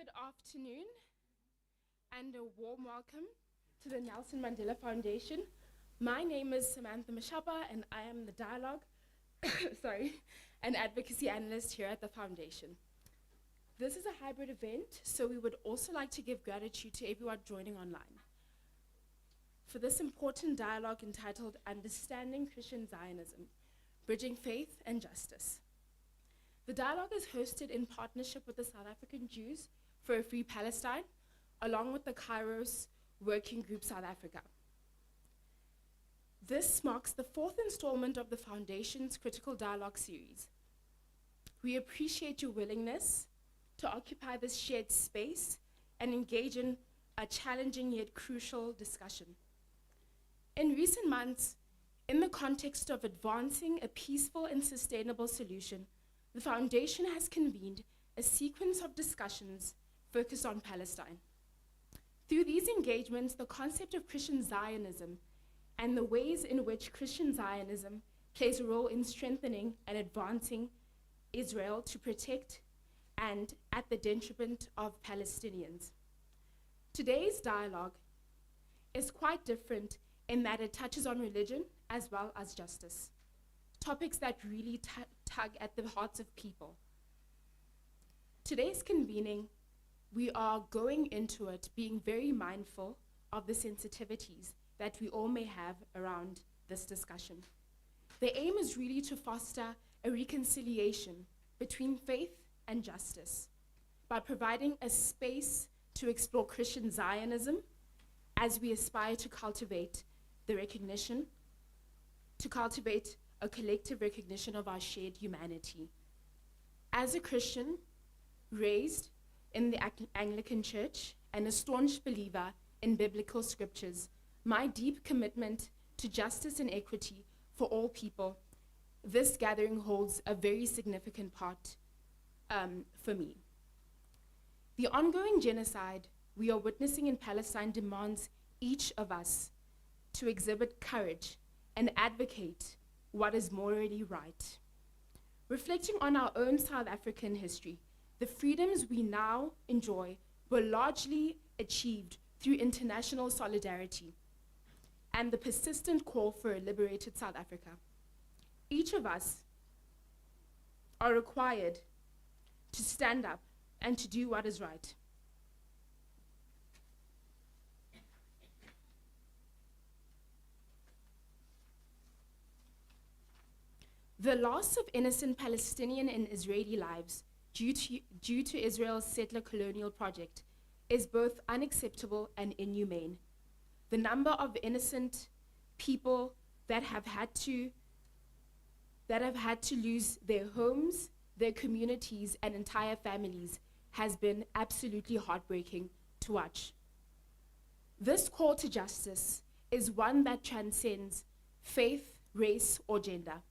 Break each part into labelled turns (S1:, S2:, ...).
S1: Good afternoon and a warm welcome to the Nelson Mandela Foundation. My name is Samantha Mashapa and I am the dialogue and advocacy analyst here at the foundation. This is a hybrid event, so we would also like to give gratitude to everyone joining online for this important dialogue entitled Understanding Christian Zionism, Bridging Faith and Justice. The dialogue is hosted in partnership with the South African Jews for a Free Palestine, along with the Kairos Working Group South Africa. This marks the fourth installment of the Foundation's Critical Dialogue series. We appreciate your willingness to occupy this shared space and engage in a challenging yet crucial discussion. In recent months, in the context of advancing a peaceful and sustainable solution, the Foundation has convened a sequence of discussions focused on Palestine. Through these engagements, the concept of Christian Zionism and the ways in which Christian Zionism plays a role in strengthening and advancing Israel to protect and at the detriment of Palestinians. Today's dialogue is quite different in that it touches on religion as well as justice, topics that really tug at the hearts of people. Today's convening, we are going into it being very mindful of the sensitivities that we all may have around this discussion. The aim is really to foster a reconciliation between faith and justice by providing a space to explore Christian Zionism as we aspire to cultivate the recognition, to cultivate a collective recognition of our shared humanity. As a Christian raised in the Anglican Church and a staunch believer in biblical scriptures, my deep commitment to justice and equity for all people, this gathering holds a very significant part for me. The ongoing genocide we are witnessing in Palestine demands each of us to exhibit courage and advocate what is morally right. Reflecting on our own South African history, the freedoms we now enjoy were largely achieved through international solidarity and the persistent call for a liberated South Africa. Each of us are required to stand up and to do what is right. The loss of innocent Palestinian and Israeli lives due to Israel's settler colonial project is both unacceptable and inhumane. The number of innocent people that have had to lose their homes, their communities, and entire families has been absolutely heartbreaking to watch. This call to justice is one that transcends faith, race, or gender.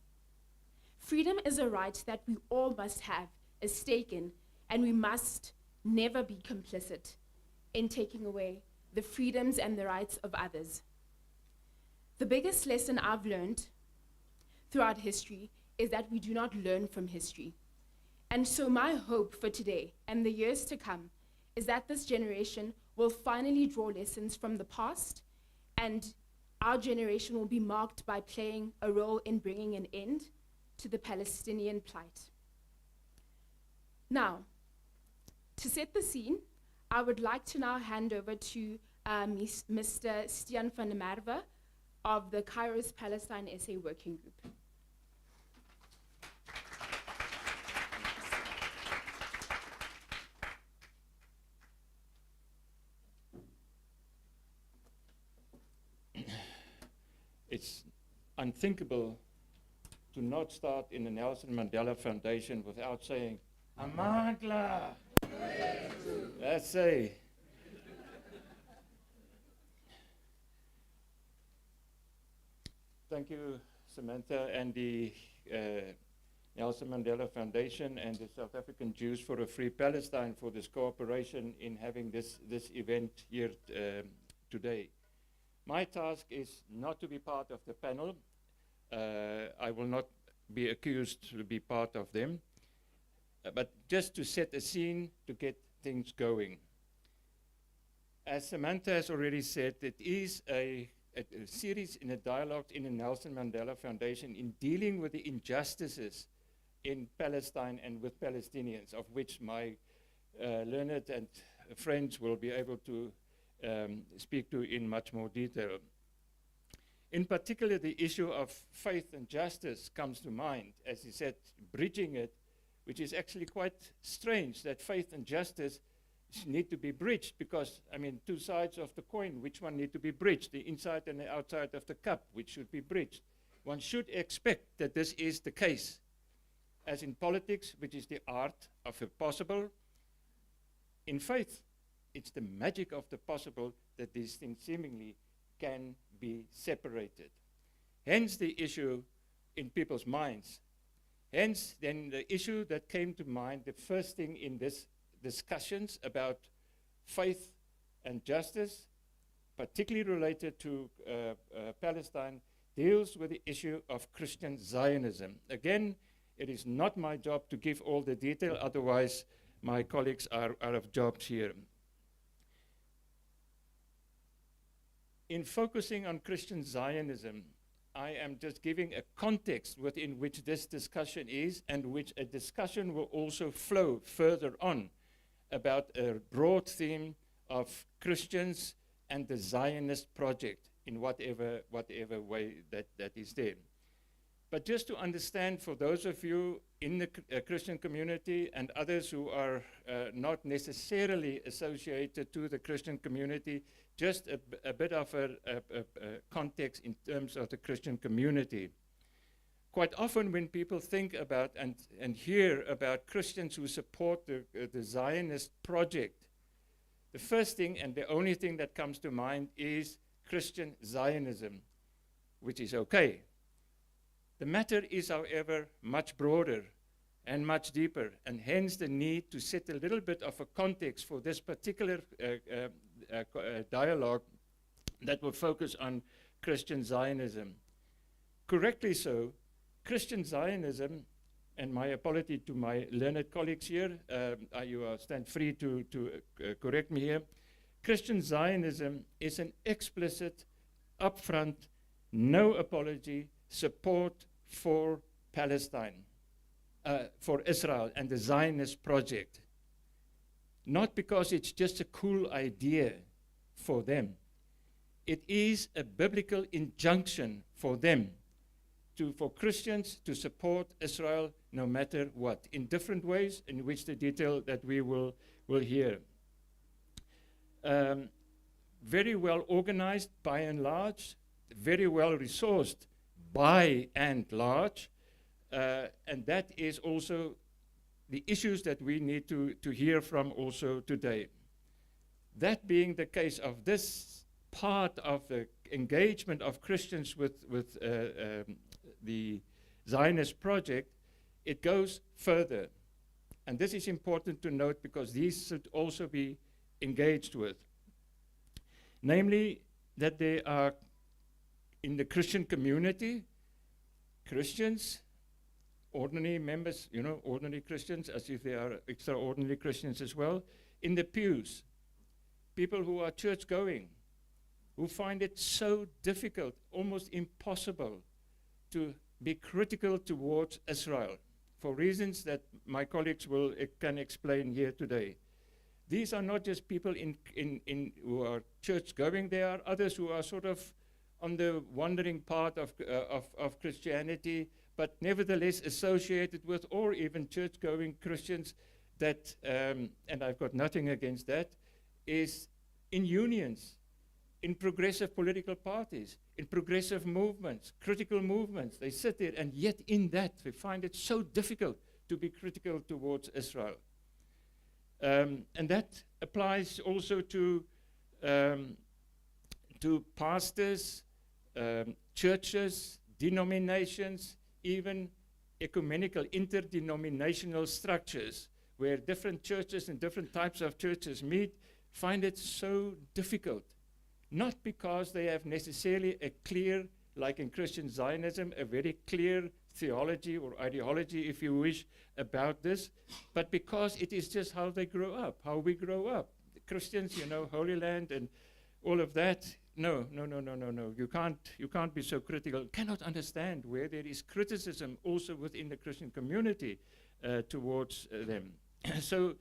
S1: Freedom is a right that we all must have a stake in, and we must never be complicit in taking away the freedoms and the rights of others. The biggest lesson I've learned throughout history is that we do not learn from history. And so my hope for today and the years to come is that this generation will finally draw lessons from the past, and our generation will be marked by playing a role in bringing an end to the Palestinian plight. Now, to set the scene, I would like to now hand over to Mr. Stian van der Merwe of the Kairos Palestine Essay Working Group.
S2: It's unthinkable to not start in the Nelson Mandela Foundation without saying, Amandla! Let's say. Thank you, Samantha, and the Nelson Mandela Foundation and the South African Jews for a Free Palestine for this cooperation in having this event here today. My task is not to be part of the panel. I will not be accused to be part of them, but just to set a scene, to get things going. As Samantha has already said, it is a series in a dialogue in the Nelson Mandela Foundation in dealing with the injustices in Palestine and with Palestinians, of which my learned and friends will be able to speak to in much more detail. In particular, the issue of faith and justice comes to mind, as he said, bridging it, which is actually quite strange that faith and justice need to be bridged, because, I mean, two sides of the coin, which one need to be bridged? The inside and the outside of the cup, which should be bridged. One should expect that this is the case. As in politics, which is the art of the possible, in faith, it's the magic of the possible that these things seemingly can be separated. Hence the issue in people's minds. Hence then the issue that came to mind, the first thing in this discussions about faith and justice, particularly related to Palestine, deals with the issue of Christian Zionism. Again, it is not my job to give all the detail, otherwise my colleagues are out of jobs here. In focusing on Christian Zionism, I am just giving a context within which this discussion is, and which a discussion will also flow further on about a broad theme of Christians and the Zionist project in whatever way that is there. But just to understand, for those of you in the Christian community and others who are not necessarily associated to the Christian community, just a bit of a context in terms of the Christian community. Quite often when people think about and hear about Christians who support the Zionist project, the first thing and the only thing that comes to mind is Christian Zionism, which is okay. The matter is, however, much broader and much deeper, and hence the need to set a little bit of a context for this particular dialogue that will focus on Christian Zionism. Correctly so, Christian Zionism, and my apology to my learned colleagues here, you stand free to correct me here. Christian Zionism is an explicit, upfront, no apology support for Palestine, for Israel and the Zionist project. Not because it's just a cool idea for them. It is a biblical injunction for them, for Christians to support Israel no matter what, in different ways, in which the detail that we will hear. Very well organized by and large, very well resourced by and large, and that is also the issues that we need to hear from also today. That being the case of this part of the engagement of Christians with the Zionist project, it goes further. And this is important to note because these should also be engaged with. Namely, that they are in the Christian community, Christians, ordinary members, ordinary Christians, as if they are extraordinary Christians as well, in the pews, people who are church-going, who find it so difficult, almost impossible, to be critical towards Israel, for reasons that my colleagues can explain here today. These are not just people who are church-going, there are others who are sort of on the wandering part of Christianity, but nevertheless associated with, or even church-going Christians that, and I've got nothing against that, is in unions, in progressive political parties, in progressive movements, critical movements. They sit there, and yet in that, they find it so difficult to be critical towards Israel. And that applies also to pastors, churches, denominations, even ecumenical, interdenominational structures, where different churches and different types of churches meet, find it so difficult. Not because they have necessarily a clear, like in Christian Zionism, a very clear theology or ideology, if you wish, about this, but because it is just how they grow up, how we grow up. The Christians, you know, Holy Land and all of that. No. You can't be so critical. Cannot understand where there is criticism also within the Christian community towards them. So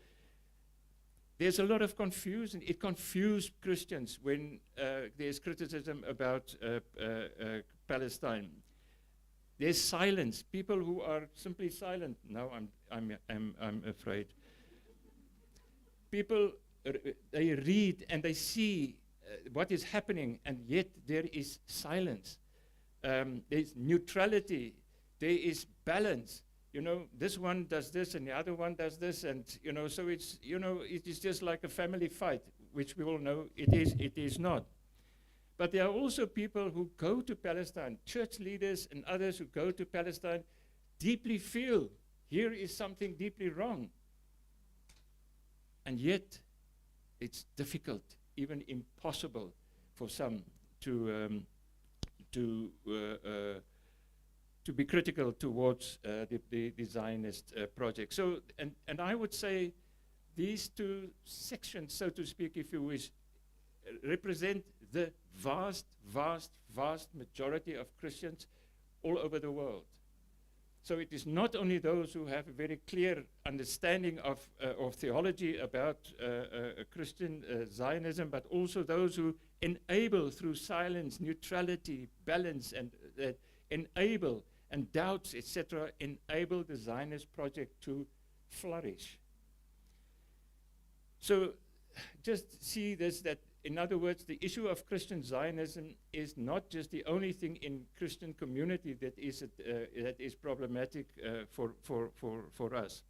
S2: there's a lot of confusion. It confused Christians when there's criticism about Palestine. There's silence. People who are simply silent. Now I'm afraid. People they read and they see what is happening, and yet there is silence. There's neutrality. There is balance. You know, this one does this and the other one does this, and you know, so it's, you know, it is just like a family fight, which we all know it is not. But there are also people who go to Palestine, church leaders and others who go to Palestine, deeply feel here is something deeply wrong. And yet, it's difficult, even impossible, for some to be critical towards the Zionist project. So, and I would say these two sections, so to speak, if you wish, represent the vast majority of Christians all over the world. So it is not only those who have a very clear understanding of theology about Christian Zionism, but also those who enable through silence, neutrality, balance, and enable, and doubts, etc., enable the Zionist project to flourish. So just see this, that in other words, the issue of Christian Zionism is not just the only thing in Christian community that is problematic for us.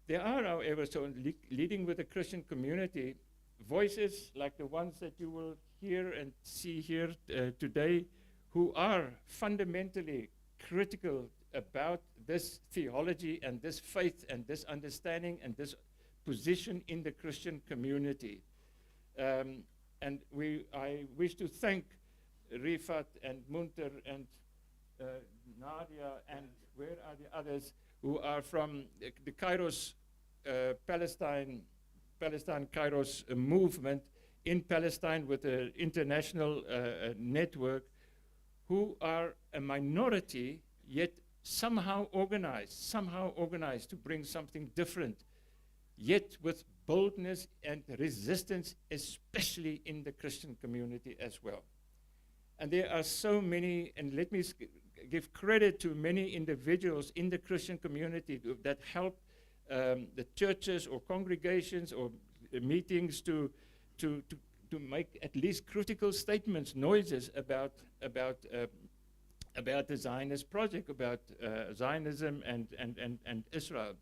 S2: There are, however, so leading with the Christian community, voices like the ones that you will hear and see here today, who are fundamentally critical about this theology and this faith and this understanding and this position in the Christian community. And I wish to thank Rifat and Munther and Nadia, and where are the others who are from the Kairos Palestine Kairos movement in Palestine with an international network, who are a minority yet somehow organized to bring something different, yet with boldness and resistance, especially in the Christian community as well. And there are so many, and let me give credit to many individuals in the Christian community that help the churches or congregations or meetings to make at least critical statements, noises about the Zionist project, about Zionism and Israel.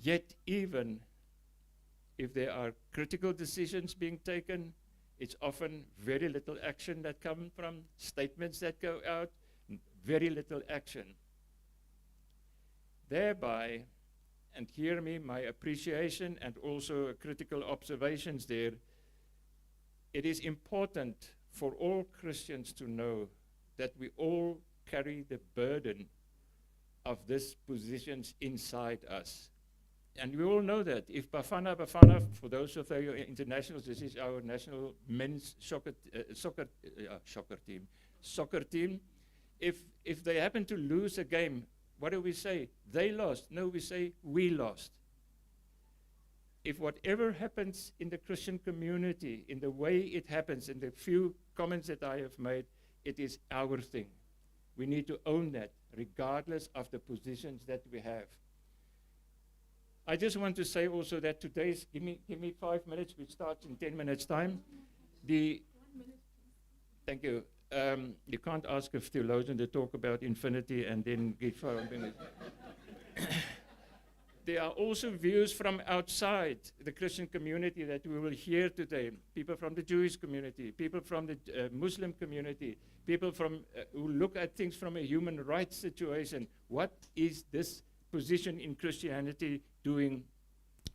S2: Yet even if there are critical decisions being taken, it's often very little action that comes from statements that go out, very little action. Thereby, and hear me, my appreciation and also critical observations there, it is important for all Christians to know that we all carry the burden of these positions inside us. And we all know that. If Bafana, for those of you internationals, this is our national men's soccer team. If they happen to lose a game, what do we say? They lost. No, we say we lost. If whatever happens in the Christian community, in the way it happens, in the few comments that I have made, it is our thing. We need to own that, regardless of the positions that we have. I just want to say also that today's, give me 5 minutes, we start in 10 minutes time. 1 minute. Thank you. You can't ask a theologian to talk about infinity and then give 5 minutes. There are also views from outside the Christian community that we will hear today. People from the Jewish community, people from the Muslim community, people from who look at things from a human rights situation. What is this position in Christianity doing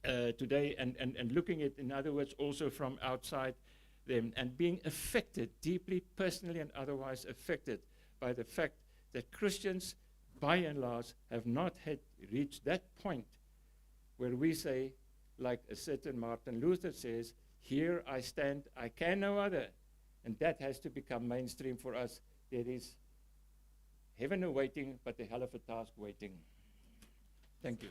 S2: today, and looking at, in other words, also from outside them, and being affected, deeply, personally and otherwise affected by the fact that Christians, by and large, have not had reached that point where we say, like a certain Martin Luther says, here I stand, I can no other. And that has to become mainstream for us. There is heaven awaiting, but a hell of a task waiting. Thank you.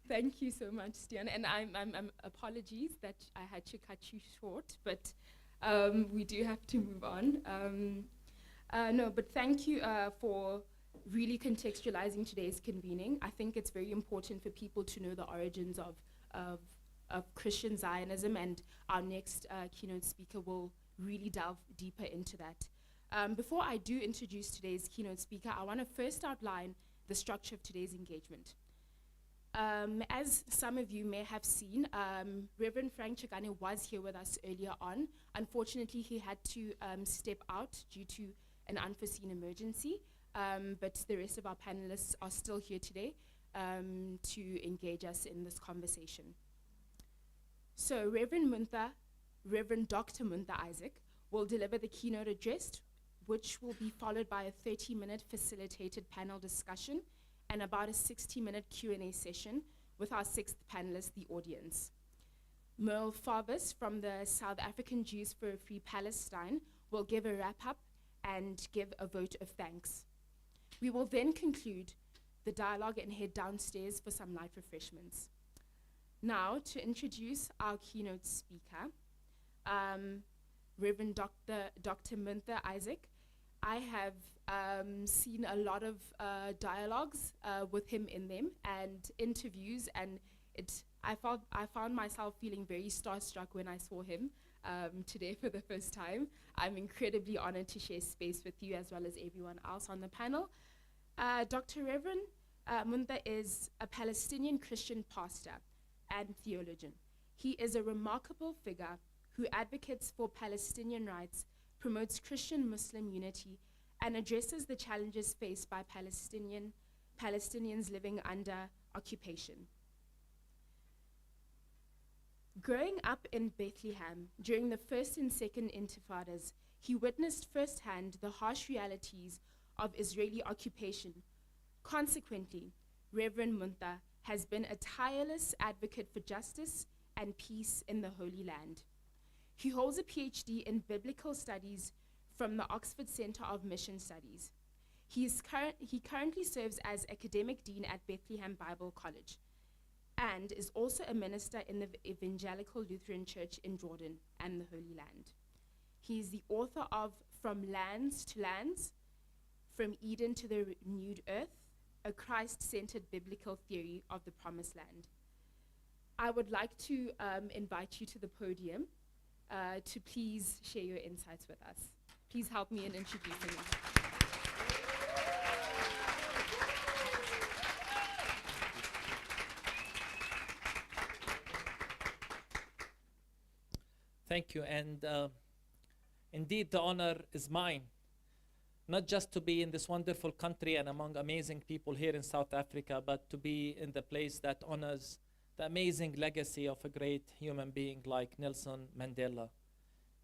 S1: Thank you so much, Stian. And I'm apologies that I had to cut you short, but we do have to move on. No, but thank you for really contextualizing today's convening. I think it's very important for people to know the origins of Christian Zionism, and our next keynote speaker will really delve deeper into that. Before I do introduce today's keynote speaker, I want to first outline the structure of today's engagement. As some of you may have seen, Reverend Frank Chikane was here with us earlier on. Unfortunately, he had to step out due to an unforeseen emergency, but the rest of our panelists are still here today to engage us in this conversation. So Reverend Dr. Munther Esack will deliver the keynote address, which will be followed by a 30-minute facilitated panel discussion and about a 60-minute Q&A session with our sixth panelist, the audience. Merle Farvis from the South African Jews for a Free Palestine will give a wrap-up and give a vote of thanks. We will then conclude the dialogue and head downstairs for some light refreshments. Now, to introduce our keynote speaker, Reverend Dr. Munther Esack. I have seen a lot of dialogues with him in them and interviews, and I found myself feeling very starstruck when I saw him today for the first time. I'm incredibly honored to share space with you as well as everyone else on the panel. Dr. Reverend Munther is a Palestinian Christian pastor and theologian. He is a remarkable figure who advocates for Palestinian rights, promotes Christian-Muslim unity, and addresses the challenges faced by Palestinians living under occupation. Growing up in Bethlehem during the First and Second Intifadas, he witnessed firsthand the harsh realities of Israeli occupation. Consequently, Reverend Munther has been a tireless advocate for justice and peace in the Holy Land. He holds a PhD in Biblical Studies from the Oxford Center of Mission Studies. He currently serves as Academic Dean at Bethlehem Bible College and is also a minister in the Evangelical Lutheran Church in Jordan and the Holy Land. He is the author of From Lands to Lands, From Eden to the Renewed Earth, a Christ-centered biblical theory of the Promised Land. I would like to invite you to the podium to please share your insights with us. Please help me in introducing you.
S3: Thank you, and indeed the honor is mine, not just to be in this wonderful country and among amazing people here in South Africa, but to be in the place that honors the amazing legacy of a great human being like Nelson Mandela.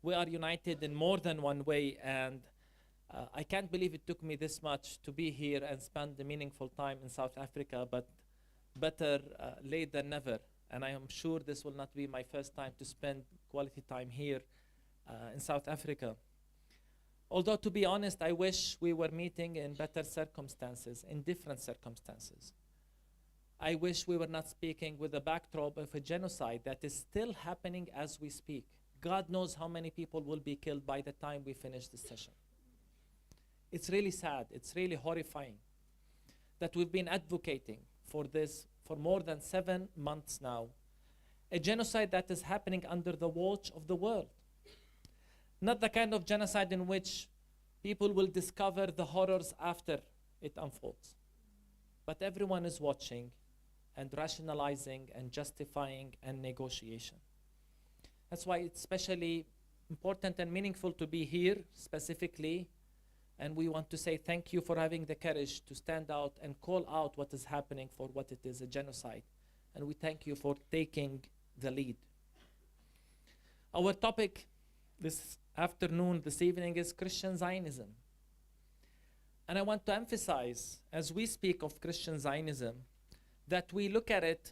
S3: We are united in more than one way, and I can't believe it took me this much to be here and spend a meaningful time in South Africa, but better late than never. And I am sure this will not be my first time to spend quality time here in South Africa. Although, to be honest, I wish we were meeting in better circumstances, in different circumstances. I wish we were not speaking with the backdrop of a genocide that is still happening as we speak. God knows how many people will be killed by the time we finish this session. It's really sad, it's really horrifying that we've been advocating for this for more than 7 months now. A genocide that is happening under the watch of the world. Not the kind of genocide in which people will discover the horrors after it unfolds. But everyone is watching and rationalizing and justifying and negotiation. That's why it's especially important and meaningful to be here specifically, and we want to say thank you for having the courage to stand out and call out what is happening for what it is, a genocide. And we thank you for taking the lead. Our topic this afternoon, this evening, is Christian Zionism. And I want to emphasize, as we speak of Christian Zionism, that we look at it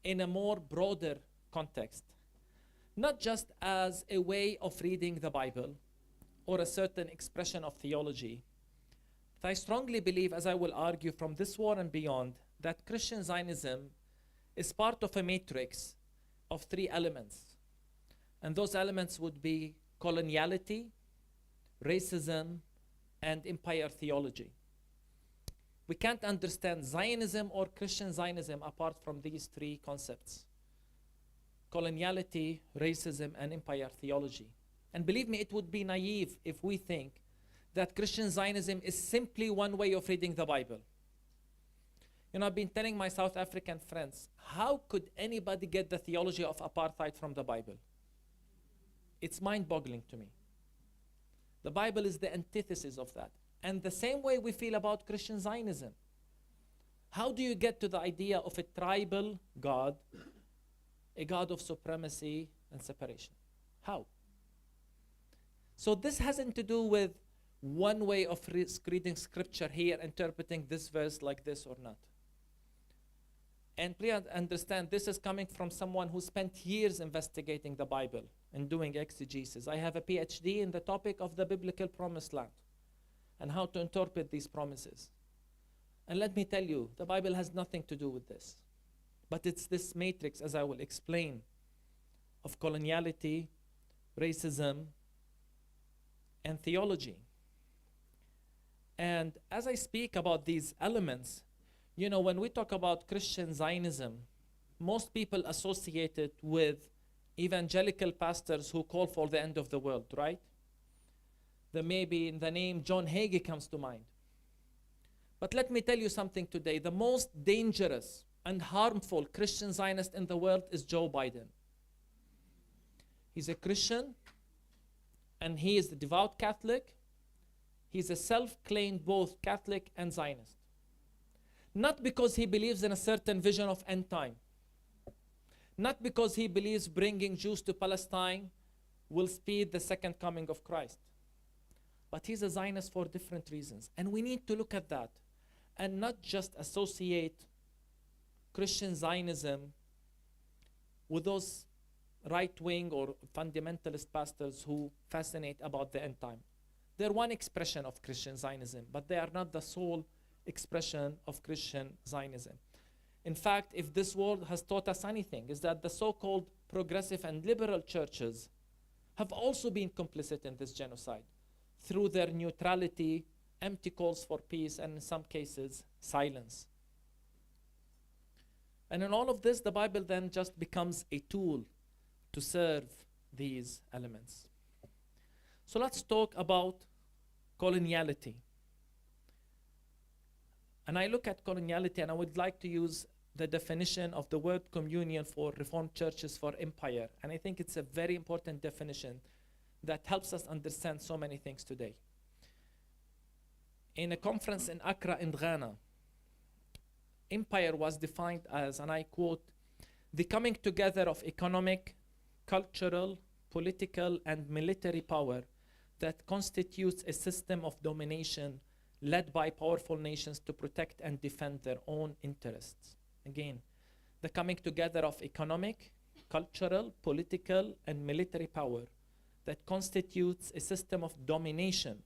S3: in a more broader context, not just as a way of reading the Bible or a certain expression of theology. But I strongly believe, as I will argue from this war and beyond, that Christian Zionism is part of a matrix of 3 elements. And those elements would be coloniality, racism, and empire theology. We can't understand Zionism or Christian Zionism apart from these 3 concepts: coloniality, racism, and empire theology. And believe me, it would be naive if we think that Christian Zionism is simply one way of reading the Bible. You know, I've been telling my South African friends, how could anybody get the theology of apartheid from the Bible? It's mind-boggling to me. The Bible is the antithesis of that. And the same way we feel about Christian Zionism. How do you get to the idea of a tribal God, a God of supremacy and separation? How? So this hasn't to do with one way of reading scripture here, interpreting this verse like this or not. And please understand, this is coming from someone who spent years investigating the Bible and doing exegesis. I have a PhD in the topic of the biblical promised land and how to interpret these promises. And let me tell you, the Bible has nothing to do with this. But it's this matrix, as I will explain, of coloniality, racism, and theology. And as I speak about these elements, you know, when we talk about Christian Zionism, most people associate it with evangelical pastors who call for the end of the world, right? There may be in the name John Hagee comes to mind. But let me tell you something today. The most dangerous and harmful Christian Zionist in the world is Joe Biden. He's a Christian, and he is a devout Catholic. He's a self-claimed both Catholic and Zionist. Not because he believes in a certain vision of end time. Not because he believes bringing Jews to Palestine will speed the second coming of Christ. But he's a Zionist for different reasons. And we need to look at that and not just associate Christian Zionism with those right-wing or fundamentalist pastors who fascinate about the end time. They're one expression of Christian Zionism, but they are not the sole expression of Christian Zionism. In fact, if this world has taught us anything, is that the so-called progressive and liberal churches have also been complicit in this genocide through their neutrality, empty calls for peace, and in some cases, silence. And in all of this, the Bible then just becomes a tool to serve these elements. So let's talk about coloniality. And I look at coloniality, and I would like to use the definition of the word communion for Reformed churches for empire. And I think it's a very important definition that helps us understand so many things today. In a conference in Accra in Ghana, empire was defined as, and I quote, the coming together of economic, cultural, political, and military power that constitutes a system of domination led by powerful nations to protect and defend their own interests. Again, the coming together of economic, cultural, political, and military power that constitutes a system of domination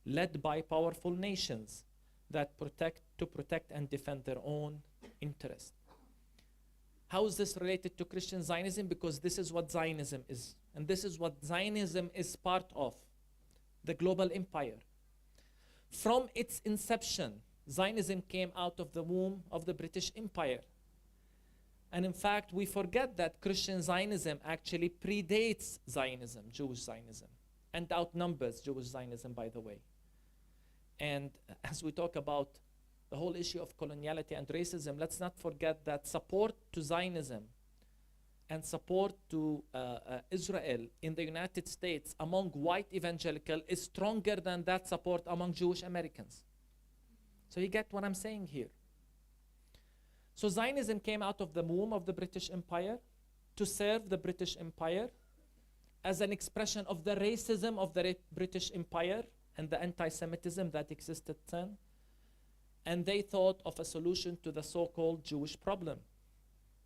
S3: led by powerful nations that protect and defend their own interests. How is this related to Christian Zionism? Because this is what Zionism is. And this is what Zionism is part of, the global empire. From its inception, Zionism came out of the womb of the British Empire. And in fact, we forget that Christian Zionism actually predates Zionism, Jewish Zionism, and outnumbers Jewish Zionism, by the way. And as we talk about the whole issue of coloniality and racism, let's not forget that support to Zionism and support to Israel in the United States among white evangelical is stronger than that support among Jewish Americans. So you get what I'm saying here. So Zionism came out of the womb of the British Empire to serve the British Empire, as an expression of the racism of the British Empire and the anti-Semitism that existed then. And they thought of a solution to the so-called Jewish problem.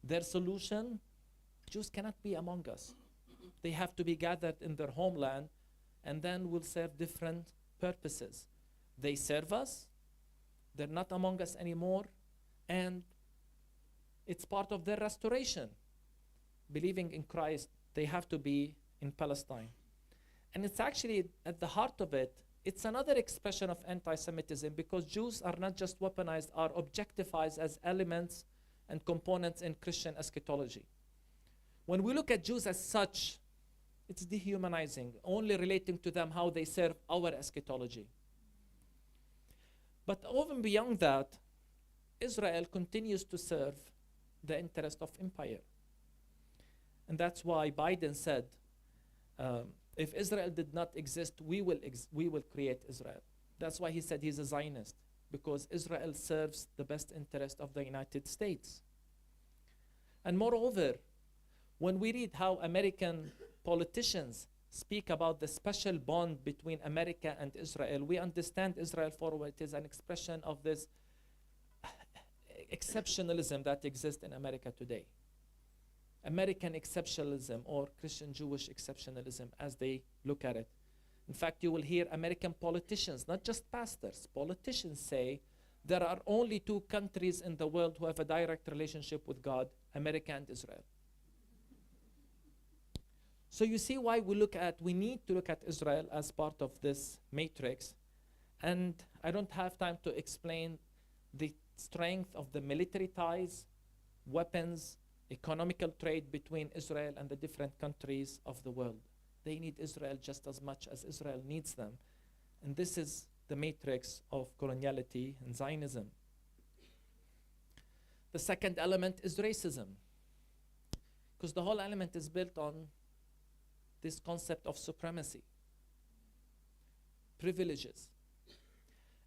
S3: Their solution, Jews cannot be among us. They have to be gathered in their homeland and then will serve different purposes. They serve us, they're not among us anymore, and it's part of their restoration. Believing in Christ, they have to be in Palestine. And it's actually at the heart of it, it's another expression of anti-Semitism, because Jews are not just weaponized, are objectified as elements and components in Christian eschatology. When we look at Jews as such, it's dehumanizing, only relating to them how they serve our eschatology. But even beyond that, Israel continues to serve the interest of empire. And that's why Biden said, if Israel did not exist, we will create Israel. That's why he said he's a Zionist, because Israel serves the best interest of the United States. And moreover, when we read how American politicians speak about the special bond between America and Israel, we understand Israel for what it is, an expression of this exceptionalism that exists in America today. American exceptionalism, or Christian Jewish exceptionalism, as they look at it. In fact, you will hear American politicians, not just pastors, politicians say there are only two countries in the world who have a direct relationship with God, America and Israel. So you see why we need to look at Israel as part of this matrix. And I don't have time to explain the strength of the military ties, weapons, economical trade between Israel and the different countries of the world. They need Israel just as much as Israel needs them. And this is the matrix of coloniality and Zionism. The second element is racism, because the whole element is built on this concept of supremacy, privileges.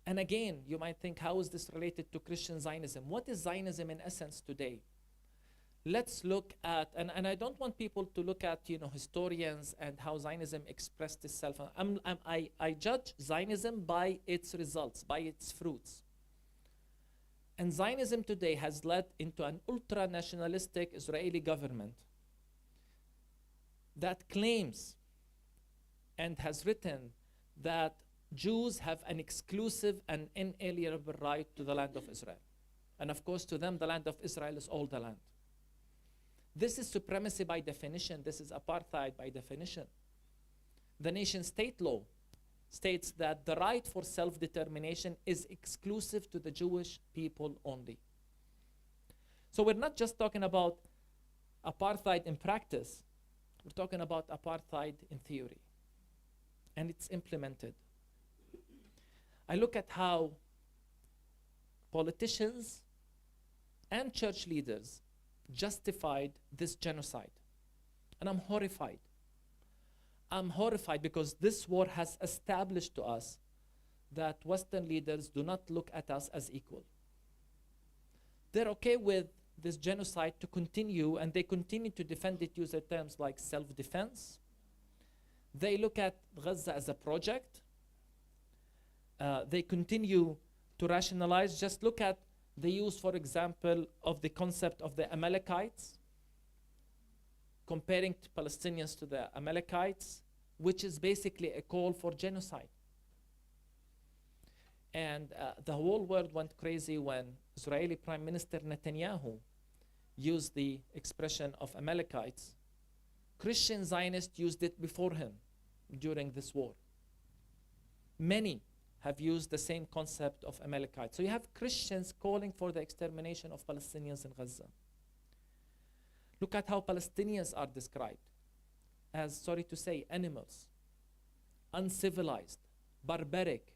S3: And again, you might think, how is this related to Christian Zionism? What is Zionism in essence today? Let's look at, and I don't want people to look at, historians and how Zionism expressed itself. I judge Zionism by its results, by its fruits. And Zionism today has led into an ultra-nationalistic Israeli government that claims and has written that Jews have an exclusive and inalienable right to the land of Israel. And of course, to them, the land of Israel is all the land. This is supremacy by definition. This is apartheid by definition. The nation-state law states that the right for self-determination is exclusive to the Jewish people only. So we're not just talking about apartheid in practice. We're talking about apartheid in theory. And it's implemented. I look at how politicians and church leaders justified this genocide. And I'm horrified. I'm horrified because this war has established to us that Western leaders do not look at us as equal. They're okay with this genocide to continue, and they continue to defend it using terms like self-defense. They look at Gaza as a project. They continue to rationalize. Just look at the use, for example, of the concept of the Amalekites, comparing Palestinians to the Amalekites, which is basically a call for genocide. And the whole world went crazy when Israeli Prime Minister Netanyahu used the expression of Amalekites. Christian Zionists used it before him during this war. Many have used the same concept of Amalekites. So you have Christians calling for the extermination of Palestinians in Gaza. Look at how Palestinians are described as, sorry to say, animals, uncivilized, barbaric,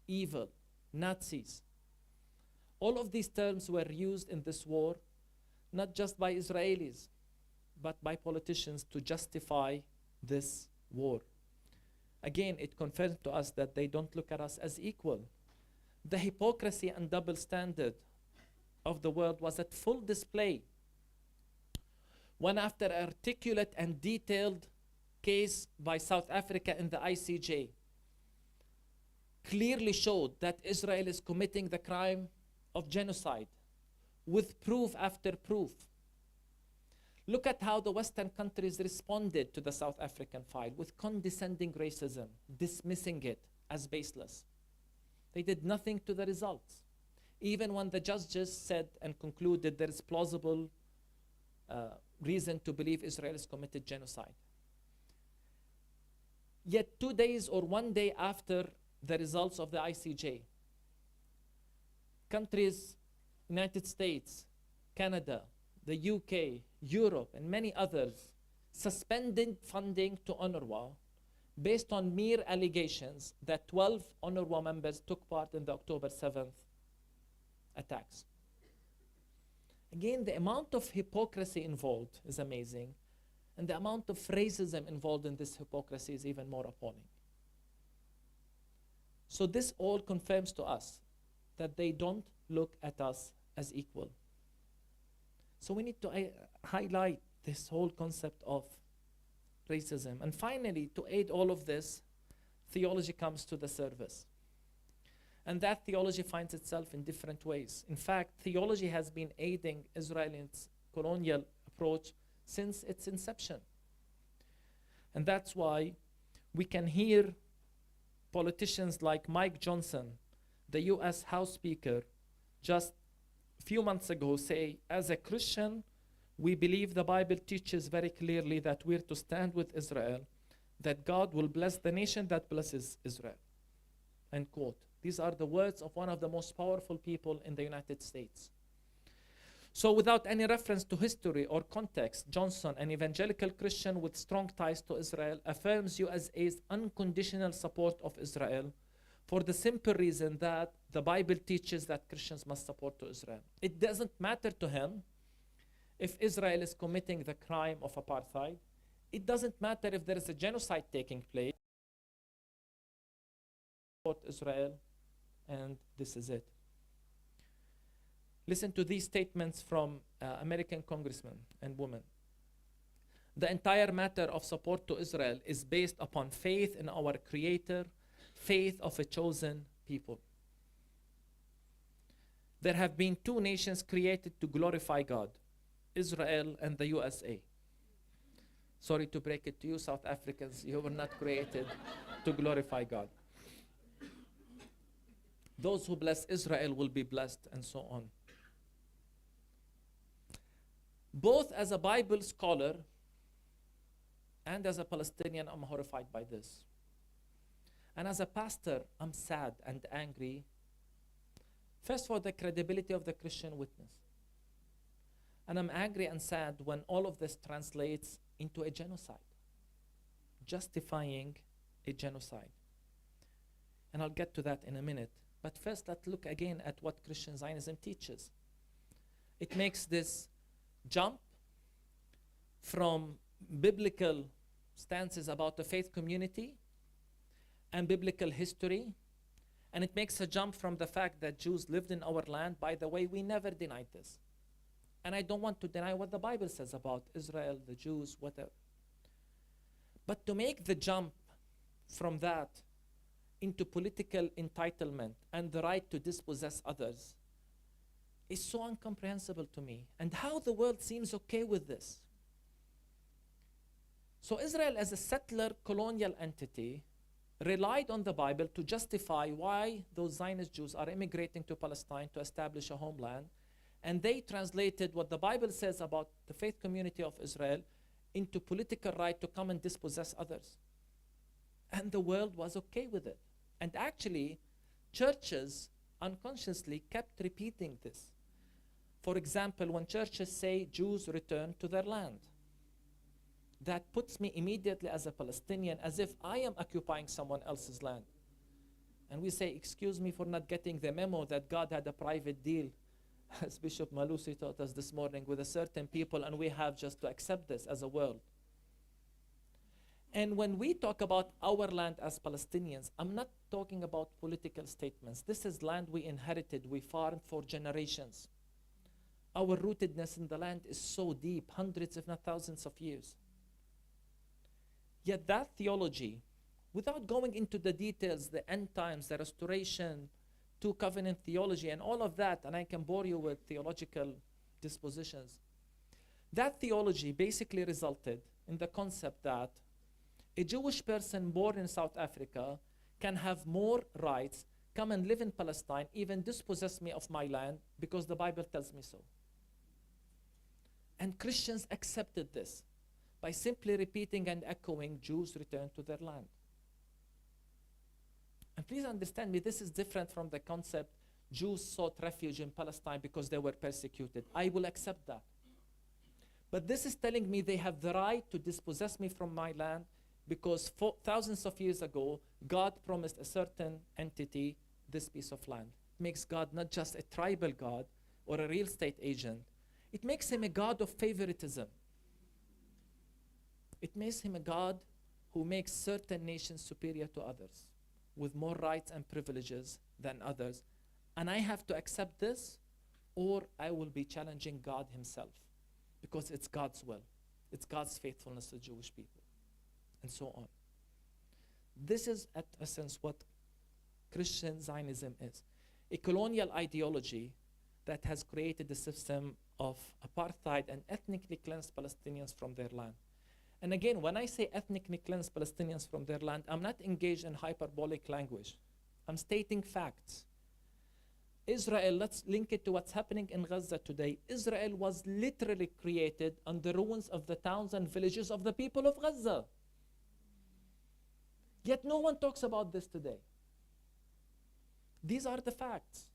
S3: evil, Nazis. All of these terms were used in this war, not just by Israelis, but by politicians to justify this war. Again, it confirms to us that they don't look at us as equal. The hypocrisy and double standard of the world was at full display when, after articulate and detailed case by South Africa in the ICJ clearly showed that Israel is committing the crime of genocide with proof after proof. Look at how the Western countries responded to the South African file with condescending racism, dismissing it as baseless. They did nothing to the results. Even when the judges said and concluded there is plausible reason to believe Israel has committed genocide. Yet 2 days or 1 day after the results of the ICJ, countries, United States, Canada, the UK, Europe, and many others suspended funding to UNRWA based on mere allegations that 12 UNRWA members took part in the October 7th attacks. Again, the amount of hypocrisy involved is amazing, and the amount of racism involved in this hypocrisy is even more appalling. So this all confirms to us that they don't look at us as equal. So we need to highlight this whole concept of racism. And finally, to aid all of this, theology comes to the service. And that theology finds itself in different ways. In fact, theology has been aiding Israel's colonial approach since its inception. And that's why we can hear politicians like Mike Johnson, the US House Speaker, just a few months ago say, as a Christian, we believe the Bible teaches very clearly that we're to stand with Israel, that God will bless the nation that blesses Israel. End quote. These are the words of one of the most powerful people in the United States. So without any reference to history or context, Johnson, an evangelical Christian with strong ties to Israel, affirms USA's unconditional support of Israel for the simple reason that the Bible teaches that Christians must support to Israel. It doesn't matter to him if Israel is committing the crime of apartheid. It doesn't matter if there is a genocide taking place. Support Israel, and this is it. Listen to these statements from American congressmen and women. The entire matter of support to Israel is based upon faith in our Creator, faith of a chosen people. There have been two nations created to glorify God, Israel and the USA. Sorry to break it to you, South Africans, you were not created to glorify God. Those who bless Israel will be blessed, and so on. Both as a Bible scholar and as a Palestinian, I'm horrified by this. And as a pastor, I'm sad and angry. First, for the credibility of the Christian witness. And I'm angry and sad when all of this translates into a genocide, justifying a genocide. And I'll get to that in a minute. But first, let's look again at what Christian Zionism teaches. It makes this jump from biblical stances about the faith community and biblical history, and it makes a jump from the fact that Jews lived in our land. By the way, we never denied this. And I don't want to deny what the Bible says about Israel, the Jews, whatever. But to make the jump from that into political entitlement and the right to dispossess others is so incomprehensible to me. And how the world seems okay with this. So Israel, as a settler colonial entity, relied on the Bible to justify why those Zionist Jews are immigrating to Palestine to establish a homeland. And they translated what the Bible says about the faith community of Israel into political right to come and dispossess others. And the world was okay with it. And actually, churches unconsciously kept repeating this. For example, when churches say Jews return to their land, that puts me immediately as a Palestinian as if I am occupying someone else's land. And we say, excuse me for not getting the memo that God had a private deal, as Bishop Malusi taught us this morning, with a certain people, and we have just to accept this as a world. And when we talk about our land as Palestinians, I'm not talking about political statements. This is land we inherited, we farmed for generations. Our rootedness in the land is so deep, hundreds if not thousands of years. Yet that theology, without going into the details, the end times, the restoration, two covenant theology, and all of that, and I can bore you with theological dispositions, that theology basically resulted in the concept that a Jewish person born in South Africa can have more rights, come and live in Palestine, even dispossess me of my land, because the Bible tells me so. And Christians accepted this by simply repeating and echoing, Jews return to their land. And please understand me, this is different from the concept Jews sought refuge in Palestine because they were persecuted. I will accept that. But this is telling me they have the right to dispossess me from my land because thousands of years ago, God promised a certain entity this piece of land. It makes God not just a tribal God or a real estate agent. It makes him a God of favoritism. It makes him a God who makes certain nations superior to others, with more rights and privileges than others. And I have to accept this, or I will be challenging God himself, because it's God's will. It's God's faithfulness to the Jewish people, and so on. This is, at essence, what Christian Zionism is. A colonial ideology that has created a system of apartheid and ethnically cleansed Palestinians from their land. And again, when I say ethnically cleansed Palestinians from their land, I'm not engaged in hyperbolic language. I'm stating facts. Israel, let's link it to what's happening in Gaza today. Israel was literally created on the ruins of the towns and villages of the people of Gaza. Yet no one talks about this today. These are the facts.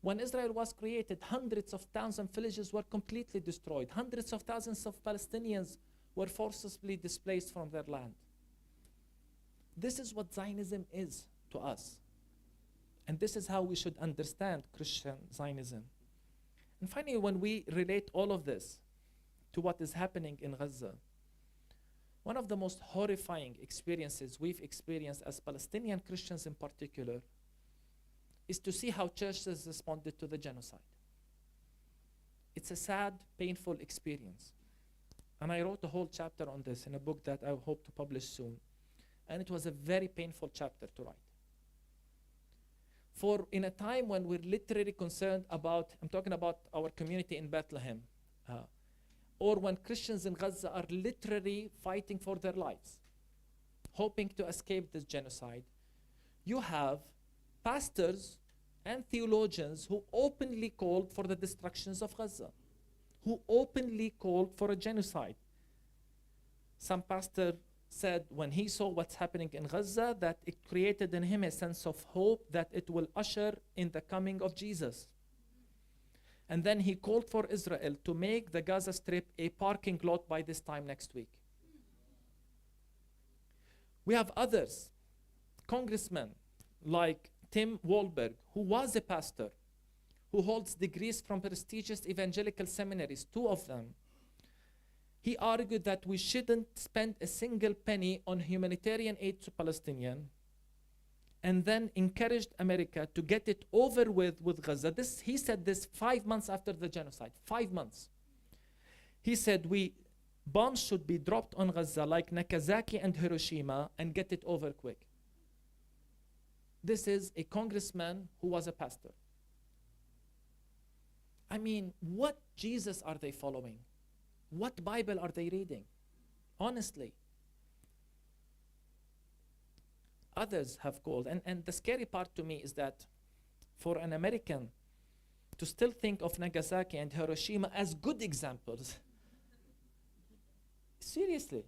S3: When Israel was created, hundreds of towns and villages were completely destroyed. Hundreds of thousands of Palestinians were forcibly displaced from their land. This is what Zionism is to us. And this is how we should understand Christian Zionism. And finally, when we relate all of this to what is happening in Gaza, one of the most horrifying experiences we've experienced as Palestinian Christians in particular is to see how churches responded to the genocide. It's a sad, painful experience. And I wrote a whole chapter on this in a book that I hope to publish soon. And it was a very painful chapter to write. For in a time when we're literally concerned about, I'm talking about our community in Bethlehem, or when Christians in Gaza are literally fighting for their lives, hoping to escape this genocide, you have pastors and theologians who openly called for the destructions of Gaza, who openly called for a genocide. Some pastor said when he saw what's happening in Gaza that it created in him a sense of hope that it will usher in the coming of Jesus. And then he called for Israel to make the Gaza Strip a parking lot by this time next week. We have others, congressmen like Tim Walberg, who was a pastor, who holds degrees from prestigious evangelical seminaries, 2 of them. He argued that we shouldn't spend a single penny on humanitarian aid to Palestinians, and then encouraged America to get it over with Gaza. He said this 5 months after the genocide, 5 months. He said bombs should be dropped on Gaza like Nagasaki and Hiroshima and get it over quick. This is a congressman who was a pastor. I mean, what Jesus are they following? What Bible are they reading? Honestly. Others have called, and the scary part to me is that for an American to still think of Nagasaki and Hiroshima as good examples, seriously,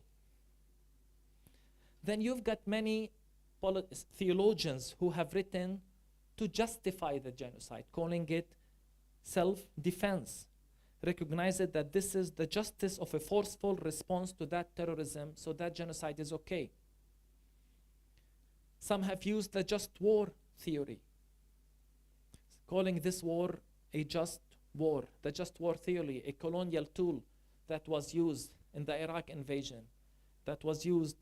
S3: then you've got many theologians who have written to justify the genocide, calling it self-defense, recognize it that this is the justice of a forceful response to that terrorism, so that genocide is okay. Some have used the just war theory, calling this war a just war. The just war theory, a colonial tool that was used in the Iraq invasion, that was used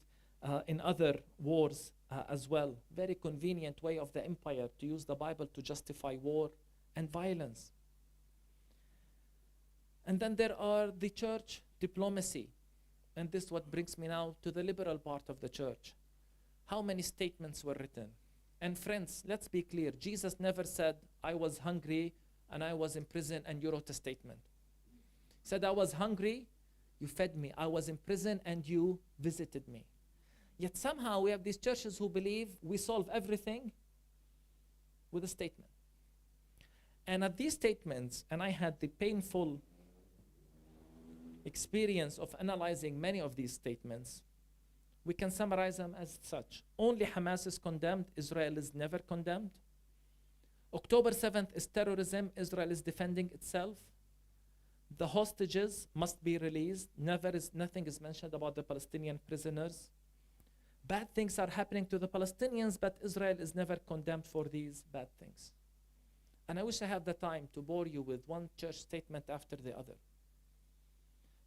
S3: in other wars as well. Very convenient way of the empire to use the Bible to justify war and violence. And then there are the church diplomacy And this is what brings me now to the liberal part of the church. How many statements were written? And friends, let's be clear. Jesus never said, I was hungry and I was in prison and you wrote a statement. He said, I was hungry, you fed me. I was in prison and you visited me. Yet somehow we have these churches who believe we solve everything with a statement. And at these statements, and I had the painful experience of analyzing many of these statements, we can summarize them as such. Only Hamas is condemned, Israel is never condemned. October 7th is terrorism, Israel is defending itself. The hostages must be released, nothing is mentioned about the Palestinian prisoners. Bad things are happening to the Palestinians, but Israel is never condemned for these bad things. And I wish I had the time to bore you with one church statement after the other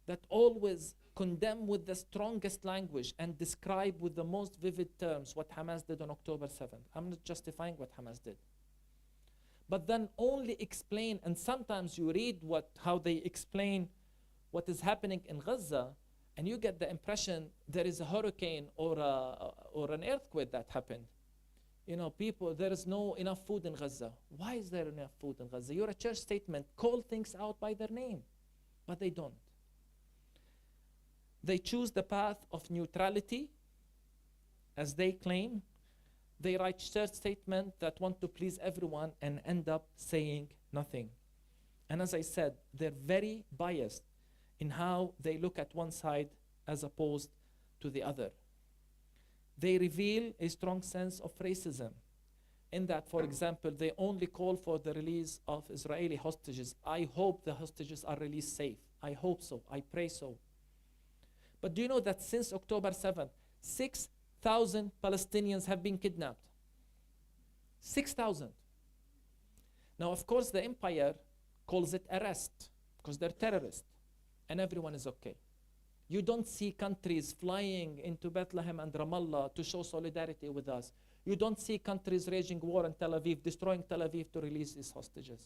S3: that always condemn with the strongest language and describe with the most vivid terms what Hamas did on October 7th. I'm not justifying what Hamas did. But then only explain, and sometimes you read how they explain what is happening in Gaza, and you get the impression there is a hurricane or an earthquake that happened. You know, people, there is no enough food in Gaza. Why is there enough food in Gaza? You're a church statement. Call things out by their name. But they don't. They choose the path of neutrality, as they claim. They write church statements that want to please everyone and end up saying nothing. And as I said, they're very biased in how they look at one side as opposed to the other. They reveal a strong sense of racism in that, for example, they only call for the release of Israeli hostages. I hope the hostages are released safe. I hope so. I pray so. But do you know that since October 7th, 6,000 Palestinians have been kidnapped? 6,000. Now, of course, the empire calls it arrest because they're terrorists and everyone is okay. You don't see countries flying into Bethlehem and Ramallah to show solidarity with us. You don't see countries waging war in Tel Aviv, destroying Tel Aviv to release these hostages.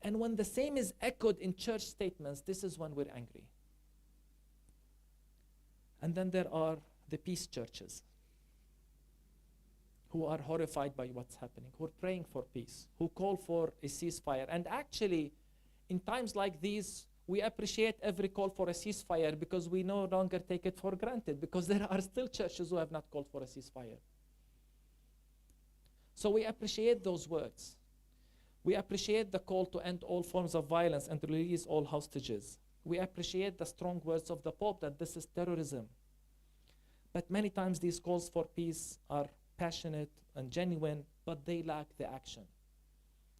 S3: And when the same is echoed in church statements, this is when we're angry. And then there are the peace churches who are horrified by what's happening, who are praying for peace, who call for a ceasefire. And actually, in times like these, we appreciate every call for a ceasefire because we no longer take it for granted, because there are still churches who have not called for a ceasefire. So we appreciate those words. We appreciate the call to end all forms of violence and release all hostages. We appreciate the strong words of the Pope that this is terrorism. But many times these calls for peace are passionate and genuine, but they lack the action.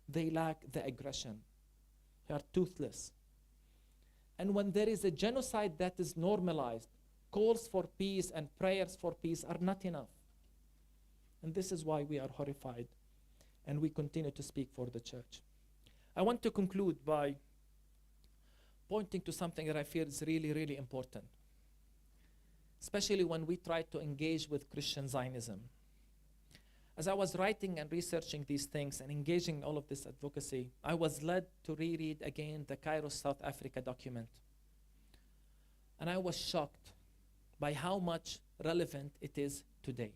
S3: They lack the aggression. They are toothless. And when there is a genocide that is normalized, calls for peace and prayers for peace are not enough. And this is why we are horrified and we continue to speak for the church. I want to conclude by pointing to something that I feel is really, really important, especially when we try to engage with Christian Zionism. As I was writing and researching these things and engaging in all of this advocacy, I was led to reread again the Kairos South Africa document. And I was shocked by how much relevant it is today.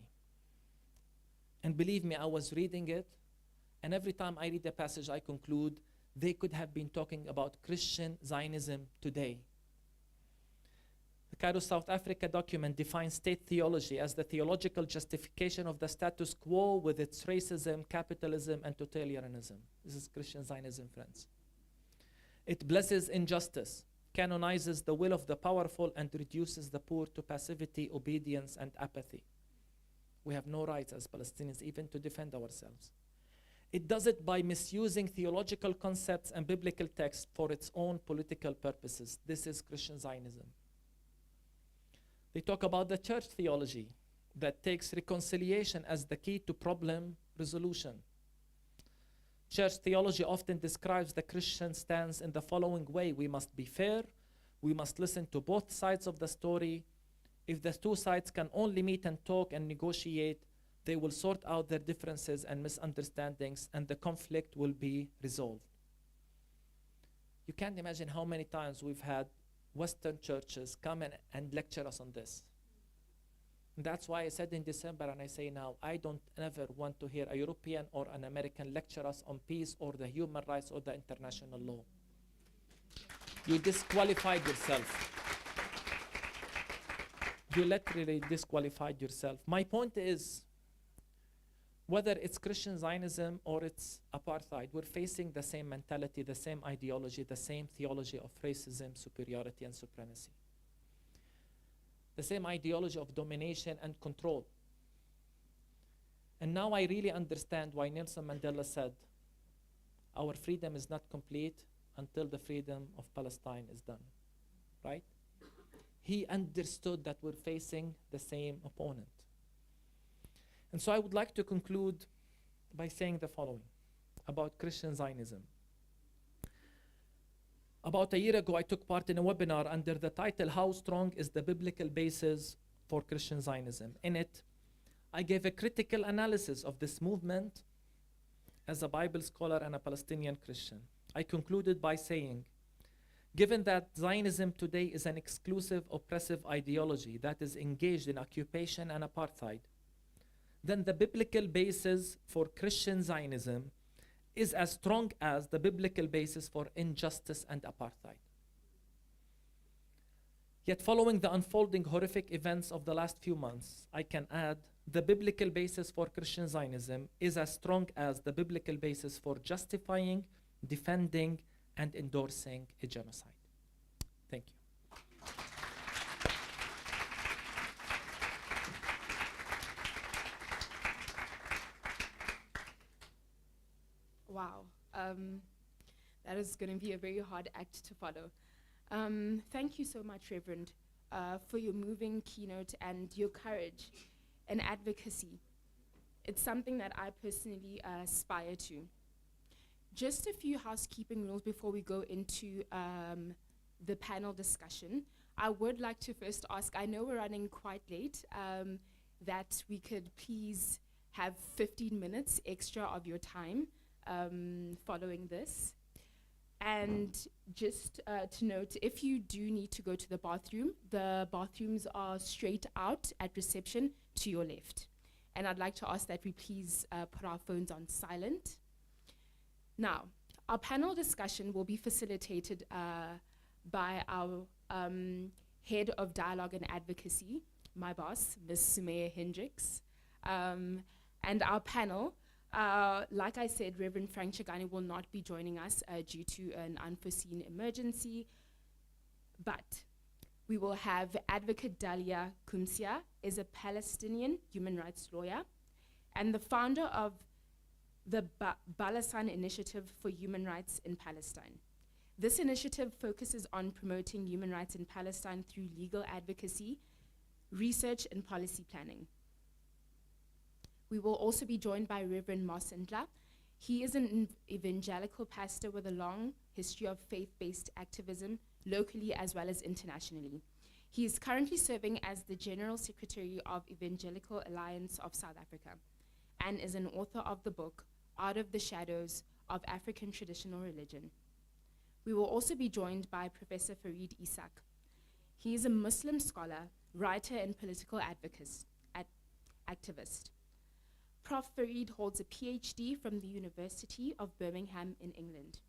S3: And believe me, I was reading it, and every time I read a passage, I conclude they could have been talking about Christian Zionism today. The Kairos South Africa document defines state theology as the theological justification of the status quo with its racism, capitalism, and totalitarianism. This is Christian Zionism, friends. It blesses injustice, canonizes the will of the powerful, and reduces the poor to passivity, obedience, and apathy. We have no rights as Palestinians even to defend ourselves. It does it by misusing theological concepts and biblical texts for its own political purposes. This is Christian Zionism. They talk about the church theology that takes reconciliation as the key to problem resolution. Church theology often describes the Christian stance in the following way: we must be fair, we must listen to both sides of the story. If the two sides can only meet and talk and negotiate, they will sort out their differences and misunderstandings, and the conflict will be resolved. You can't imagine how many times we've had Western churches come and lecture us on this. And that's why I said in December, and I say now, I don't ever want to hear a European or an American lecture us on peace or the human rights or the international law. You disqualified yourself. You literally disqualified yourself. My point is, whether it's Christian Zionism or it's apartheid, we're facing the same mentality, the same ideology, the same theology of racism, superiority, and supremacy. The same ideology of domination and control. And now I really understand why Nelson Mandela said, our freedom is not complete until the freedom of Palestine is done, right? He understood that we're facing the same opponent. And so I would like to conclude by saying the following about Christian Zionism. About a year ago, I took part in a webinar under the title, How Strong is the Biblical Basis for Christian Zionism? In it, I gave a critical analysis of this movement as a Bible scholar and a Palestinian Christian. I concluded by saying, given that Zionism today is an exclusive, oppressive ideology that is engaged in occupation and apartheid, then the biblical basis for Christian Zionism is as strong as the biblical basis for injustice and apartheid. Yet following the unfolding horrific events of the last few months, I can add the biblical basis for Christian Zionism is as strong as the biblical basis for justifying, defending, and endorsing a genocide. Thank you.
S1: Wow, that is going to be a very hard act to follow. Thank you so much, Reverend, for your moving keynote and your courage and advocacy. It's something that I personally aspire to. Just a few housekeeping rules before we go into the panel discussion. I would like to first ask, I know we're running quite late, that we could please have 15 minutes extra of your time following this. And just to note, if you do need to go to the bathrooms are straight out at reception to your left. And I'd like to ask that we please put our phones on silent. Now, our panel discussion will be facilitated by our head of dialogue and advocacy, my boss, Ms. Sumaya Hendricks. And our panel, like I said, Reverend Frank Chikane will not be joining us due to an unforeseen emergency, but we will have Advocate Dalia Qumsieh, is a Palestinian human rights lawyer and the founder of the Balasan Initiative for Human Rights in Palestine. This initiative focuses on promoting human rights in Palestine through legal advocacy, research, and policy planning. We will also be joined by Reverend Munther. He is an evangelical pastor with a long history of faith-based activism, locally as well as internationally. He is currently serving as the General Secretary of Evangelical Alliance of South Africa and is an author of the book, Out of the Shadows of African Traditional Religion. We will also be joined by Professor Farid Esack. He is a Muslim scholar, writer, and political activist. Prof. Farid holds a PhD from the University of Birmingham in England.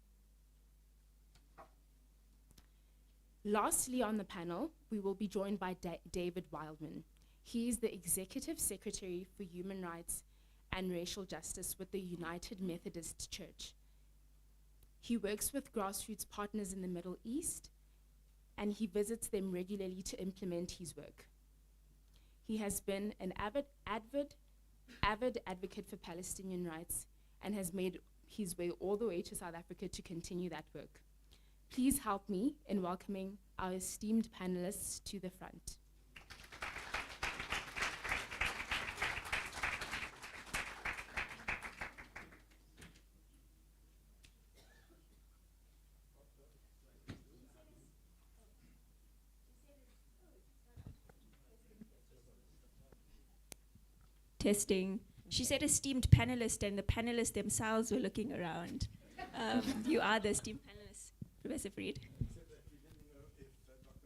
S1: Lastly on the panel, we will be joined by David Wildman. He is the Executive Secretary for Human Rights and Racial Justice with the United Methodist Church. He works with grassroots partners in the Middle East, and he visits them regularly to implement his work. He has been an avid advocate for Palestinian rights and has made his way all the way to South Africa to continue that work. Please help me in welcoming our esteemed panelists to the front.
S4: Testing. She said esteemed panelist, and the panelists themselves were looking around. You are the esteemed panelist, Professor Farid.
S5: Said that we didn't know if Dr.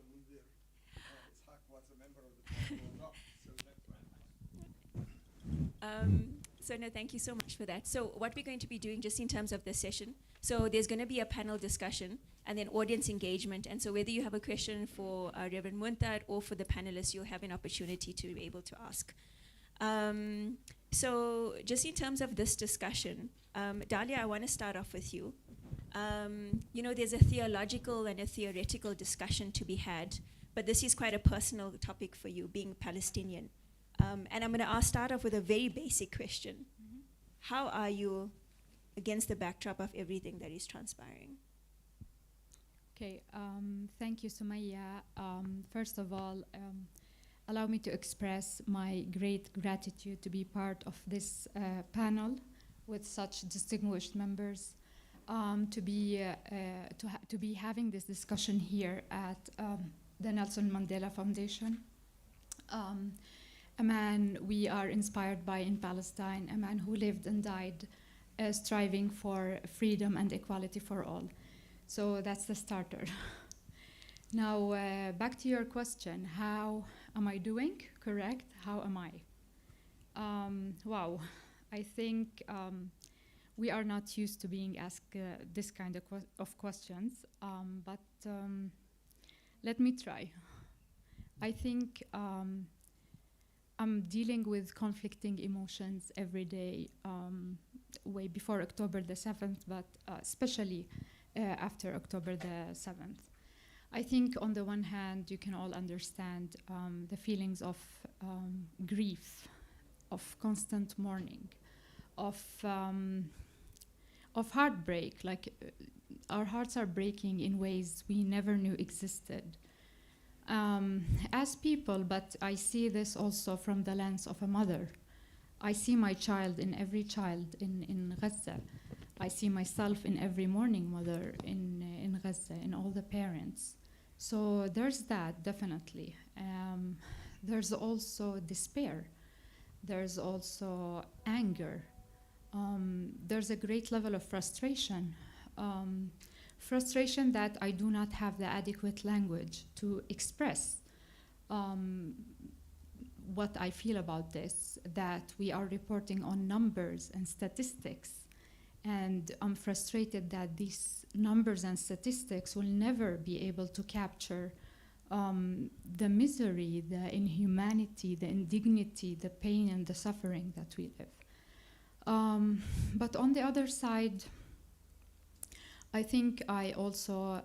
S4: So no, thank you so much for that. So what we're going to be doing just in terms of this session, so there's going to be a panel discussion and then audience engagement. And so whether you have a question for Reverend Munther or for the panelists, you'll have an opportunity to be able to ask. So just in terms of this discussion, Dalia, I want to start off with you. You know, there's a theological and a theoretical discussion to be had, but this is quite a personal topic for you, being Palestinian. And I'm going to start off with a very basic question. Mm-hmm. How are you against the backdrop of everything that is transpiring?
S5: Okay, thank you, Sumaya. First of all, allow me to express my great gratitude to be part of this panel with such distinguished members, to be having this discussion here at the Nelson Mandela Foundation. A man we are inspired by in Palestine, a man who lived and died striving for freedom and equality for all. So that's the starter. Now, back to your question, how am I doing? Correct, how am I? Wow, I think we are not used to being asked this kind of questions, but let me try. I think I'm dealing with conflicting emotions every day, way before October the 7th, but especially after October the 7th. I think on the one hand, you can all understand the feelings of grief, of constant mourning, of heartbreak, like our hearts are breaking in ways we never knew existed. As people, but I see this also from the lens of a mother. I see my child in every child in Gaza. I see myself in every mourning mother in Gaza, in all the parents. So there's that, definitely. There's also despair. There's also anger. There's a great level of frustration. Frustration that I do not have the adequate language to express what I feel about this, that we are reporting on numbers and statistics. And I'm frustrated that these numbers and statistics will never be able to capture the misery, the inhumanity, the indignity, the pain and the suffering that we live. But on the other side, I think I also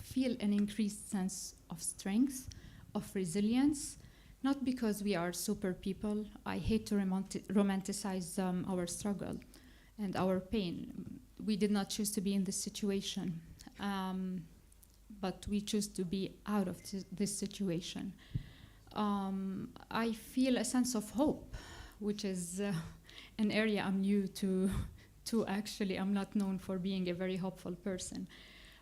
S5: feel an increased sense of strength, of resilience, not because we are super people. I hate to romanticize our struggle and our pain. We did not choose to be in this situation, but we choose to be out of this situation. I feel a sense of hope, which is an area I'm new to actually. I'm not known for being a very hopeful person.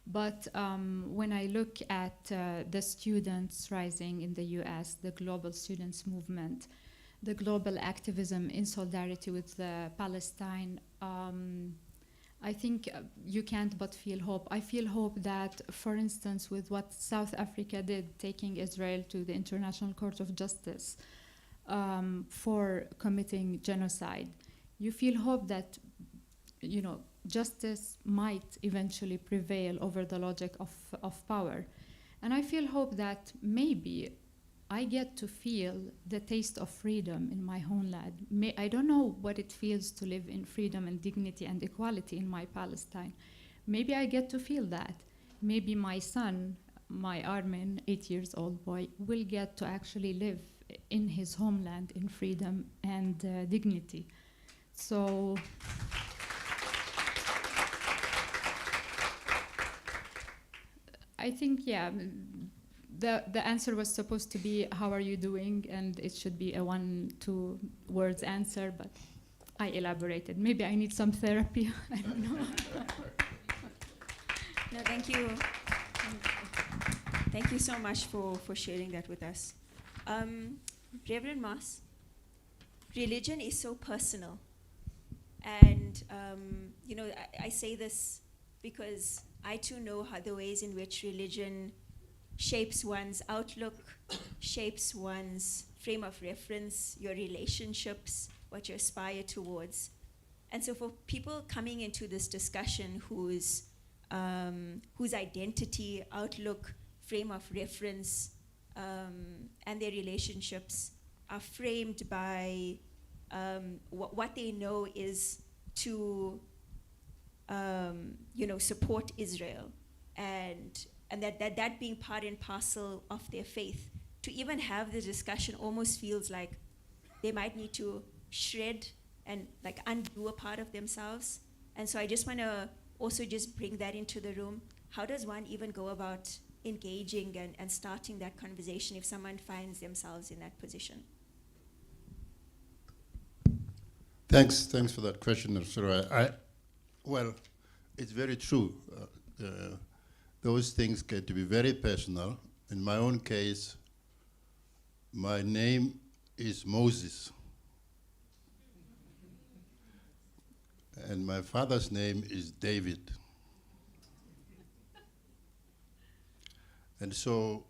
S5: But when I look at the students rising in the US, the global students movement, the global activism in solidarity with Palestine, I think you can't but feel hope. I feel hope that, for instance, with what South Africa did, taking Israel to the International Court of Justice for committing genocide, you feel hope that, you know, justice might eventually prevail over the logic of power. And I feel hope that maybe I get to feel the taste of freedom in my homeland. I don't know what it feels to live in freedom and dignity and equality in my Palestine. Maybe I get to feel that. Maybe my son, my Armin, 8 years old boy, will get to actually live in his homeland in freedom and dignity. So I think, yeah, the answer was supposed to be, how are you doing? And it should be a 1-2 words answer, but I elaborated. Maybe I need some therapy, I don't know.
S4: No, thank you. Thank you so much for sharing that with us. Reverend Moss, religion is so personal. And, you know, I say this because I too know how the ways in which religion shapes one's outlook, shapes one's frame of reference, your relationships, what you aspire towards. And so for people coming into this discussion whose identity, outlook, frame of reference, and their relationships are framed by what they know is to support Israel, and that being part and parcel of their faith. To even have the discussion almost feels like they might need to shred and like undo a part of themselves. And so I just want to also just bring that into the room. How does one even go about engaging and starting that conversation if someone finds themselves in that position?
S6: Thanks for that question, Ursula. Well, it's very true. Those things get to be very personal. In my own case, my name is Moses. And my father's name is David. And so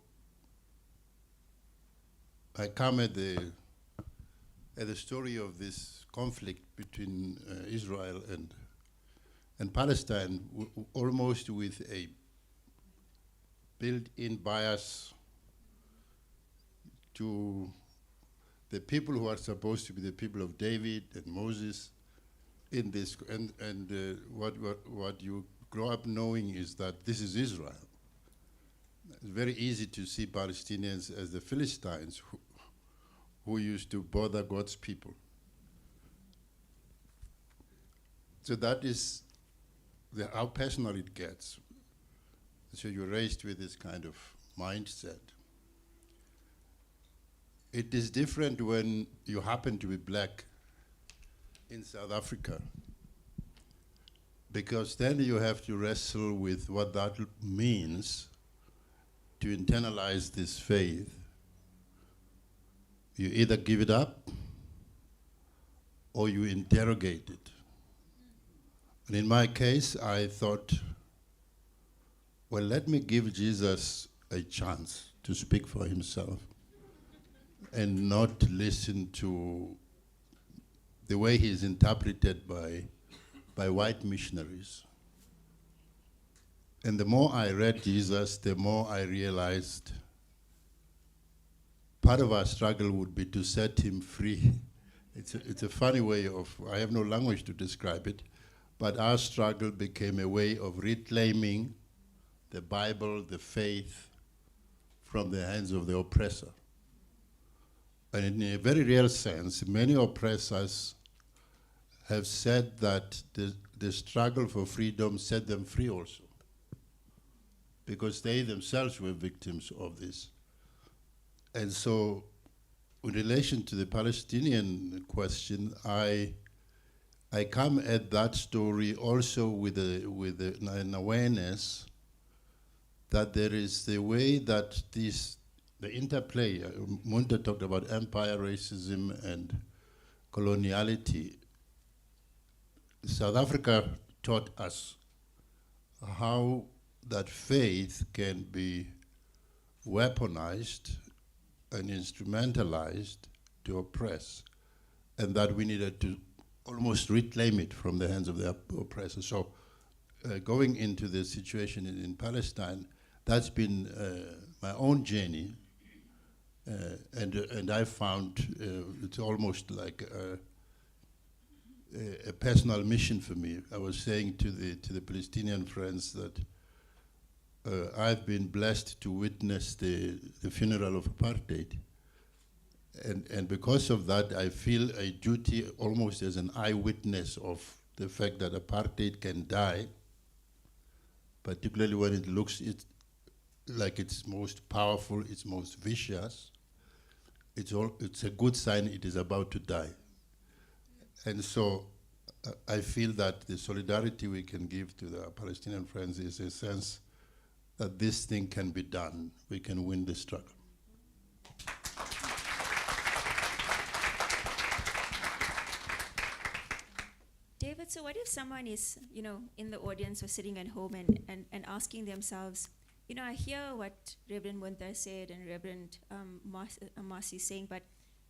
S6: I come at the story of this conflict between Israel and Palestine almost with a built-in bias to the people who are supposed to be the people of David and Moses in this, and what you grow up knowing is that this is Israel. It's very easy to see Palestinians as the Philistines who used to bother God's people. So that is how personal it gets. So you're raised with this kind of mindset. It is different when you happen to be black in South Africa, because then you have to wrestle with what that means to internalize this faith. You either give it up or you interrogate it. And in my case, I thought, well, let me give Jesus a chance to speak for himself and not listen to the way he is interpreted by white missionaries. And the more I read Jesus, the more I realized part of our struggle would be to set him free. It's a funny way of, I have no language to describe it, but our struggle became a way of reclaiming the Bible, the faith, from the hands of the oppressor. And in a very real sense, many oppressors have said that the struggle for freedom set them free also, because they themselves were victims of this. And so, in relation to the Palestinian question, I come at that story also with an awareness that there is the way that the interplay, Munther talked about empire, racism, and coloniality. South Africa taught us how that faith can be weaponized and instrumentalized to oppress, and that we needed to almost reclaim it from the hands of the oppressor. So going into the situation in Palestine, that's been my own journey, and I found it's almost like a personal mission for me. I was saying to the Palestinian friends that I've been blessed to witness the funeral of apartheid. And because of that, I feel a duty almost as an eyewitness of the fact that apartheid can die, particularly when it looks like it's most powerful, it's most vicious. It's a good sign it is about to die. And so I feel that the solidarity we can give to the Palestinian friends is a sense that this thing can be done. We can win the struggle.
S4: David, so what if someone is, in the audience or sitting at home and asking themselves, I hear what Reverend Munther said and Reverend Marcy is saying, but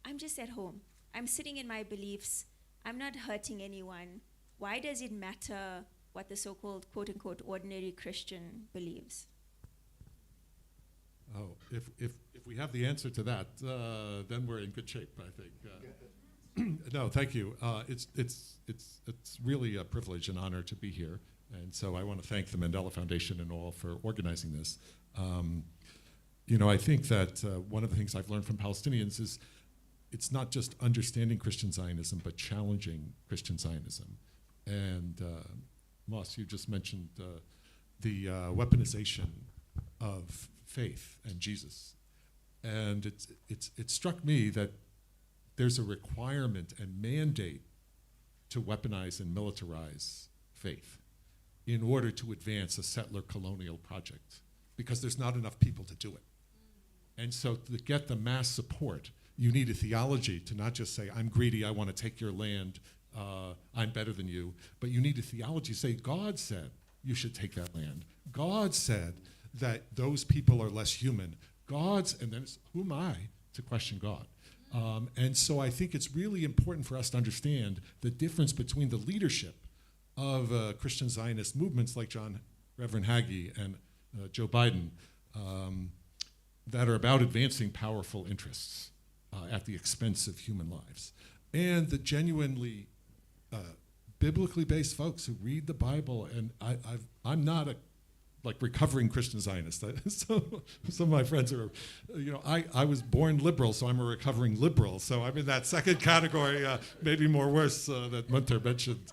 S4: I'm just at home. I'm sitting in my beliefs. I'm not hurting anyone. Why does it matter what the so-called quote-unquote ordinary Christian believes?
S7: Oh, if we have the answer to that, then we're in good shape, I think. No, thank you. It's really a privilege and honor to be here, and so I want to thank the Mandela Foundation and all for organizing this. You know, I think that one of the things I've learned from Palestinians is it's not just understanding Christian Zionism, but challenging Christian Zionism. And Moss, you just mentioned the weaponization of faith and Jesus. And it struck me that there's a requirement and mandate to weaponize and militarize faith in order to advance a settler colonial project, because there's not enough people to do it. And so to get the mass support, you need a theology to not just say, I'm greedy, I want to take your land, I'm better than you, but you need a theology to say, God said you should take that land. God said that those people are less human. And then it's, who am I to question God? And so I think it's really important for us to understand the difference between the leadership of Christian Zionist movements like Reverend Hagee and Joe Biden that are about advancing powerful interests at the expense of human lives, and the genuinely biblically based folks who read the Bible. And I'm not a recovering Christian Zionist. So some of my friends are, you know, I was born liberal, so I'm a recovering liberal. So I'm in that second category, maybe more worse, that Munther mentioned.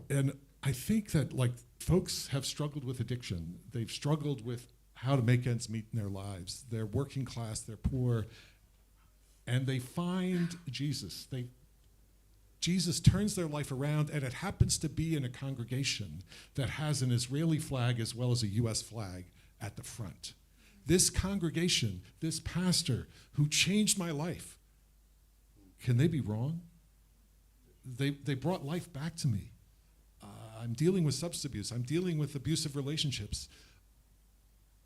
S7: And I think that folks have struggled with addiction. They've struggled with how to make ends meet in their lives. They're working class, they're poor, and they find Jesus. Jesus turns their life around, and it happens to be in a congregation that has an Israeli flag as well as a US flag at the front. This congregation, this pastor who changed my life, can they be wrong? They brought life back to me. I'm dealing with substance abuse. I'm dealing with abusive relationships.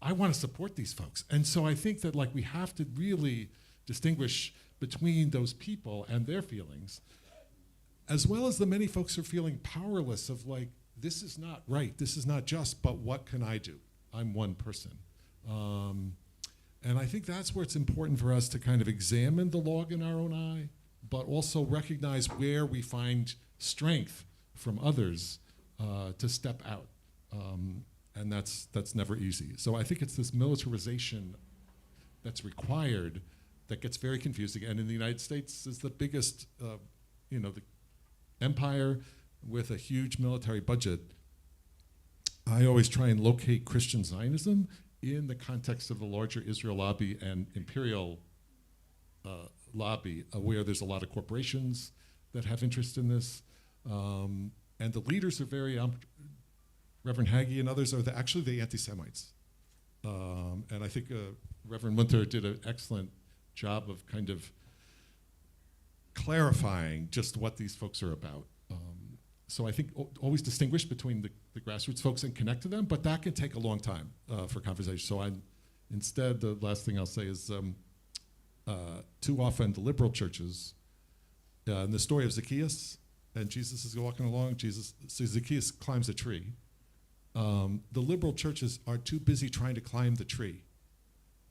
S7: I want to support these folks. And so I think that we have to really distinguish between those people and their feelings, as well as the many folks who are feeling powerless of this is not right, this is not just, but what can I do? I'm one person. And I think that's where it's important for us to kind of examine the log in our own eye, but also recognize where we find strength from others to step out. And that's never easy. So I think it's this militarization that's required that gets very confusing. And in the United States is the biggest, the empire with a huge military budget. I always try and locate Christian Zionism in the context of the larger Israel lobby and imperial lobby, where there's a lot of corporations that have interest in this. And the leaders are very, Reverend Hagee and others are actually the anti-Semites. And I think Reverend Munther did an excellent job of kind of clarifying just what these folks are about. So I think always distinguish between the grassroots folks and connect to them, but that can take a long time for conversation. So instead, the last thing I'll say is too often the liberal churches, in the story of Zacchaeus, and Jesus is walking along, Zacchaeus climbs a tree. The liberal churches are too busy trying to climb the tree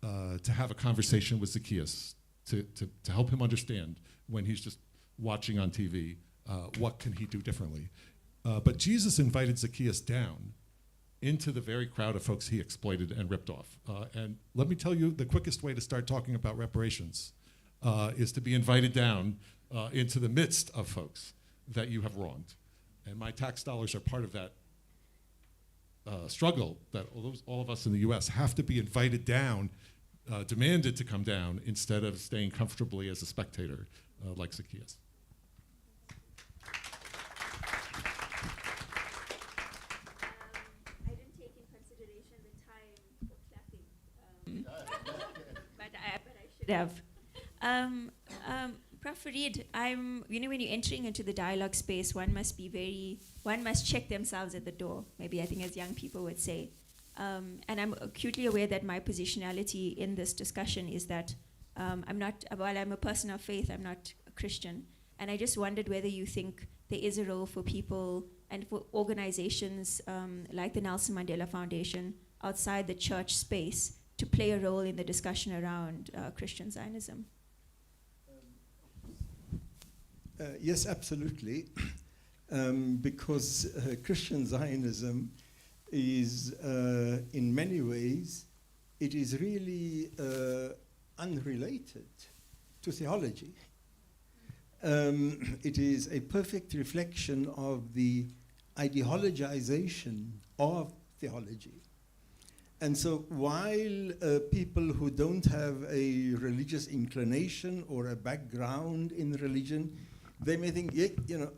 S7: to have a conversation with Zacchaeus, to help him understand when he's just watching on TV, what can he do differently. But Jesus invited Zacchaeus down into the very crowd of folks he exploited and ripped off. And let me tell you, the quickest way to start talking about reparations is to be invited down into the midst of folks that you have wronged. And my tax dollars are part of that struggle that all of us in the US have to be invited down, demanded to come down, instead of staying comfortably as a spectator like Zacchaeus.
S4: I didn't take in consideration the time for clapping, but I should have. Prof. Farid, when you're entering into the dialogue space, one must check themselves at the door, maybe I think as young people would say. And I'm acutely aware that my positionality in this discussion is that While I'm a person of faith, I'm not a Christian. And I just wondered whether you think there is a role for people and for organizations like the Nelson Mandela Foundation outside the church space to play a role in the discussion around Christian Zionism.
S8: Yes, absolutely. Because Christian Zionism is, in many ways, it is really unrelated to theology. It is a perfect reflection of the ideologization of theology. And so while people who don't have a religious inclination or a background in religion, they may think, yeah, you know,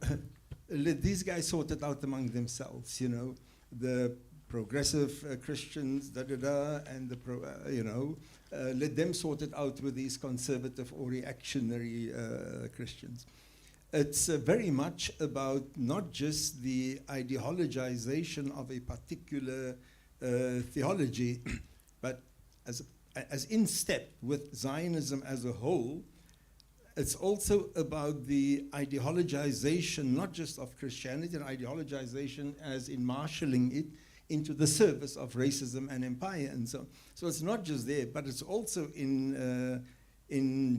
S8: let these guys sort it out among themselves, you know, the progressive Christians, da-da-da, and the, you know, let them sort it out with these conservative or reactionary Christians. It's very much about not just the ideologization of a particular theology, but as in step with Zionism as a whole, it's also about the ideologization, not just of Christianity, and ideologization as in marshalling it into the service of racism and empire and so on. So it's not just there, but it's also in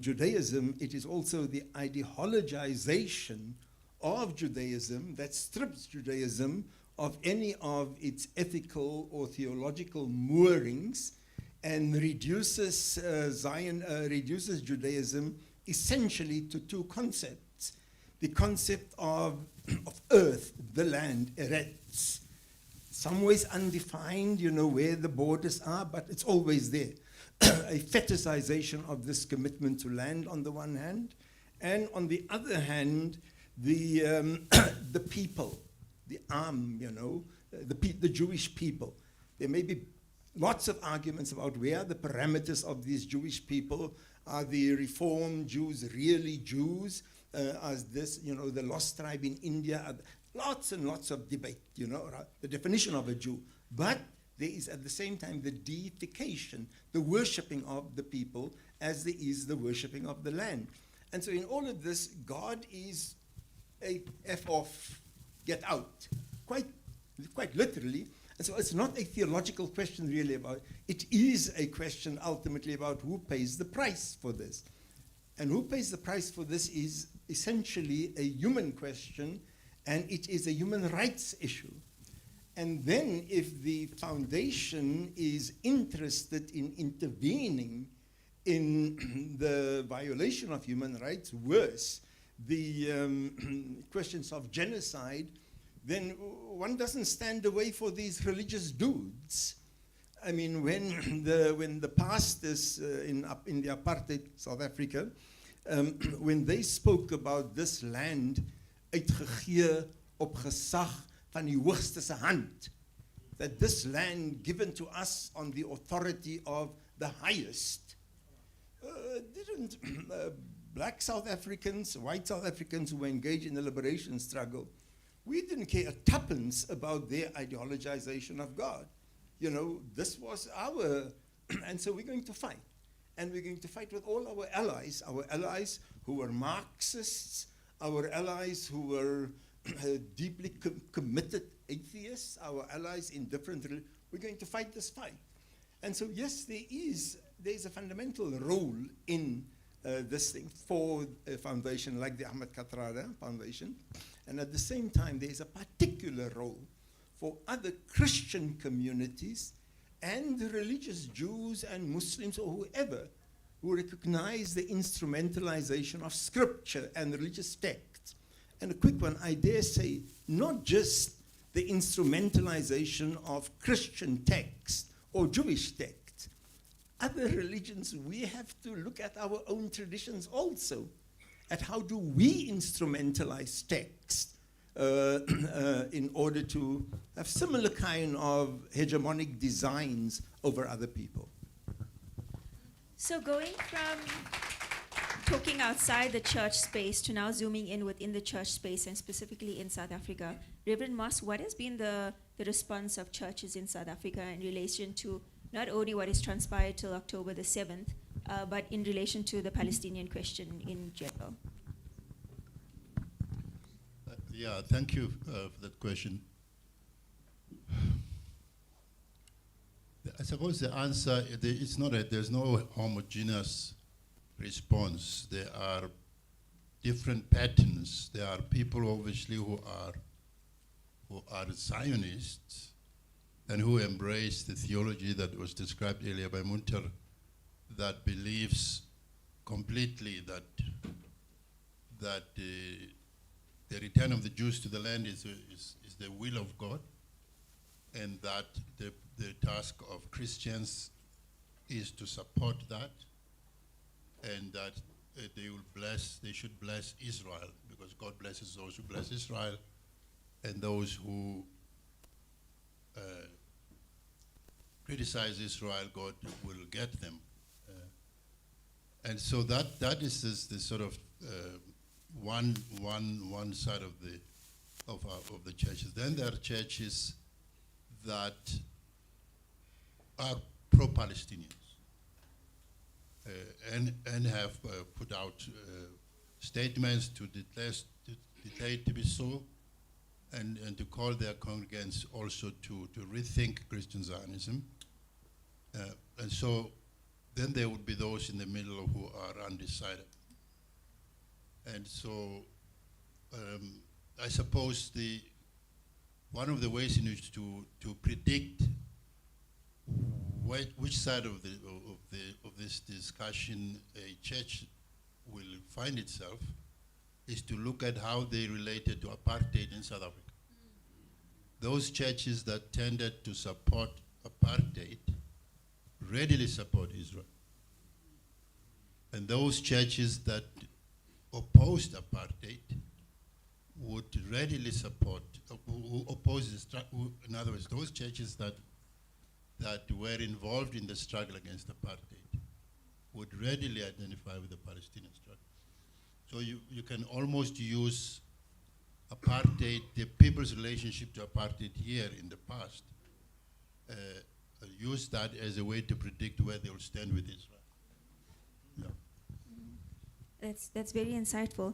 S8: Judaism, it is also the ideologization of Judaism that strips Judaism of any of its ethical or theological moorings and reduces reduces Judaism essentially to two concepts. The concept of earth, the land, eretz. Some ways undefined, you know, where the borders are, but it's always there. A fetishization of this commitment to land on the one hand, and on the other hand, the the people, the you know, the Jewish people. There may be lots of arguments about where the parameters of these Jewish people. Are the Reformed Jews really Jews? As this, you know, the lost tribe in India? Lots and lots of debate, you know, the definition of a Jew. But there is at the same time the deification, the worshipping of the people as there is the worshipping of the land. And so in all of this, God is a F off, get out, quite literally. And so it's not a theological question really about, it is a question ultimately about who pays the price for this. And who pays the price for this is essentially a human question, and it is a human rights issue. And then if the foundation is interested in intervening in the violation of human rights, worse, the questions of genocide, then one doesn't stand away for these religious dudes. I mean, when the pastors in the apartheid South Africa, when they spoke about this land, uitgegee op gesag van die hoogste se hand, that this land given to us on the authority of the highest, didn't black South Africans, white South Africans who were engaged in the liberation struggle, we didn't care a tuppence about their ideologization of God. You know, this was our, and so we're going to fight. And we're going to fight with all our allies who were Marxists, our allies who were deeply committed atheists, our allies in different, we're going to fight this fight. And so yes, there's a fundamental role in this thing for a foundation like the Ahmed Kathrada Foundation. And at the same time, there's a particular role for other Christian communities and the religious Jews and Muslims or whoever who recognize the instrumentalization of scripture and religious texts. And a quick one, I dare say, not just the instrumentalization of Christian text or Jewish text. Other religions, we have to look at our own traditions also, at how do we instrumentalize text in order to have similar kind of hegemonic designs over other people.
S4: So going from talking outside the church space to now zooming in within the church space and specifically in South Africa, Reverend Moss, what has been the response of churches in South Africa in relation to not only what has transpired till October the 7th, but in relation to the Palestinian question in general.
S6: Yeah, thank you for that question. I suppose the answer, it's not there's no homogeneous response. There are different patterns. There are people obviously who are Zionists and who embrace the theology that was described earlier by Munther, that believes completely that the return of the Jews to the land is the will of God, and that the task of Christians is to support that, and that they should bless Israel, because God blesses those who bless Israel, and those who criticize Israel, God will get them. And so that is the sort of one side of the churches. Then there are churches that are pro-Palestinians and have put out statements to declare it to be so, and to call their congregants also to rethink Christian Zionism. And so then there would be those in the middle who are undecided. And so I suppose one of the ways in which to predict which side of this discussion a church will find itself is to look at how they related to apartheid in South Africa. Those churches that tended to support apartheid readily support Israel. And those churches that opposed apartheid would readily support, who oppose in other words, those churches that were involved in the struggle against apartheid would readily identify with the Palestinian struggle. So you can almost use apartheid, the people's relationship to apartheid here in the past, use that as a way to predict where they will stand with Israel. Yeah.
S4: That's very insightful.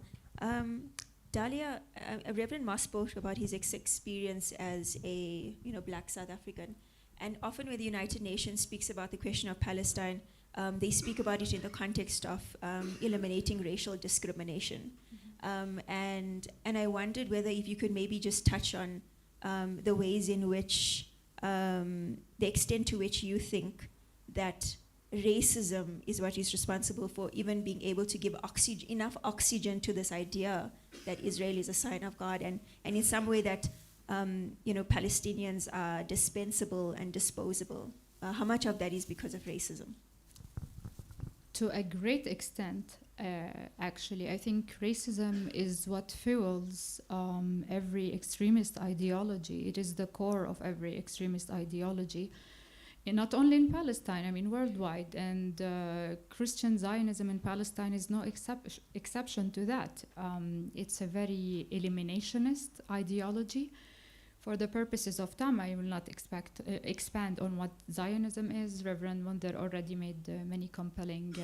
S4: Dalia, Reverend Moss spoke about his experience as a Black South African, and often when the United Nations speaks about the question of Palestine, they speak about it in the context of eliminating racial discrimination. And I wondered whether if you could maybe just touch on the ways in which, the extent to which you think that racism is what is responsible for even being able to give enough oxygen to this idea that Israel is a sign of God, and in some way that Palestinians are dispensable and disposable. How much of that is because of racism?
S5: To a great extent, actually. I think racism is what fuels every extremist ideology. It is the core of every extremist ideology. And not only in Palestine, I mean worldwide, and Christian Zionism in Palestine is no exception to that. It's a very eliminationist ideology. For the purposes of time, I will not expand on what Zionism is. Reverend Munther already made many compelling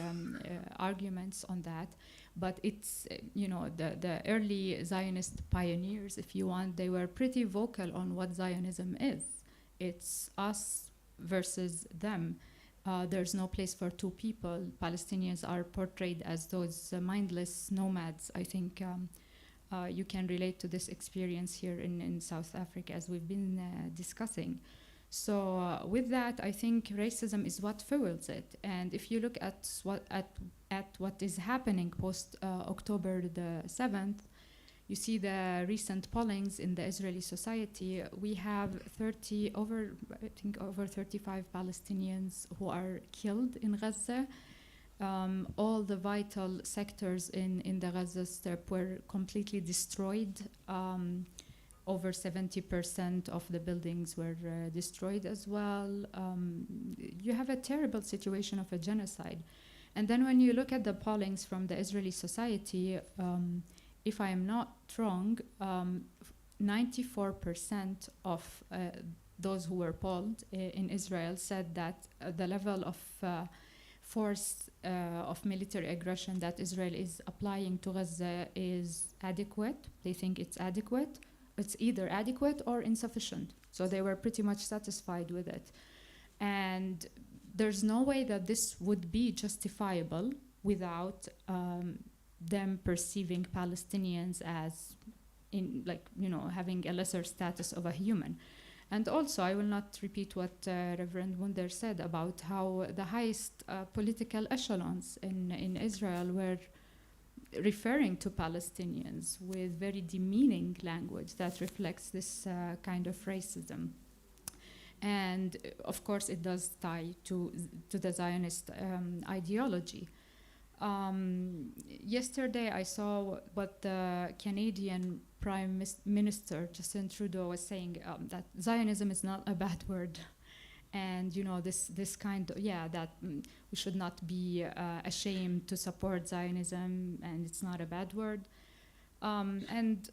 S5: arguments on that. But it's, the early Zionist pioneers, if you want, they were pretty vocal on what Zionism is. It's us versus them. There's no place for two people. Palestinians are portrayed as those mindless nomads. I think you can relate to this experience here in South Africa, as we've been discussing. So with that, I think racism is what fuels it. And if you look at what is happening post October the 7th, you see the recent pollings in the Israeli society. We have over 35 Palestinians who are killed in Gaza. All the vital sectors in the Gaza Strip were completely destroyed. Over 70% of the buildings were destroyed as well. You have a terrible situation of a genocide. And then when you look at the pollings from the Israeli society, if I am not wrong, 94% of those who were polled in Israel said that the level of force of military aggression that Israel is applying to Gaza is adequate. They think it's adequate. It's either adequate or insufficient. So they were pretty much satisfied with it. And there's no way that this would be justifiable without them perceiving Palestinians as having a lesser status of a human. And also, I will not repeat what Reverend Munther said about how the highest political echelons in Israel were referring to Palestinians with very demeaning language that reflects this kind of racism. And of course, it does tie to the Zionist ideology. Yesterday, I saw what the Canadian Prime Minister Justin Trudeau was saying, that Zionism is not a bad word. And this kind of, that we should not be ashamed to support Zionism, and it's not a bad word. And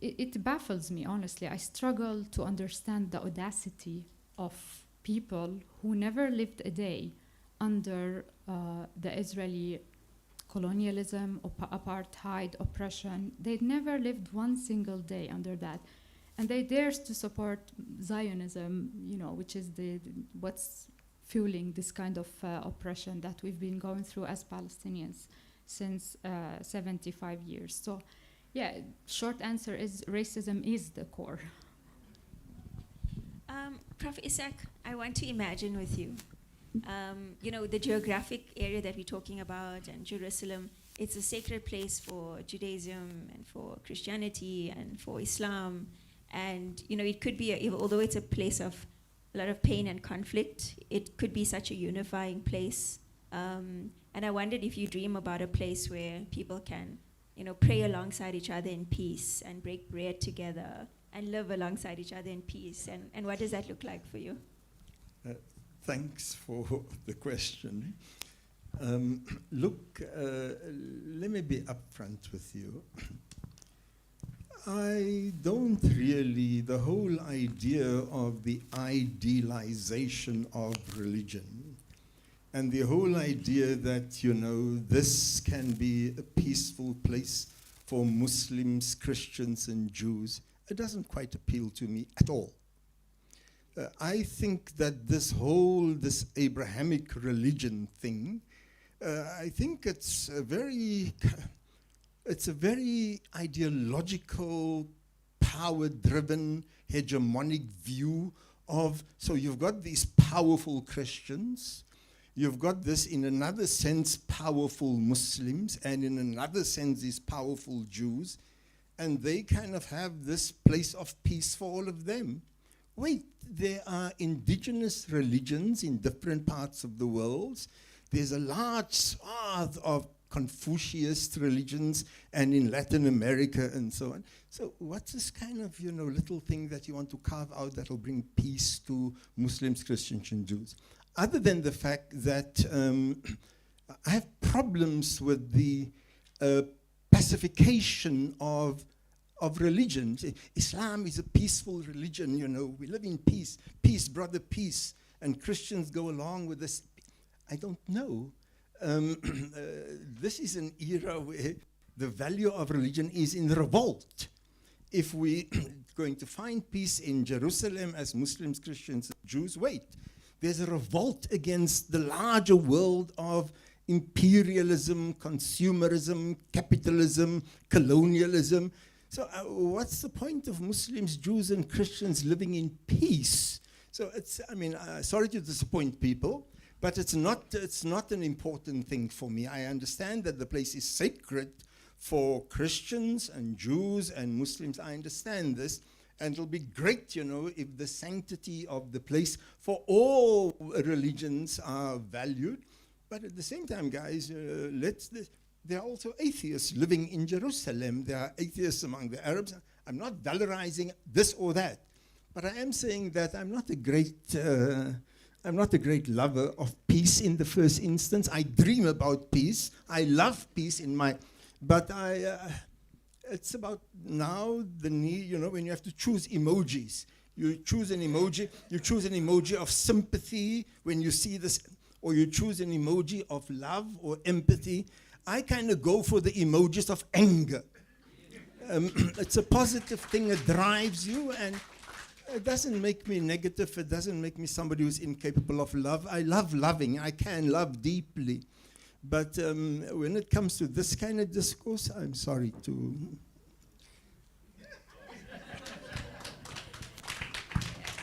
S5: it baffles me, honestly. I struggle to understand the audacity of people who never lived a day under the Israeli colonialism, apartheid, oppression. They'd never lived one single day under that. And they dare to support Zionism, which is what's fueling this kind of oppression that we've been going through as Palestinians since 75 years. So, short answer is racism is the core.
S4: Prof. Esack, I want to imagine with you, the geographic area that we're talking about, and Jerusalem, it's a sacred place for Judaism and for Christianity and for Islam. And, it could be, although it's a place of a lot of pain and conflict, it could be such a unifying place. And I wondered if you dream about a place where people can, pray alongside each other in peace and break bread together and live alongside each other in peace. And what does that look like for you?
S8: Thanks for the question. Look, let me be upfront with you. I don't really, the whole idea of the idealization of religion and the whole idea that, this can be a peaceful place for Muslims, Christians, and Jews, it doesn't quite appeal to me at all. I think that this Abrahamic religion thing, I think it's a very ideological, power-driven, hegemonic view of, so you've got these powerful Christians, you've got this, in another sense, powerful Muslims, and in another sense, these powerful Jews, and they kind of have this place of peace for all of them. Wait, there are indigenous religions in different parts of the world. There's a large swath of Confucianist religions, and in Latin America and so on. So what's this kind of, little thing that you want to carve out that will bring peace to Muslims, Christians, and Jews? Other than the fact that I have problems with the pacification of religions. Islam is a peaceful religion, we live in peace. Peace, brother, peace. And Christians go along with this. I don't know. This is an era where the value of religion is in revolt. If we're going to find peace in Jerusalem as Muslims, Christians, Jews, wait. There's a revolt against the larger world of imperialism, consumerism, capitalism, colonialism. So what's the point of Muslims, Jews, and Christians living in peace? So it's, sorry to disappoint people, but it's not an important thing for me. I understand that the place is sacred for Christians and Jews and Muslims. I understand this. And it'll be great, if the sanctity of the place for all religions are valued. But at the same time, guys, there are also atheists living in Jerusalem. There are atheists among the Arabs. I'm not valorizing this or that, but I am saying that I'm not a great lover of peace in the first instance. I dream about peace. I love peace but it's about now the need, when you have to choose emojis. You choose an emoji of sympathy when you see this, or you choose an emoji of love or empathy. I kind of go for the emojis of anger. It's a positive thing, it drives you, and it doesn't make me negative, it doesn't make me somebody who's incapable of love. I love loving, I can love deeply. But when it comes to this kind of discourse, I'm sorry to...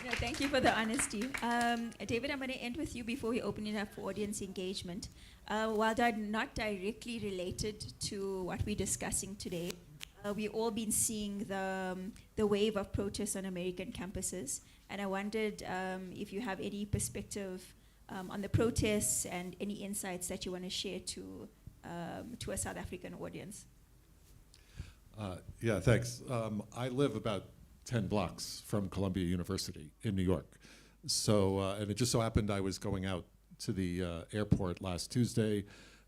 S4: No, thank you for the honesty. David, I'm going to end with you before we open it up for audience engagement. While they're not directly related to what we're discussing today, we've all been seeing the wave of protests on American campuses, and I wondered if you have any perspective on the protests and any insights that you want to share to a South African audience.
S7: Yeah, thanks. I live about 10 blocks from Columbia University in New York. So, and it just so happened I was going out to the airport last Tuesday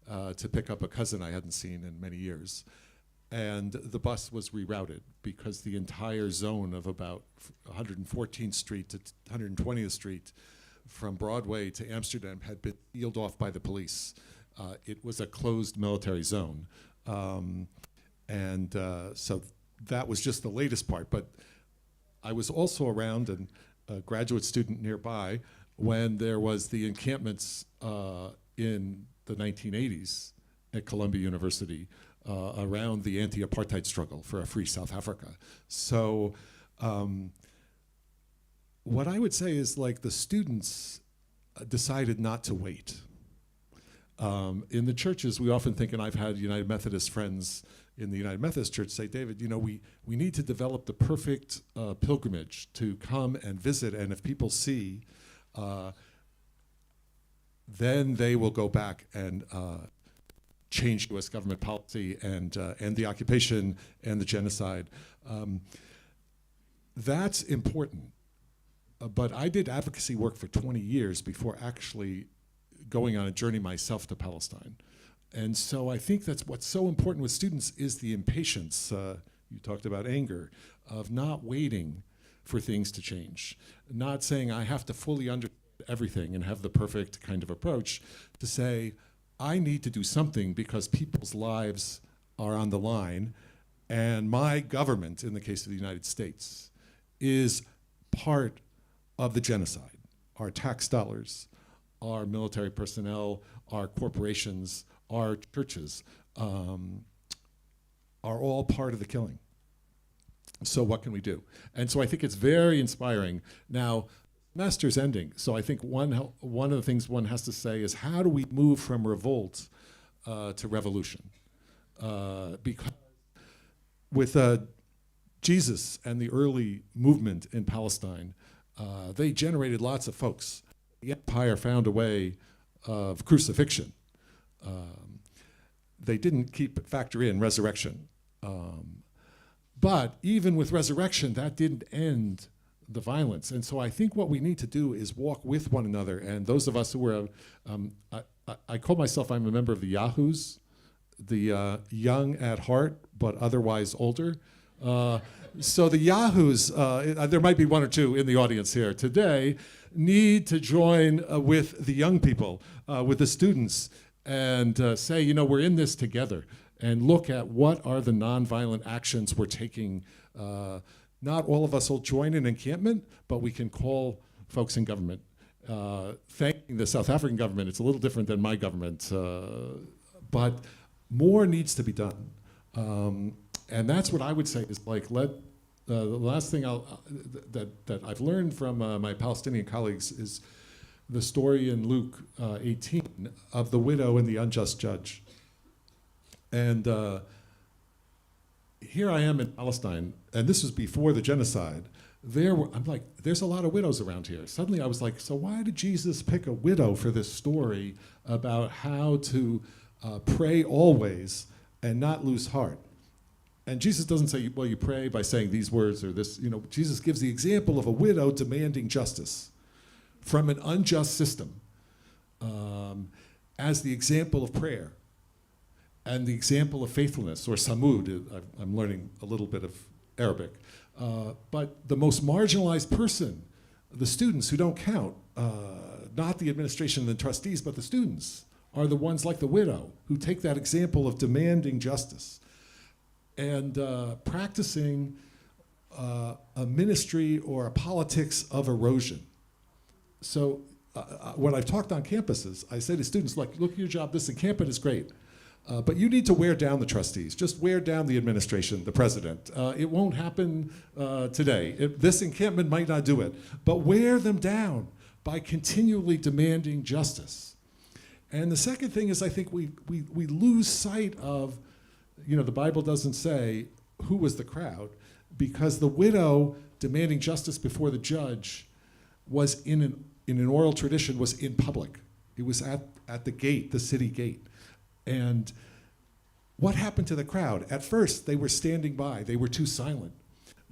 S7: to pick up a cousin I hadn't seen in many years. And the bus was rerouted because the entire zone of about 114th Street to 120th Street from Broadway to Amsterdam had been sealed off by the police. It was a closed military zone. So that was just the latest part. But I was also around, and a graduate student nearby, when there was the encampments in the 1980s at Columbia University around the anti-apartheid struggle for a free South Africa. So what I would say is, like, the students decided not to wait. In the churches, we often think, and I've had United Methodist friends in the United Methodist Church say, David, you know, we need to develop the perfect pilgrimage to come and visit, and if people see, then they will go back and change U.S. government policy and the occupation and the genocide. That's important. But I did advocacy work for 20 years before actually going on a journey myself to Palestine. And so I think that's what's so important with students is the impatience, you talked about anger, of not waiting for things to change. Not saying I have to fully understand everything and have the perfect kind of approach, to say, I need to do something because people's lives are on the line, and my government, in the case of the United States, is part of the genocide. Our tax dollars, our military personnel, our corporations, our churches are all part of the killing. So what can we do? And so I think it's very inspiring. Now, semester's ending, so I think one of the things one has to say is, how do we move from revolt to revolution? Because with Jesus and the early movement in Palestine, they generated lots of folks. The empire found a way of crucifixion. They didn't factor in resurrection. But even with resurrection, that didn't end the violence. And so I think what we need to do is walk with one another. And those of us who were, I call myself, I'm a member of the Yahoos, the young at heart, but otherwise older. So the Yahoos, there might be one or two in the audience here today, need to join with the young people, with the students, and say, you know, we're in this together, and look at what are the nonviolent actions we're taking. Not all of us will join an encampment, but we can call folks in government. Thanking the South African government, it's a little different than my government, but more needs to be done. And that's what I would say is, like, the last thing that I've learned from my Palestinian colleagues is the story in Luke 18 of the widow and the unjust judge. And here I am in Palestine, and this was before the genocide. I'm like, there's a lot of widows around here. Suddenly I was like, so why did Jesus pick a widow for this story about how to pray always and not lose heart? And Jesus doesn't say, well, you pray by saying these words or this. You know, Jesus gives the example of a widow demanding justice from an unjust system as the example of prayer and the example of faithfulness, or samud. I'm learning a little bit of Arabic. But the most marginalized person the students who don't count, not the administration and the trustees, but the students, are the ones like the widow who take that example of demanding justice and practicing a ministry or a politics of erosion. So when I've talked on campuses, I say to students, like, look at your job, this encampment is great, but you need to wear down the trustees, just wear down the administration, the president. It won't happen today. This encampment might not do it, but wear them down by continually demanding justice. And the second thing is, I think we lose sight of, the Bible doesn't say who was the crowd, because the widow demanding justice before the judge was in an oral tradition, was in public. It was at the gate, the city gate. And what happened to the crowd? At first, they were standing by. They were too silent.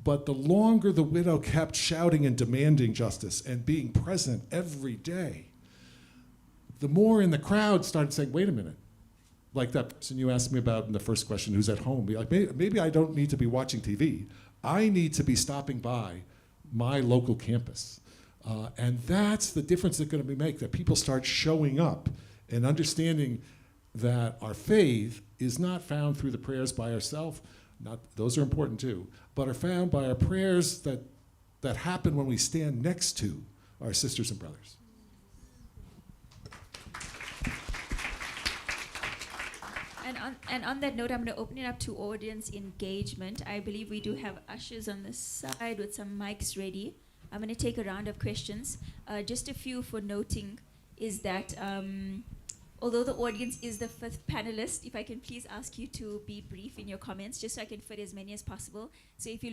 S7: But the longer the widow kept shouting and demanding justice and being present every day, the more in the crowd started saying, wait a minute. Like that person you asked me about in the first question, who's at home. Be like, maybe I don't need to be watching TV. I need to be stopping by my local campus. And that's the difference that's going to make, that people start showing up and understanding that our faith is not found through the prayers by ourselves. Those are important too, but are found by our prayers that happen when we stand next to our sisters and brothers.
S4: And on that note, I'm going to open it up to audience engagement. I believe we do have ushers on the side with some mics ready. I'm going to take a round of questions. Just a few for noting is that although the audience is the fifth panelist, if I can please ask you to be brief in your comments, just so I can fit as many as possible. So if you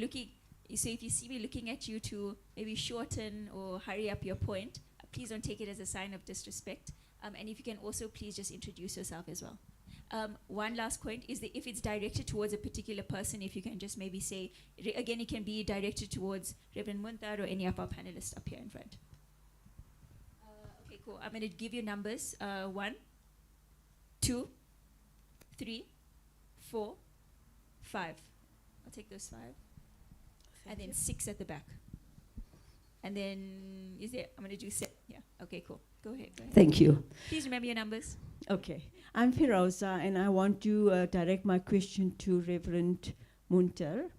S4: see me looking at you to maybe shorten or hurry up your point, please don't take it as a sign of disrespect. And if you can also please just introduce yourself as well. One last point is that if it's directed towards a particular person, if you can just maybe say, again, it can be directed towards Reverend Munther or any of our panelists up here in front. Okay, cool. I'm going to give you numbers. 1, 2, 3, 4, 5. I'll take those 5. And then 6 at the back. And then, I'm going to do 7. Yeah, okay, cool. Go ahead.
S9: Thank you.
S4: Please remember your numbers.
S9: Okay. I'm Firoza, and I want to direct my question to Reverend Munther.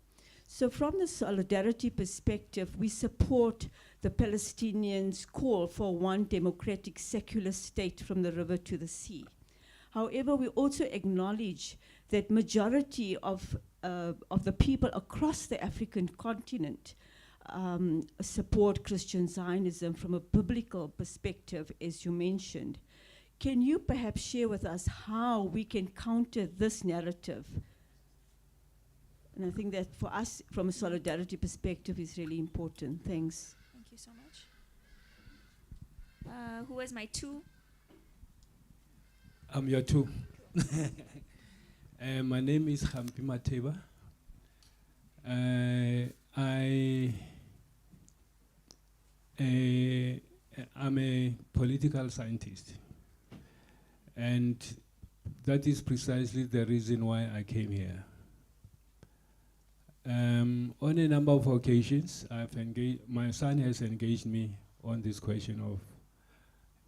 S9: So from the solidarity perspective, we support the Palestinians' call for one democratic secular state from the river to the sea. However, we also acknowledge that majority of the people across the African continent support Christian Zionism from a biblical perspective, as you mentioned. Can you perhaps share with us how we can counter this narrative? And I think that for us, from a solidarity perspective, is really important. Thanks.
S4: Thank you so much. Who was my 2?
S10: I'm your 2. My name is Hampi Mateba. I'm a political scientist. And that is precisely the reason why I came here. On a number of occasions, my son has engaged me on this question of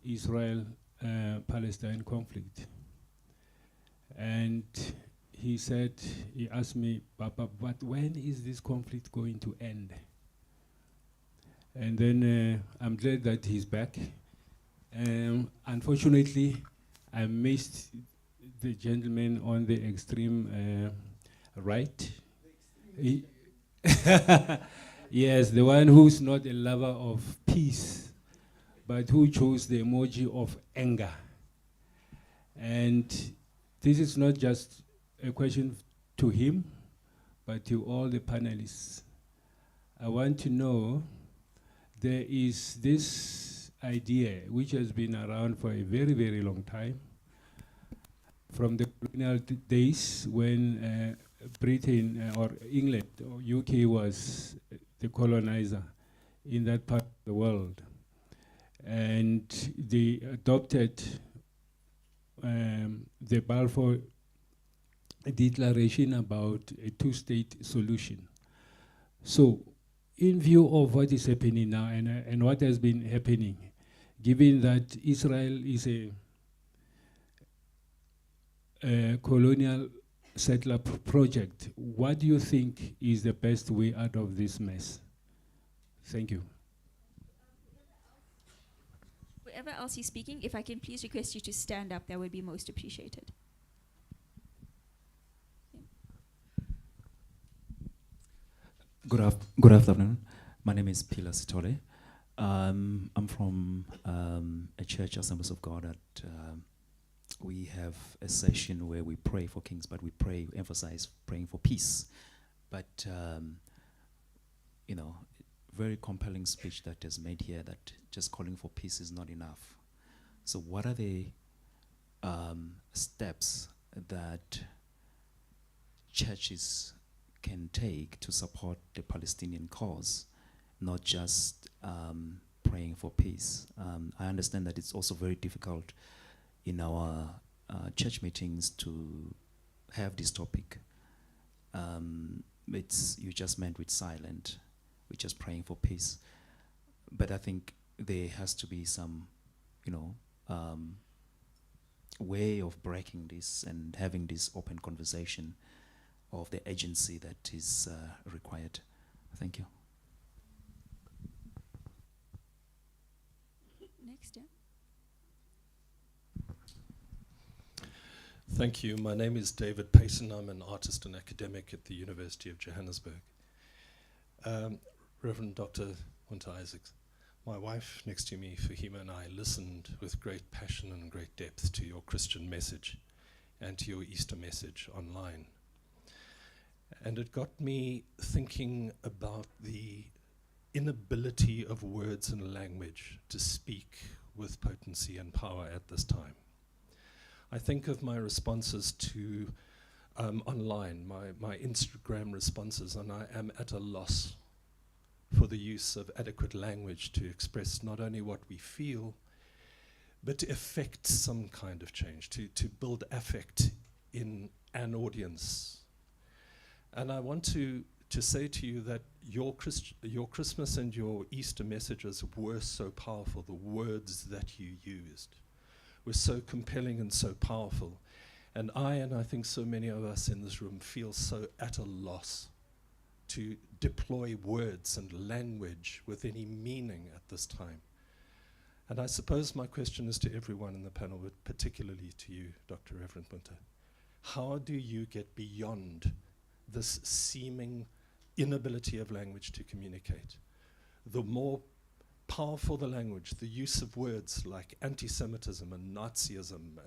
S10: Israel-Palestine conflict. And he asked me, Papa, but when is this conflict going to end? And then I'm glad that he's back. Unfortunately, I missed the gentleman on the extreme right. Yes, the one who's not a lover of peace, but who chose the emoji of anger. And this is not just a question to him, but to all the panelists. I want to know, there is this idea which has been around for a very, very long time, from the colonial days when Britain or England or UK was the colonizer in that part of the world. And they adopted the Balfour Declaration about a two-state solution. So in view of what is happening now and what has been happening, given that Israel is a colonial settler project, what do you think is the best way out of this mess? Thank you.
S4: Whoever else is speaking, if I can please request you to stand up, that would be most appreciated.
S11: Good afternoon. My name is Pila Sitole. I'm from a church, Assemblies of God, that we have a session where we pray for kings, but we emphasize praying for peace. But, you know, very compelling speech that is made here that just calling for peace is not enough. So what are the steps that churches can take to support the Palestinian cause, not just praying for peace? I understand that it's also very difficult in our church meetings to have this topic. You just meant with silent, we're just praying for peace. But I think there has to be some, way of breaking this and having this open conversation of the agency that is required. Thank you.
S4: Next, yeah.
S12: Thank you. My name is David Payson. I'm an artist and academic at the University of Johannesburg. Reverend Dr. Munther Esack, my wife next to me, Fahima, and I listened with great passion and great depth to your Christian message and to your Easter message online. And it got me thinking about the inability of words and language to speak with potency and power at this time. I think of my responses to online, my Instagram responses, and I am at a loss for the use of adequate language to express not only what we feel, but to effect some kind of change, to build affect in an audience. And I want to say to you that your Christmas and your Easter messages were so powerful. The words that you used were so compelling and so powerful. And I think so many of us in this room feel so at a loss to deploy words and language with any meaning at this time. And I suppose my question is to everyone in the panel, but particularly to you, Dr. Reverend Munther. How do you get beyond this seeming inability of language to communicate? The more powerful the language, the use of words like anti-Semitism and Nazism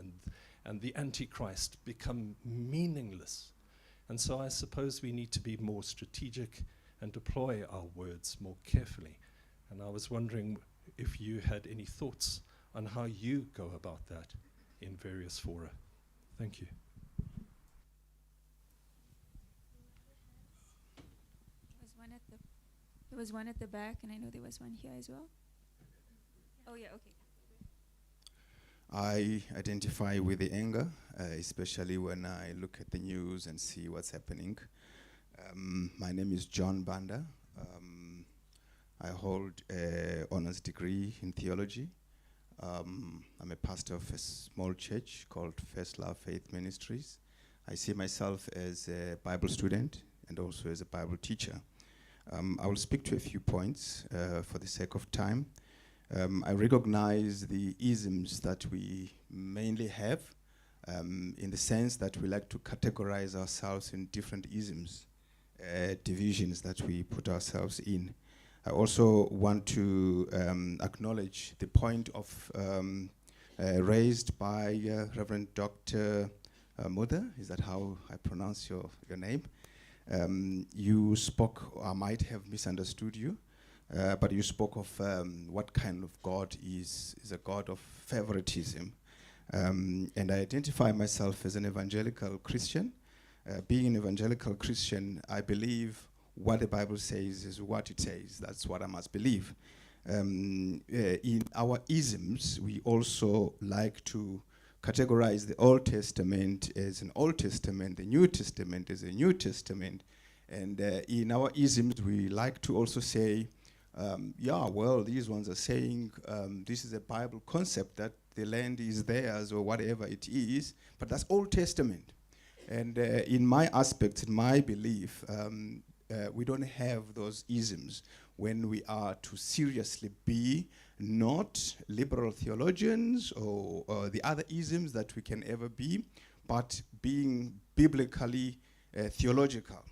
S12: and the Antichrist become meaningless. And so I suppose we need to be more strategic and deploy our words more carefully. And I was wondering if you had any thoughts on how you go about that in various fora. Thank you.
S4: There was one at the back, and I know there was one here as well. Oh, yeah, okay.
S13: I identify with the anger, especially when I look at the news and see what's happening. My name is John Banda. I hold an honors degree in theology. I'm a pastor of a small church called First Love Faith Ministries. I see myself as a Bible student and also as a Bible teacher. I will speak to a few points for the sake of time. I recognize the isms that we mainly have in the sense that we like to categorize ourselves in different isms, divisions that we put ourselves in. I also want to acknowledge the point of raised by Reverend Dr. Munther. Is that how I pronounce your name? You spoke, I might have misunderstood you, but you spoke of what kind of God is a God of favoritism. And I identify myself as an evangelical Christian. Being an evangelical Christian, I believe what the Bible says is what it says. That's what I must believe. In our isms, we also like to categorize the Old Testament as an Old Testament, the New Testament as a New Testament, And in our isms, we like to also say, yeah, well, these ones are saying this is a Bible concept that the land is theirs or whatever it is, but that's Old Testament. And in my aspect, in my belief, we don't have those isms when we are to seriously be not liberal theologians or the other isms that we can ever be, but being biblically theological.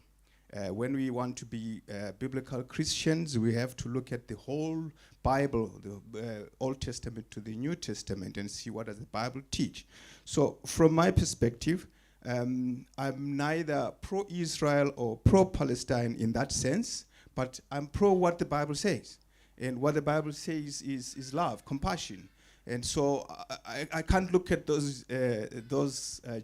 S13: When we want to be biblical Christians, we have to look at the whole Bible, the Old Testament to the New Testament, and see what does the Bible teach. So from my perspective, I'm neither pro-Israel or pro-Palestine in that sense, but I'm pro what the Bible says. And what the Bible says is love, compassion. And so I can't look at those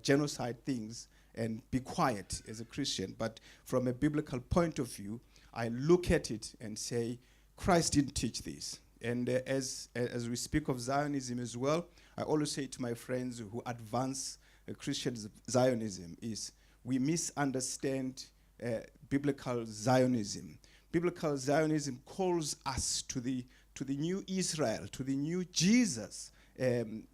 S13: genocide things and be quiet as a Christian. But from a biblical point of view, I look at it and say, Christ didn't teach this. And as we speak of Zionism as well, I always say to my friends who advance Christian Zionism is we misunderstand biblical Zionism. Biblical Zionism calls us to the new Israel, to the new Jesus. In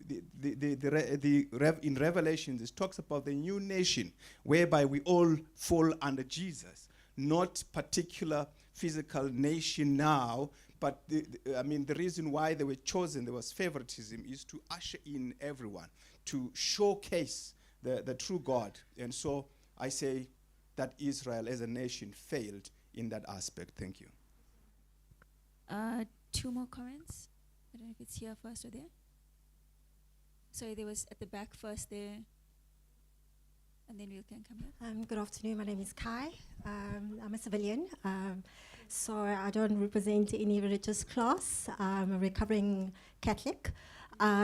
S13: Revelation, this talks about the new nation, whereby we all fall under Jesus, not particular physical nation now, but the reason why they were chosen, there was favoritism, is to usher in everyone, to showcase the true God. And so I say that Israel as a nation failed in that aspect. Thank you.
S4: Two more comments. I don't know if it's here first or there. Sorry, there was at the back first there, and then we can come here.
S14: Good afternoon, my name is Kai. I'm a civilian, so I don't represent any religious class. I'm a recovering Catholic.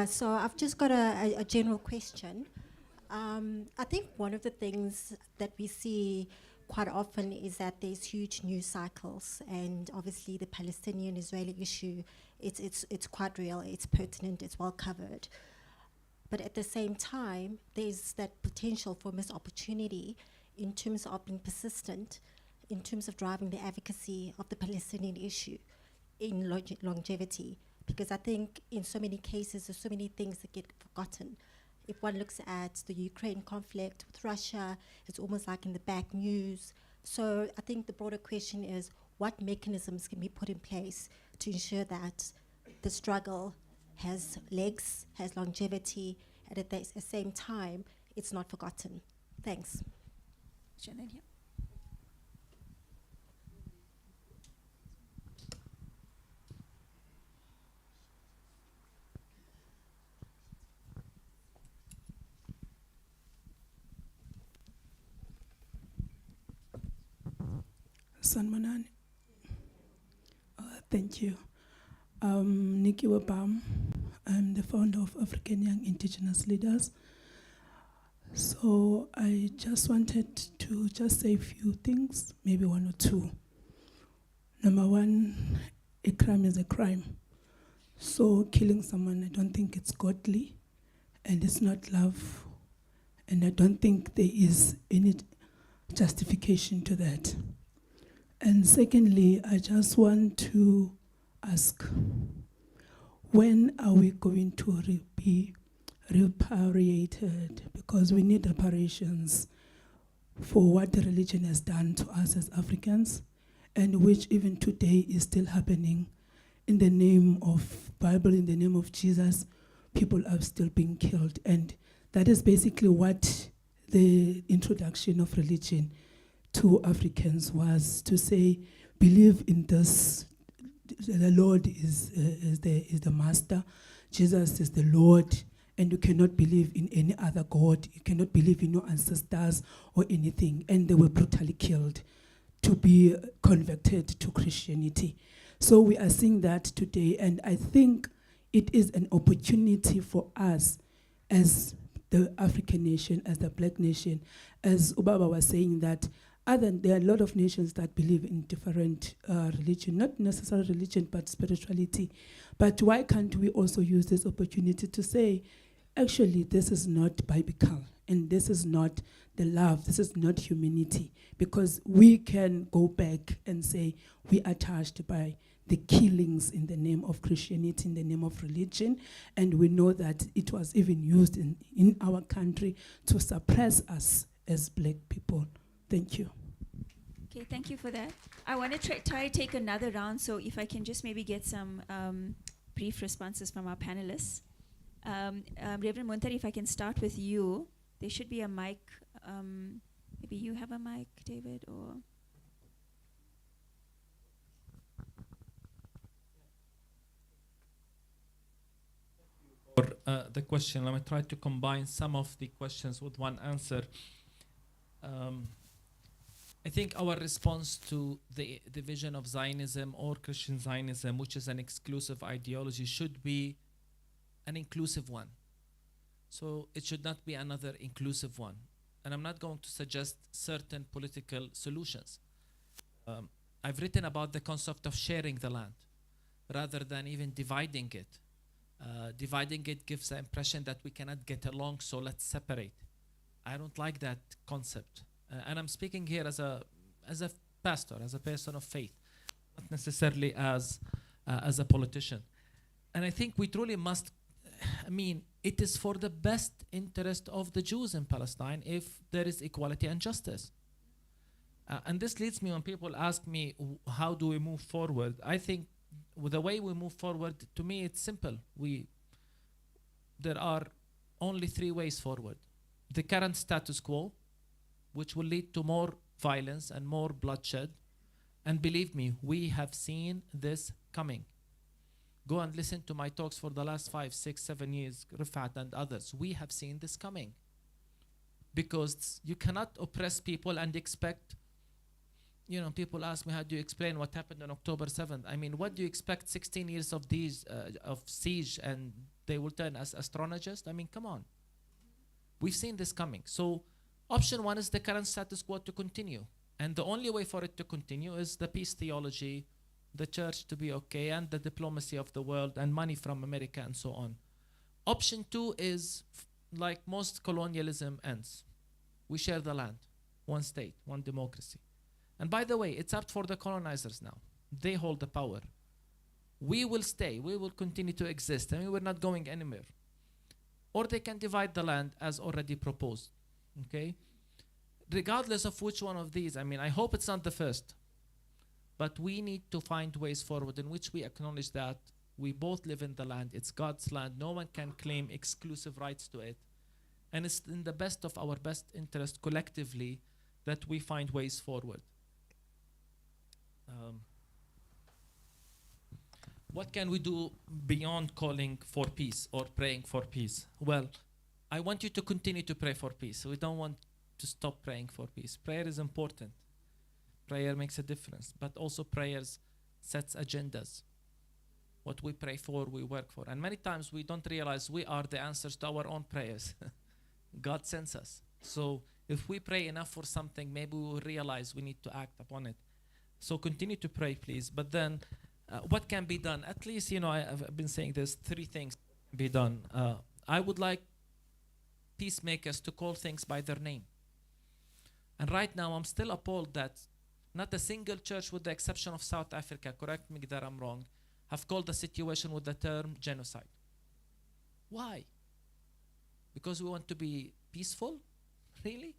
S14: So I've just got a general question. I think one of the things that we see quite often is that there's huge news cycles, and obviously the Palestinian-Israeli issue, it's quite real, it's pertinent, it's well covered. But at the same time, there's that potential for missed opportunity in terms of being persistent, in terms of driving the advocacy of the Palestinian issue in longevity. Because I think in so many cases, there's so many things that get forgotten. If one looks at the Ukraine conflict with Russia, it's almost like in the back news. So I think the broader question is, what mechanisms can be put in place to ensure that the struggle has legs, has longevity, and at the same time, it's not forgotten? Thanks.
S4: Shannon here.
S15: Sanmanani. Thank you. Nikki Wabam. I'm the founder of African Young Indigenous Leaders. So I just wanted to just say a few things, maybe one or two. Number one, a crime is a crime. So killing someone, I don't think it's godly, and it's not love, and I don't think there is any justification to that. And secondly, I just want to ask, when are we going to be repatriated? Because we need reparations for what the religion has done to us as Africans, and which even today is still happening. In the name of Bible, in the name of Jesus, people are still being killed. And that is basically what the introduction of religion to Africans was, to say, believe in this. The Lord is the master. Jesus is the Lord, and you cannot believe in any other God. You cannot believe in your ancestors or anything. And they were brutally killed to be converted to Christianity. So we are seeing that today, and I think it is an opportunity for us as the African nation, as the black nation, as Ubaba was saying, that there are a lot of nations that believe in different religion, not necessarily religion, but spirituality. But why can't we also use this opportunity to say, actually this is not biblical, and this is not the love, this is not humanity, because we can go back and say we are touched by the killings in the name of Christianity, in the name of religion, and we know that it was even used in our country to suppress us as black people. Thank you.
S4: Okay, thank you for that. I want to try to take another round, so if I can just maybe get some brief responses from our panelists. Reverend Munther, if I can start with you. There should be a mic. Maybe you have a mic, David, or...
S3: For the question, let me try to combine some of the questions with one answer. I think our response to the vision of Zionism or Christian Zionism, which is an exclusive ideology, should be an inclusive one. So it should not be another inclusive one. And I'm not going to suggest certain political solutions. I've written about the concept of sharing the land rather than even dividing it. Dividing it gives the impression that we cannot get along, so let's separate. I don't like that concept. And I'm speaking here as a pastor, as a person of faith, not necessarily as a politician. And I think we truly must, it is for the best interest of the Jews in Palestine if there is equality and justice. And this leads me when people ask me, how do we move forward? I think the way we move forward, to me, it's simple. There are only 3 ways forward. The current status quo, which will lead to more violence and more bloodshed. And believe me, we have seen this coming. Go and listen to my talks for the last 5, 6, 7 years, Rifat and others. We have seen this coming. Because you cannot oppress people and expect, people ask me, how do you explain what happened on October 7th? What do you expect 16 years of these, of siege, and they will turn as astrologists? Come on. We've seen this coming. So option 1 is the current status quo to continue. And the only way for it to continue is the peace theology, the church to be okay, and the diplomacy of the world, and money from America, and so on. Option 2 is, like most colonialism ends. We share the land, one state, one democracy. And by the way, it's up for the colonizers now. They hold the power. We will stay, we will continue to exist, and we're not going anywhere. Or they can divide the land as already proposed, okay? Regardless of which one of these, I hope it's not the first, but we need to find ways forward in which we acknowledge that we both live in the land, it's God's land, no one can claim exclusive rights to it, and it's in the best of our best interest collectively that we find ways forward. What can we do beyond calling for peace or praying for peace? Well, I want you to continue to pray for peace. We don't want to stop praying for peace. Prayer is important. Prayer makes a difference, but also prayers sets agendas. What we pray for, we work for. And many times we don't realize we are the answers to our own prayers. God sends us. So if we pray enough for something, maybe we will realize we need to act upon it. So continue to pray, please. But then what can be done? At least, I've been saying there's 3 things can be done. I would like peacemakers to call things by their name. And right now, I'm still appalled that not a single church, with the exception of South Africa, correct me that I'm wrong, have called the situation with the term genocide. Why? Because we want to be peaceful? Really?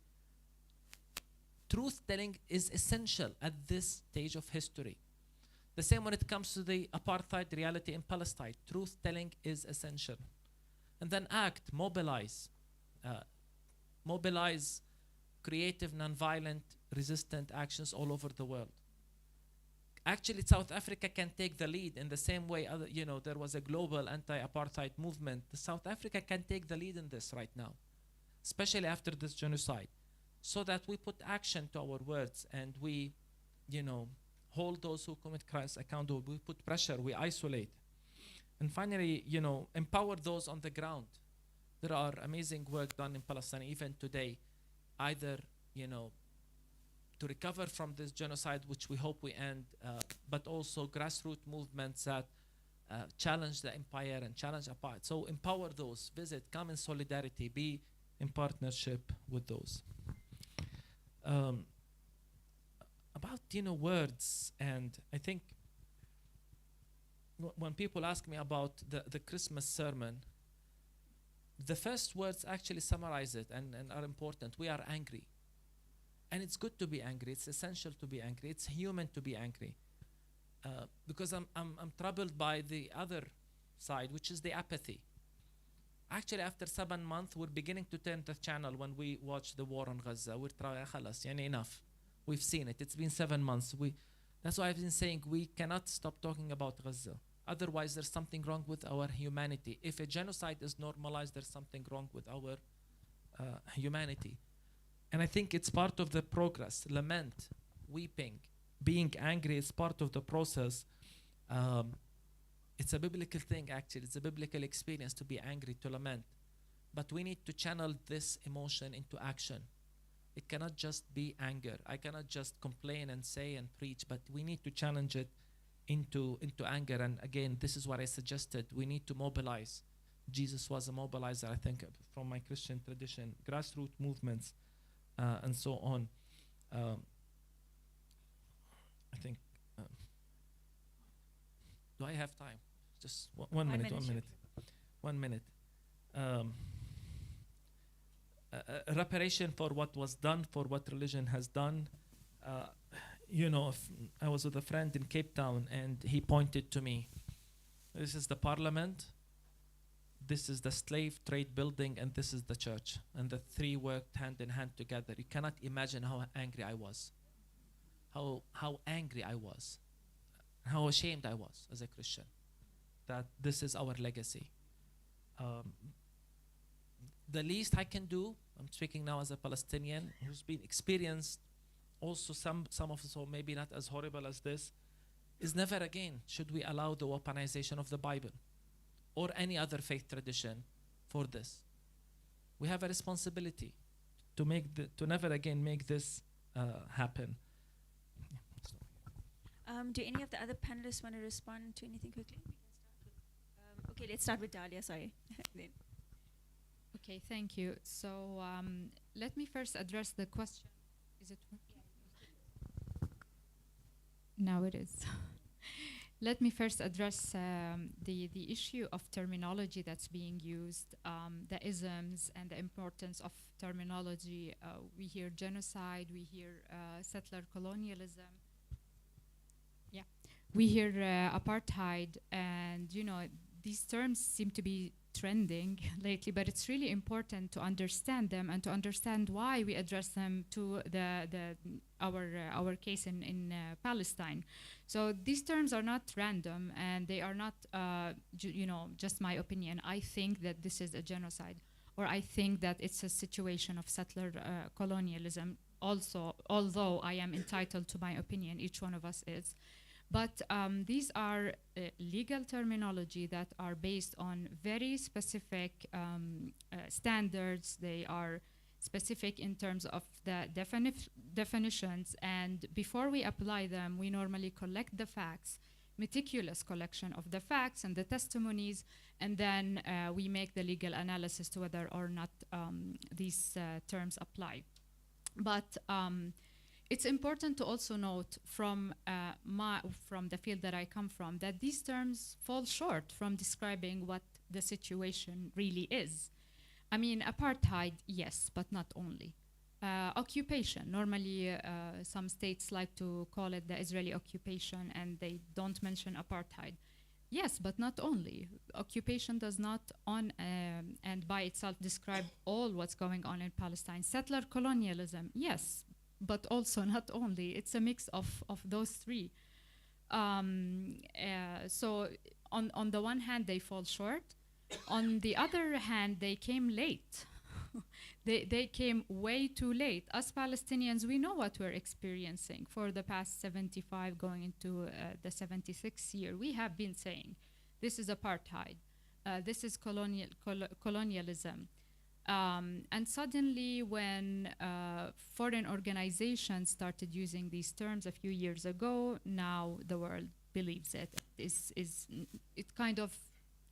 S3: Truth-telling is essential at this stage of history. The same when it comes to the apartheid reality in Palestine. Truth-telling is essential. And then act, mobilize. Mobilize creative, nonviolent, resistant actions all over the world. Actually, South Africa can take the lead in the same way there was a global anti-apartheid movement. South Africa can take the lead in this right now, especially after this genocide, so that we put action to our words and we, hold those who commit crimes accountable. We put pressure, we isolate. And finally, empower those on the ground. There are amazing work done in Palestine even today, either, to recover from this genocide, which we hope we end, but also grassroots movements that challenge the empire and challenge apartheid. So empower those, visit, come in solidarity, be in partnership with those. About words, and I think when people ask me about the Christmas sermon, the first words actually summarize it and are important. We are angry. And it's good to be angry. It's essential to be angry. It's human to be angry. Because I'm troubled by the other side, which is the apathy. Actually, after 7 months, we're beginning to turn the channel when we watch the war on Gaza. We're trying, خلاص, enough. We've seen it. It's been 7 months. That's why I've been saying we cannot stop talking about Gaza. Otherwise, there's something wrong with our humanity. If a genocide is normalized, there's something wrong with our humanity. And I think it's part of the progress. Lament, weeping, being angry is part of the process. It's a biblical thing, actually. It's a biblical experience to be angry, to lament. But we need to channel this emotion into action. It cannot just be anger. I cannot just complain and say and preach, but we need to challenge it into anger. And again, this is what I suggested. We need to mobilize. Jesus was a mobilizer, I think, from my Christian tradition, grassroots movements, and so on. I think, do I have time? Just one minute. 1 minute. Reparation for what was done, for what religion has done. I was with a friend in Cape Town, and he pointed to me. This is the parliament, this is the slave trade building, and this is the church. And the three worked hand in hand together. You cannot imagine how angry I was. How angry I was. How ashamed I was as a Christian. That this is our legacy. The least I can do, I'm speaking now as a Palestinian who's been experienced also some of us, or maybe not as horrible as this, is never again should we allow the weaponization of the Bible or any other faith tradition for this. We have a responsibility to never again make this happen.
S4: Do any of the other panelists want to respond to anything quickly? Okay, let's start with Dalia, sorry.
S5: Okay, thank you. So let me first address the question. Is it working? Now it is. Let me first address the issue of terminology that's being used, the isms and the importance of terminology. We hear genocide, we hear settler colonialism. Yeah, we hear apartheid, and these terms seem to be trending lately, but it's really important to understand them and to understand why we address them to our case in Palestine. So these terms are not random, and they are not just my opinion. I think that this is a genocide, or I think that it's a situation of settler colonialism. Also, although I am entitled to my opinion, each one of us is. But these are legal terminology that are based on very specific standards. They are specific in terms of the definitions. And before we apply them, we normally collect the facts, meticulous collection of the facts and the testimonies, and then we make the legal analysis to whether or not these terms apply. But it's important to also note from the field that I come from that these terms fall short from describing what the situation really is. I mean, apartheid, yes, but not only. Occupation, normally some states like to call it the Israeli occupation, and they don't mention apartheid. Yes, but not only. Occupation does not and by itself describe all what's going on in Palestine. Settler colonialism, yes, but also not only. It's a mix of those three. So on the one hand, they fall short. On the other hand, they came late. They came way too late. Us Palestinians, we know what we're experiencing for the past 75 going into the 76th year. We have been saying, this is apartheid. This is colonialism. And suddenly, when foreign organizations started using these terms a few years ago, now the world believes it. It kind of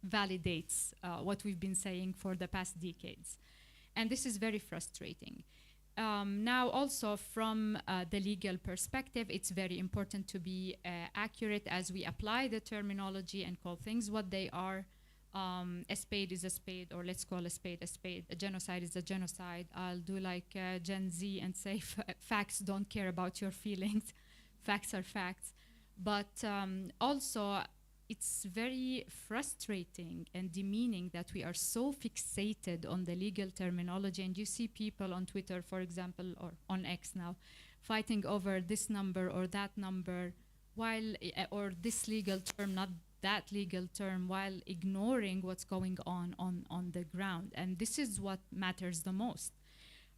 S5: validates what we've been saying for the past decades. And this is very frustrating. Now, also from the legal perspective, it's very important to be accurate as we apply the terminology and call things what they are. A spade is a spade, or let's call a spade a spade. A genocide is a genocide. I'll do like Gen Z and say facts don't care about your feelings. Facts are facts. But also, it's very frustrating and demeaning that we are so fixated on the legal terminology. And you see people on Twitter, for example, or on X now, fighting over this number or that number, while or this legal term, not that legal term, while ignoring what's going on the ground. And this is what matters the most.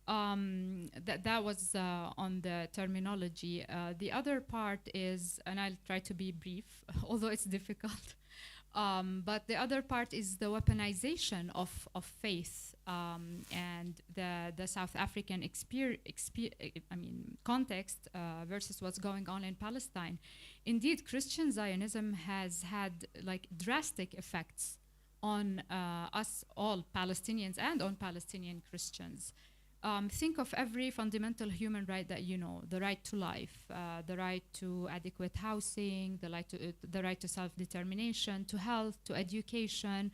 S5: That was on the terminology. The other part is, and I'll try to be brief, although it's difficult, but the other part is the weaponization of faith and the South African context versus what's going on in Palestine. Indeed, Christian Zionism has had like drastic effects on us all Palestinians and on Palestinian Christians. Think of every fundamental human right that you know: the right to life, the right to adequate housing, the right to self-determination, to health, to education,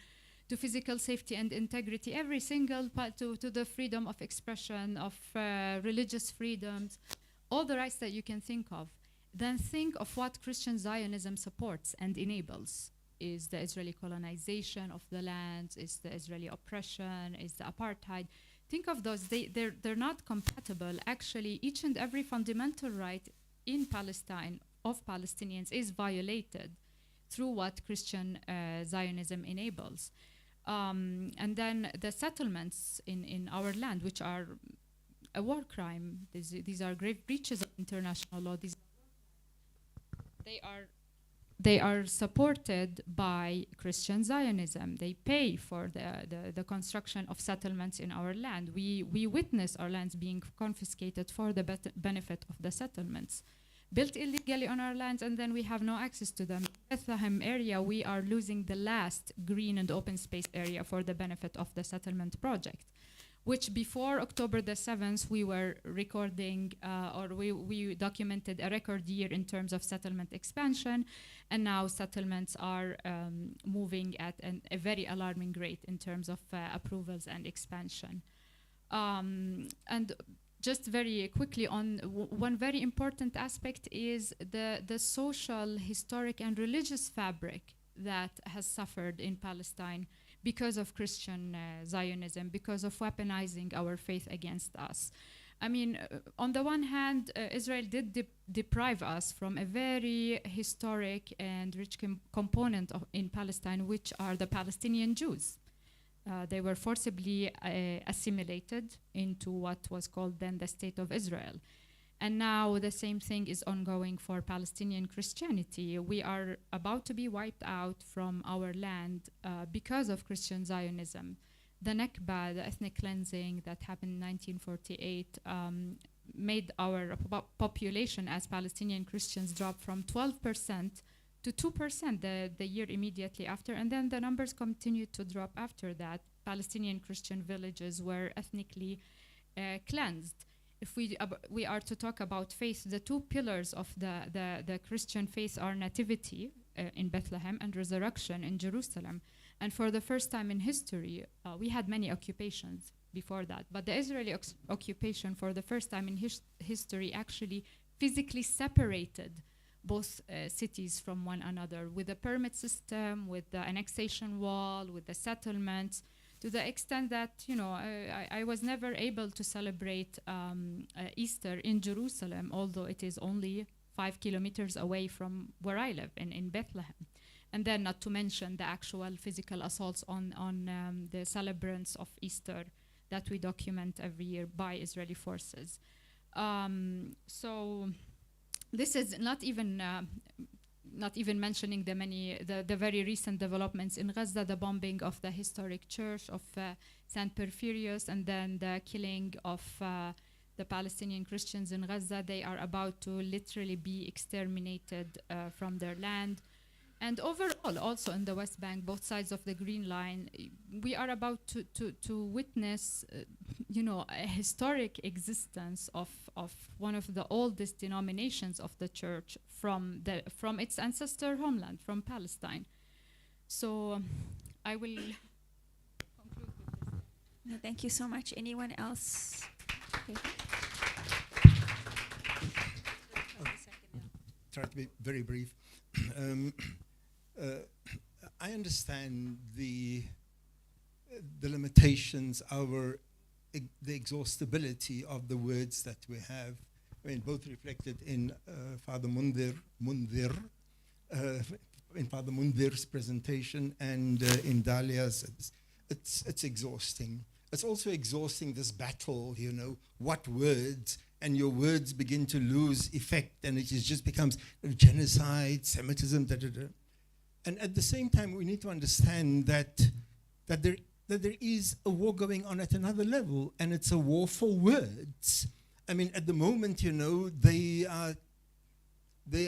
S5: to physical safety and integrity, every single part, to the freedom of expression, of religious freedoms, all the rights that you can think of. Then think of what Christian Zionism supports and enables. Is the Israeli colonization of the land, is the Israeli oppression, is the apartheid. Think of those, they're not compatible. Actually, each and every fundamental right in Palestine of Palestinians is violated through what Christian Zionism enables. And then the settlements in our land, which are a war crime, these are grave breaches of international law. They are supported by Christian Zionism. They pay for the construction of settlements in our land. We witness our lands being confiscated for the benefit of the settlements. Built illegally on our lands, and then we have no access to them. In Bethlehem area, we are losing the last green and open space area for the benefit of the settlement project, which before October the 7th, we were recording, we documented a record year in terms of settlement expansion, and now settlements are moving at a very alarming rate in terms of approvals and expansion. And just very quickly on one very important aspect is the social, historic, and religious fabric that has suffered in Palestine because of Christian Zionism, because of weaponizing our faith against us. I mean, on the one hand, Israel did deprive us from a very historic and rich component in Palestine, which are the Palestinian Jews. They were forcibly assimilated into what was called then the State of Israel. And now the same thing is ongoing for Palestinian Christianity. We are about to be wiped out from our land because of Christian Zionism. The Nakba, the ethnic cleansing that happened in 1948, made our population as Palestinian Christians drop from 12% to 2% the year immediately after, and then the numbers continued to drop after that. Palestinian Christian villages were ethnically cleansed. If we are to talk about faith, the two pillars of the Christian faith are nativity in Bethlehem and resurrection in Jerusalem. And for the first time in history, we had many occupations before that, but the Israeli occupation for the first time in history actually physically separated both cities from one another, with the permit system, with the annexation wall, with the settlements, to the extent that, you know, I was never able to celebrate Easter in Jerusalem, although it is only 5 kilometers away from where I live, in Bethlehem. And then not to mention the actual physical assaults on the celebrants of Easter that we document every year by Israeli forces. So this is not even not even mentioning the very recent developments in Gaza, the bombing of the historic church of St. Porphyrius, and then the killing of the Palestinian Christians in Gaza. They are about to literally be exterminated from their land. And overall, also in the West Bank, both sides of the Green Line, we are about to witness, a historic existence of one of the oldest denominations of the church from its ancestor homeland, from Palestine. So I will conclude with this.
S4: No, thank you so much. Anyone else? Okay.
S8: Try to be very brief. I understand the limitations, the exhaustibility of the words that we have. I mean, both reflected in Father Munther's presentation and in Dalia's. It's exhausting. It's also exhausting, this battle, what words, and your words begin to lose effect, and it just becomes genocide, Semitism, And at the same time, we need to understand that there is a war going on at another level, and it's a war for words. I mean, at the moment, they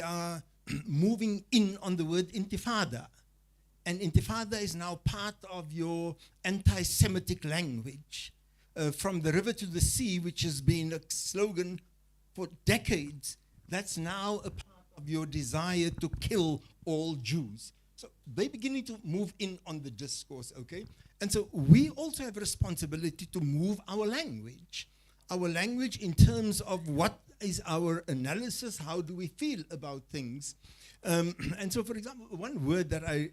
S8: are moving in on the word intifada. And intifada is now part of your anti-Semitic language. From the river to the sea, which has been a slogan for decades, that's now a part of your desire to kill all Jews. So they're beginning to move in on the discourse, okay? And so we also have a responsibility to move our language in terms of what is our analysis, how do we feel about things. And so, for example, one word that I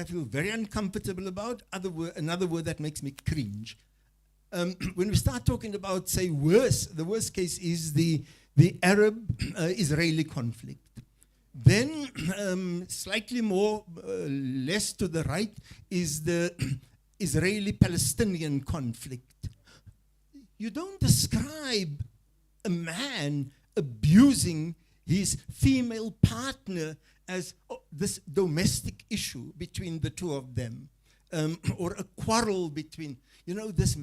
S8: feel very uncomfortable about, another word that makes me cringe. When we start talking about, say, the worst case is the Arab-Israeli conflict. Then, slightly more, less to the right, is the Israeli-Palestinian conflict. You don't describe a man abusing his female partner as this domestic issue between the two of them, or a quarrel between, this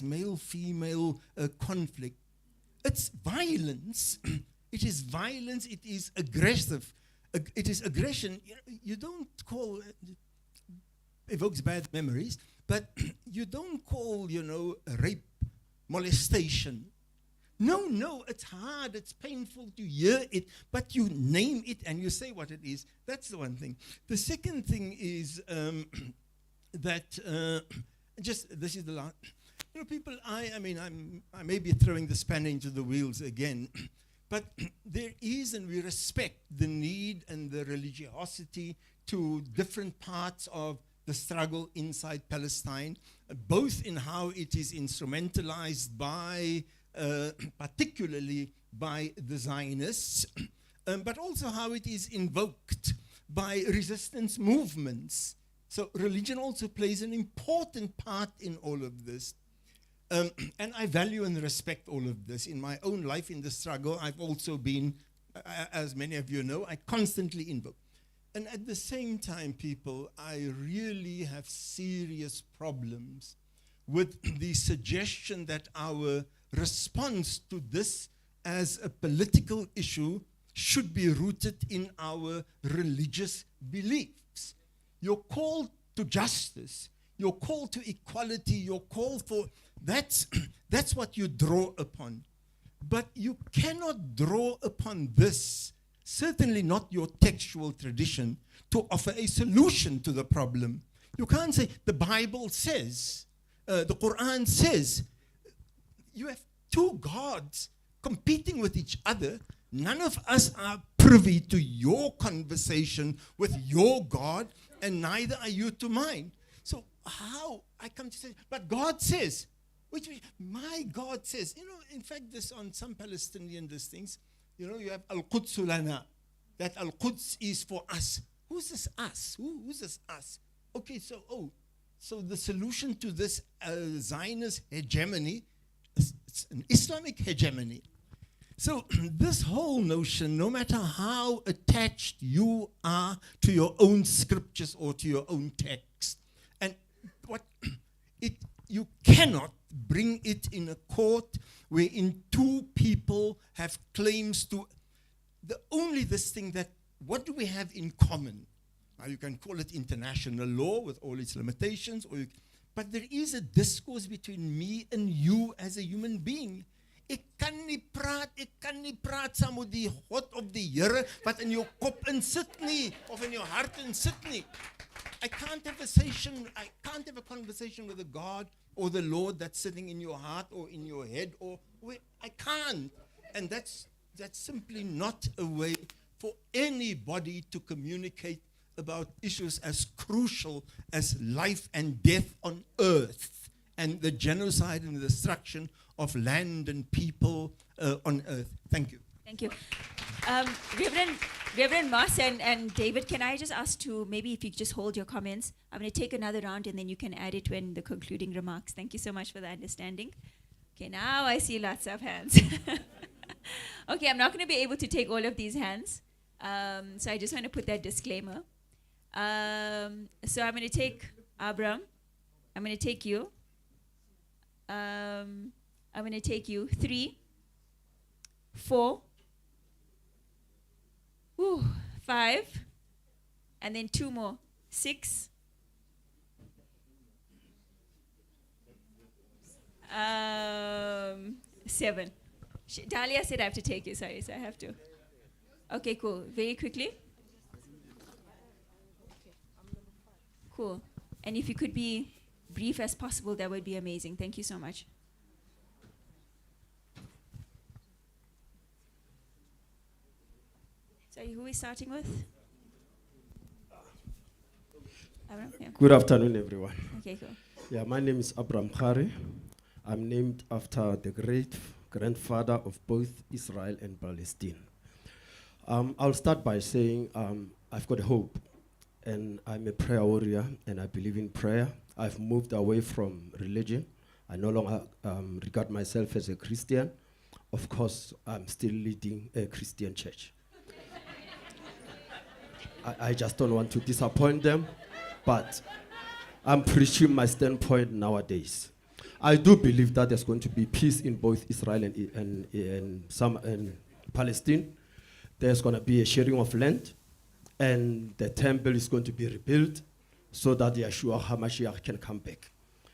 S8: male-female conflict. It's violence. It is violence. It is aggressive. It is aggression. You don't call evokes bad memories, but you don't call, rape molestation. No, it's hard, it's painful to hear it, but you name it and you say what it is. That's the one thing. The second thing is that, this is the last, people, I may be throwing the spanner into the wheels again, but there is, and we respect the need and the religiosity to different parts of the struggle inside Palestine, both in how it is instrumentalized by particularly by the Zionists, but also how it is invoked by resistance movements. So religion also plays an important part in all of this. And I value and respect all of this. In my own life, in the struggle, I've also been, as many of you know, I constantly invoke. And at the same time, people, I really have serious problems with the suggestion that our response to this as a political issue should be rooted in our religious beliefs. Your call to justice, your call to equality, your call for, that's what you draw upon. But you cannot draw upon this, certainly not your textual tradition, to offer a solution to the problem. You can't say, the Bible says, the Quran says. You have two gods competing with each other. None of us are privy to your conversation with your God, and neither are you to mine. So how I come to say, but God says, which my God says, in fact, this on some Palestinian things, you have Al-Quds lana, that Al-Quds is for us. Who's this us? Who's this us? Okay, so the solution to this Zionist hegemony, it's an Islamic hegemony. So this whole notion, no matter how attached you are to your own scriptures or to your own text, and you cannot bring it in a court wherein two people have claims to this thing that, what do we have in common? Now you can call it international law with all its limitations, but there is a discourse between me and you as a human being. Ek kan nie praat saam met die God of die Here wat in jou kop insit nie of in jou hart insit nie. I can't have a conversation with a God or the Lord that's sitting in your heart or in your head, I can't. And that's simply not a way for anybody to communicate about issues as crucial as life and death on earth and the genocide and the destruction of land and people on earth. Thank you.
S4: Thank you. Reverend Moss and David, can I just ask to, maybe if you could just hold your comments. I'm going to take another round and then you can add it when the concluding remarks. Thank you so much for the understanding. Okay, now I see lots of hands. Okay, I'm not going to be able to take all of these hands. So I just want to put that disclaimer. So I'm going to take Abram. I'm going to take you. I'm going to take you. 3, 4, 5, and then 2 more. 6. 7. Dalia said I have to take you, sorry, so I have to. Okay, cool. Very quickly. Cool. And if you could be brief as possible, that would be amazing. Thank you so much. So who are we starting with? Abram? Yeah.
S16: Good afternoon, everyone.
S4: Okay, cool.
S16: Yeah, my name is Abram Khari. I'm named after the great grandfather of both Israel and Palestine. I'll start by saying I've got hope, and I'm a prayer warrior, and I believe in prayer. I've moved away from religion. I no longer regard myself as a Christian. Of course, I'm still leading a Christian church. I just don't want to disappoint them, but I'm preaching my standpoint nowadays. I do believe that there's going to be peace in both Israel and Palestine. There's going to be a sharing of land, and the temple is going to be rebuilt so that Yeshua HaMashiach can come back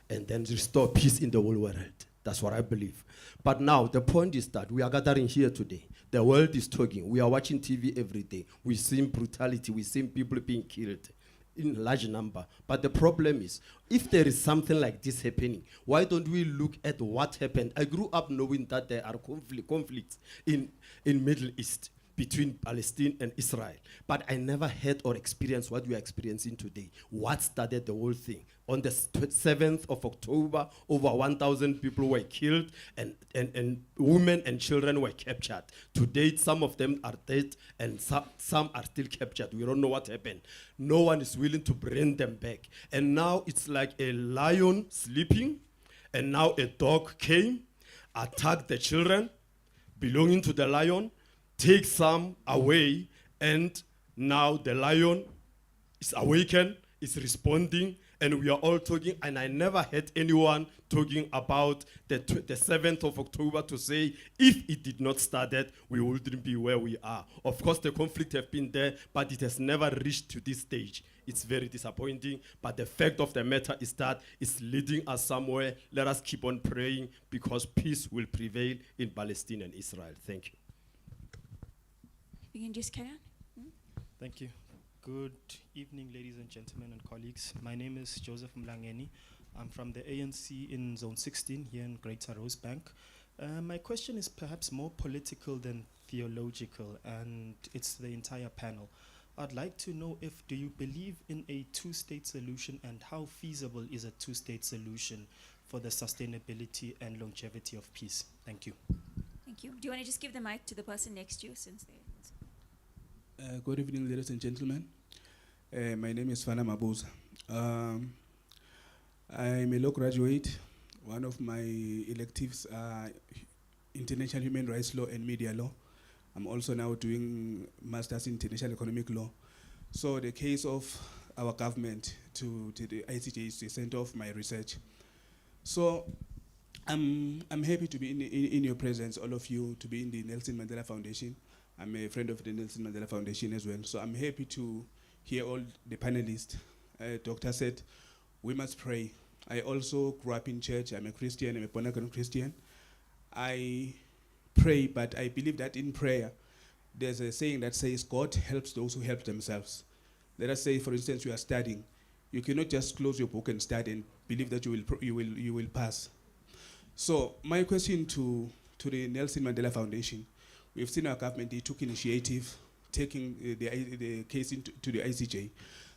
S16: and then restore peace in the whole world. That's what I believe. But now, the point is that we are gathering here today. The world is talking. We are watching TV every day. We see brutality. We see people being killed in large number. But the problem is, if there is something like this happening, why don't we look at what happened? I grew up knowing that there are conflicts in Middle East between Palestine and Israel. But I never had or experienced what we are experiencing today. What started the whole thing? On the 7th of October, over 1,000 people were killed and women and children were captured. To date, some of them are dead and some are still captured. We don't know what happened. No one is willing to bring them back. And now it's like a lion sleeping, and now a dog came, attacked the children belonging to the lion, take some away, and now the lion is awakened, is responding, and we are all talking, and I never heard anyone talking about the 7th of October to say, if it did not start that, we wouldn't be where we are. Of course, the conflict have been there, but it has never reached to this stage. It's very disappointing, but the fact of the matter is that it's leading us somewhere. Let us keep on praying, because peace will prevail in Palestine and Israel. Thank you.
S4: You can just carry on.
S17: Thank you. Good evening, ladies and gentlemen and colleagues. My name is Joseph Mlangeni. I'm from the ANC in Zone 16 here in Greater Rosebank. My question is perhaps more political than theological, and it's the entire panel. I'd like to know do you believe in a two-state solution, and how feasible is a two-state solution for the sustainability and longevity of peace? Thank you.
S4: Thank you. Do you want to just give the mic to the person next to you, since they...
S18: Good evening, ladies and gentlemen. My name is Fana Mabuza. I'm a law graduate. One of my electives are international human rights law and media law. I'm also now doing masters in international economic law. So the case of our government to the ICJ is the center of my research. So I'm happy to be in your presence, all of you, to be in the Nelson Mandela Foundation. I'm a friend of the Nelson Mandela Foundation as well. So I'm happy to hear all the panelists. Doctor said, we must pray. I also grew up in church. I'm a Christian, I'm a born-again Christian. I pray, but I believe that in prayer, there's a saying that says, God helps those who help themselves. Let us say, for instance, you are studying. You cannot just close your book and study and believe that you will pass. So my question to the Nelson Mandela Foundation, we've seen our government, they took initiative, taking the case to the ICJ.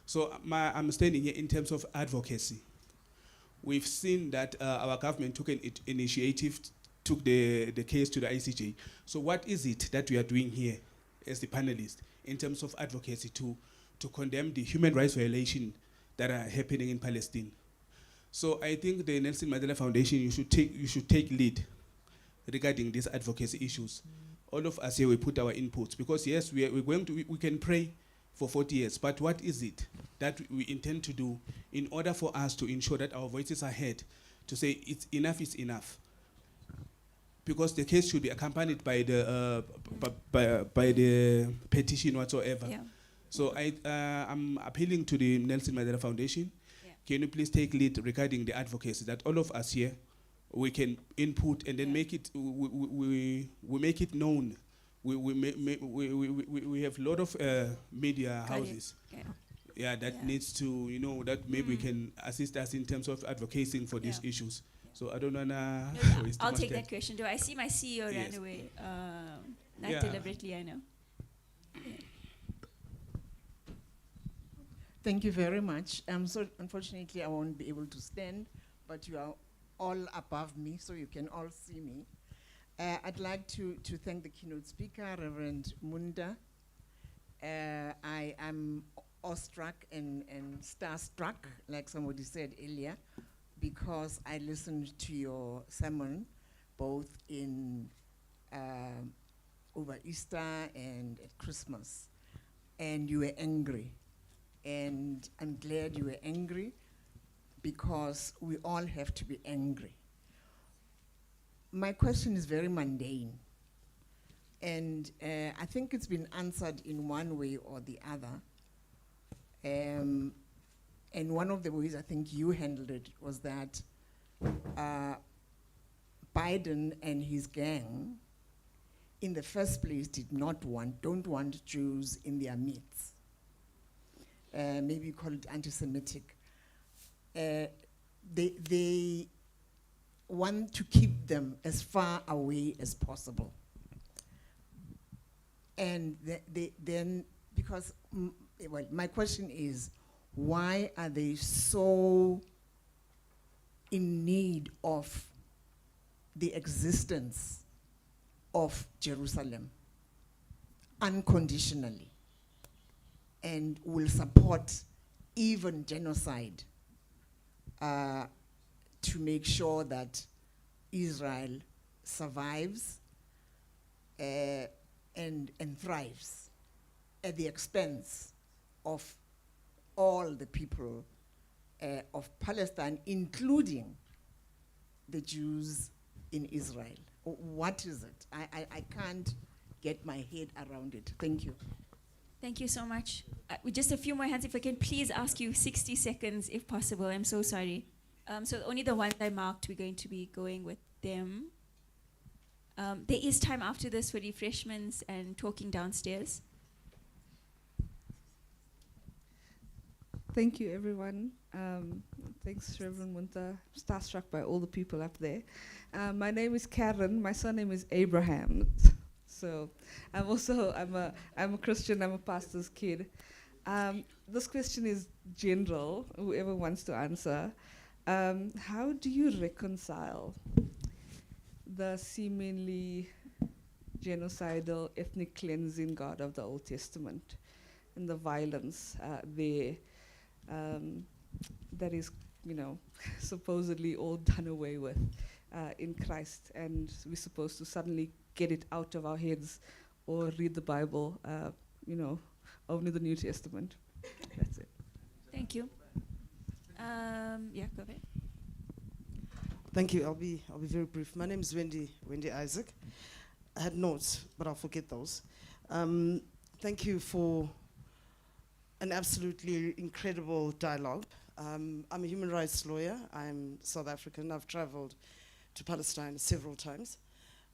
S18: So I'm standing here in terms of advocacy. We've seen that our government took an initiative, took the case to the ICJ. So what is it that we are doing here as the panelists in terms of advocacy to condemn the human rights violations that are happening in Palestine? So I think the Nelson Mandela Foundation, you should take lead regarding these advocacy issues. All of us here, we put our inputs, because yes, we can pray for 40 years, but what is it that we intend to do in order for us to ensure that our voices are heard, to say it's enough is enough? Because the case should be accompanied by the petition whatsoever. Yeah. So I'm appealing to the Nelson Mandela Foundation. Yeah. Can you please take lead regarding the advocacy, that all of us here, we can input and then make it, we make it known. We have a lot of media houses. Yeah, that needs to, that maybe can assist us in terms of advocating for these issues. So I don't wanna.
S4: I'll take that question. Do I see my CEO ran away? Not deliberately, I know.
S19: Thank you very much. So unfortunately, I won't be able to stand, but you are all above me, so you can all see me. I'd like to thank the keynote speaker, Reverend Munther. I am awestruck and starstruck, like somebody said earlier, because I listened to your sermon both in over Easter and at Christmas, and you were angry. And I'm glad you were angry, because we all have to be angry. My question is very mundane, and I think it's been answered in one way or the other. And one of the ways I think you handled it was that Biden and his gang, in the first place, don't want Jews in their midst. Maybe you call it anti-Semitic. They want to keep them as far away as possible. And then, because, well, my question is, why are they so in need of the existence of Jerusalem unconditionally, and will support even genocide to make sure that Israel survives and thrives at the expense of all the people of Palestine, including the Jews in Israel? What is it? I can't get my head around it. Thank you.
S4: Thank you so much. With just a few more hands, if I can please ask you 60 seconds, if possible. I'm so sorry. So only the ones I marked, we're going to be going with them. There is time after this for refreshments and talking downstairs.
S20: Thank you, everyone. Thanks, Reverend Munther. Starstruck by all the people up there. My name is Karen. My surname is Abraham. So I'm a Christian. I'm a pastor's kid. This question is general. Whoever wants to answer. How do you reconcile the seemingly genocidal, ethnic cleansing God of the Old Testament and the violence there that is, supposedly all done away with in Christ, and we're supposed to suddenly get it out of our heads or read the Bible, only the New Testament. That's it.
S4: Thank you. Yeah, go ahead.
S21: Thank you. I'll be very brief. My name is Wendy Esack. I had notes, but I'll forget those. Thank you for an absolutely incredible dialogue. I'm a human rights lawyer. I'm South African. I've traveled to Palestine several times.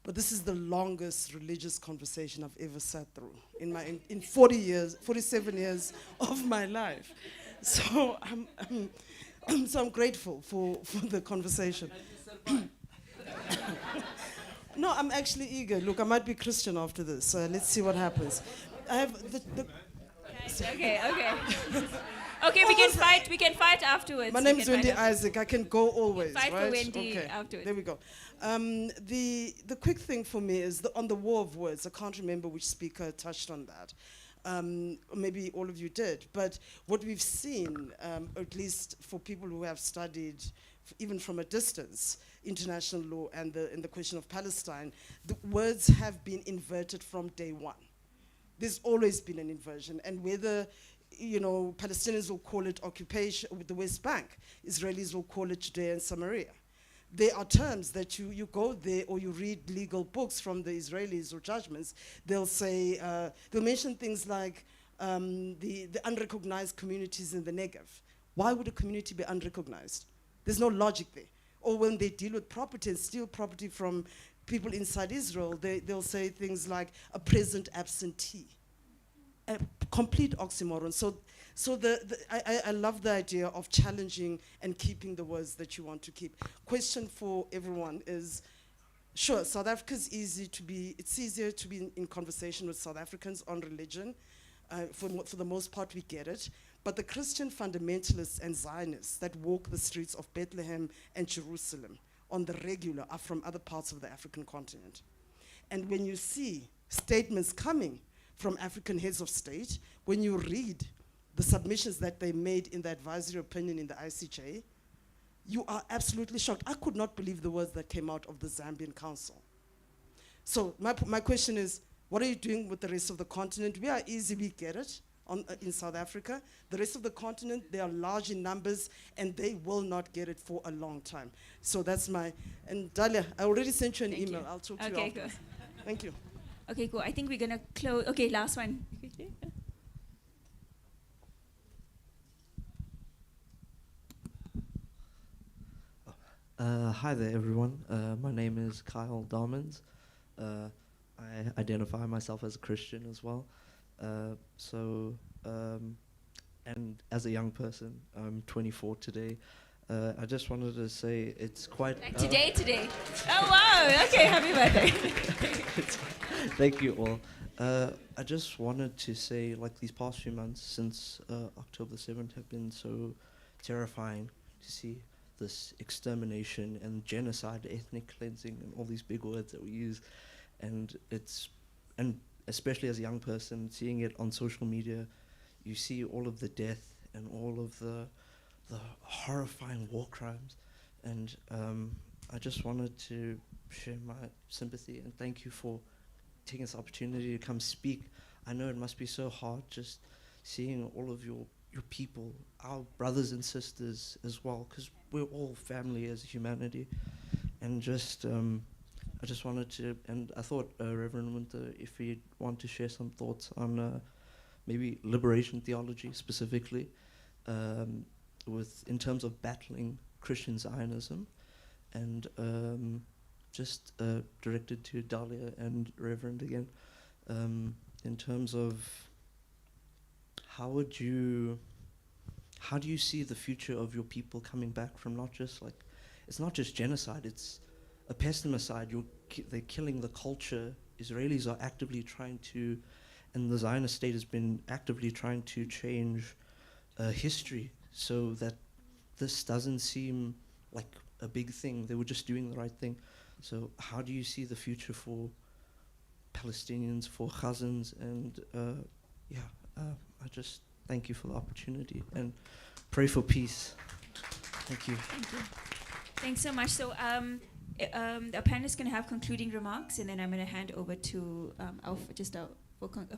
S21: But this is the longest religious conversation I've ever sat through in 47 years of my life. So I'm grateful for the conversation. No, I'm actually eager. Look, I might be Christian after this, so let's see what happens. I have
S4: Okay. Okay, we can fight afterwards.
S21: My name is Wendy Esack. I can go always,
S4: Fight
S21: right?
S4: for Wendy afterwards.
S21: There we go. The quick thing for me is on the war of words. I can't remember which speaker touched on that. Maybe all of you did. But what we've seen, at least for people who have studied, even from a distance, international law and the question of Palestine, the words have been inverted from day one. There's always been an inversion, and whether Palestinians will call it occupation with the West Bank, Israelis will call it Judea and Samaria. There are terms that you go there or you read legal books from the Israelis or judgments. They'll say they'll mention things like the unrecognized communities in the Negev. Why would a community be unrecognized? There's no logic there. Or when they deal with property and steal property from people inside Israel, they'll say things like a present absentee. A complete oxymoron. So I love the idea of challenging and keeping the words that you want to keep. Question for everyone is, sure, South Africa is it's easier to be in conversation with South Africans on religion. For the most part, we get it. But the Christian fundamentalists and Zionists that walk the streets of Bethlehem and Jerusalem on the regular are from other parts of the African continent. And when you see statements coming from African heads of state, when you read the submissions that they made in the advisory opinion in the ICJ, you are absolutely shocked. I could not believe the words that came out of the Zambian Council. So my question is, what are you doing with the rest of the continent? We are easy, we get it in South Africa. The rest of the continent, they are large in numbers, and they will not get it for a long time. So that's and Dalia, I already sent you an email. I'll talk to you after.
S4: Good.
S21: Thank you.
S4: Okay, cool. I think we're going to close. Okay, last one.
S22: Hi there, everyone. My name is Kyle Darmans. I identify myself as a Christian as well. And as a young person, I'm 24 today. I just wanted to say it's quite...
S4: Like today. Oh, wow. Okay, happy birthday.
S22: Thank you all. I just wanted to say, like, these past few months since October 7th have been so terrifying to see this extermination and genocide, ethnic cleansing, and all these big words that we use. And especially as a young person, seeing it on social media, you see all of the death and all of the horrifying war crimes. And I just wanted to share my sympathy and thank you for taking this opportunity to come speak. I know it must be so hard just seeing all of your people, our brothers and sisters as well, because we're all family as humanity. And just, I just wanted to, and I thought Reverend Munther, if you'd want to share some thoughts on maybe liberation theology specifically, in terms of battling Christian Zionism, and just directed to Dalia and Reverend again, in terms of how do you see the future of your people coming back from not just like, it's not just genocide, it's a pesticide. They're killing the culture. Israelis are actively trying to, and the Zionist state has been actively trying to change history so that this doesn't seem like a big thing. They were just doing the right thing. So how do you see the future for Palestinians, for Chazans, and I just thank you for the opportunity and pray for peace. Thank you.
S4: Thank you. Thanks so much. So The panel is going to have concluding remarks, and then I'm going to hand over to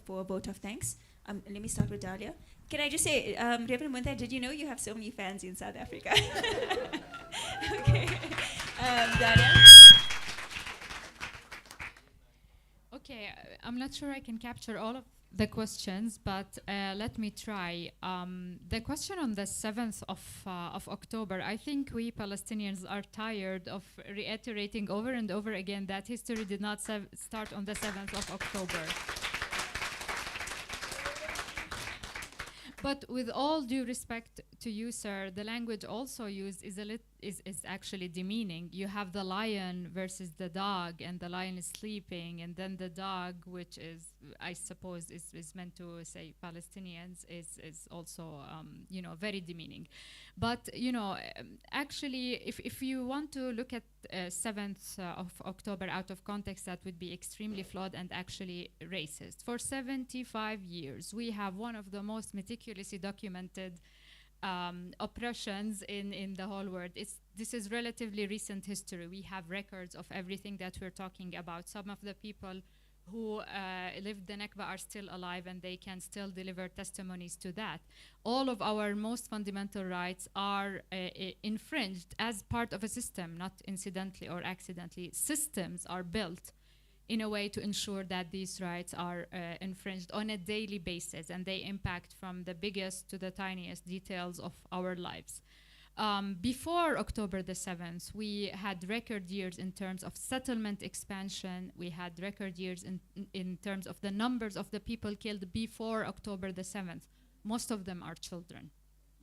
S4: for a vote of thanks. Let me start with Dalia. Can I just say, Reverend Munther, did you know you have so many fans in South Africa? Okay. Dalia?
S5: Okay, I'm not sure I can capture all of the questions, but let me try. The question on the 7th of October, I think we Palestinians are tired of reiterating over and over again that history did not start on the 7th of October. But with all due respect to you, sir, the language also used is actually demeaning. You have the lion versus the dog, and the lion is sleeping, and then the dog, which is, I suppose, is meant to say Palestinians, is also, very demeaning. But, actually, if you want to look at 7th of October out of context, that would be extremely flawed and actually racist. For 75 years, we have one of the most meticulously documented oppressions in the whole world. This is relatively recent history. We have records of everything that we're talking about. Some of the people who lived the Nakba are still alive, and they can still deliver testimonies to that. All of our most fundamental rights are infringed as part of a system, not incidentally or accidentally. Systems are built in a way to ensure that these rights are infringed on a daily basis, and they impact from the biggest to the tiniest details of our lives. Before October the 7th, we had record years in terms of settlement expansion. We had record years in terms of the numbers of the people killed before October the 7th. Most of them are children,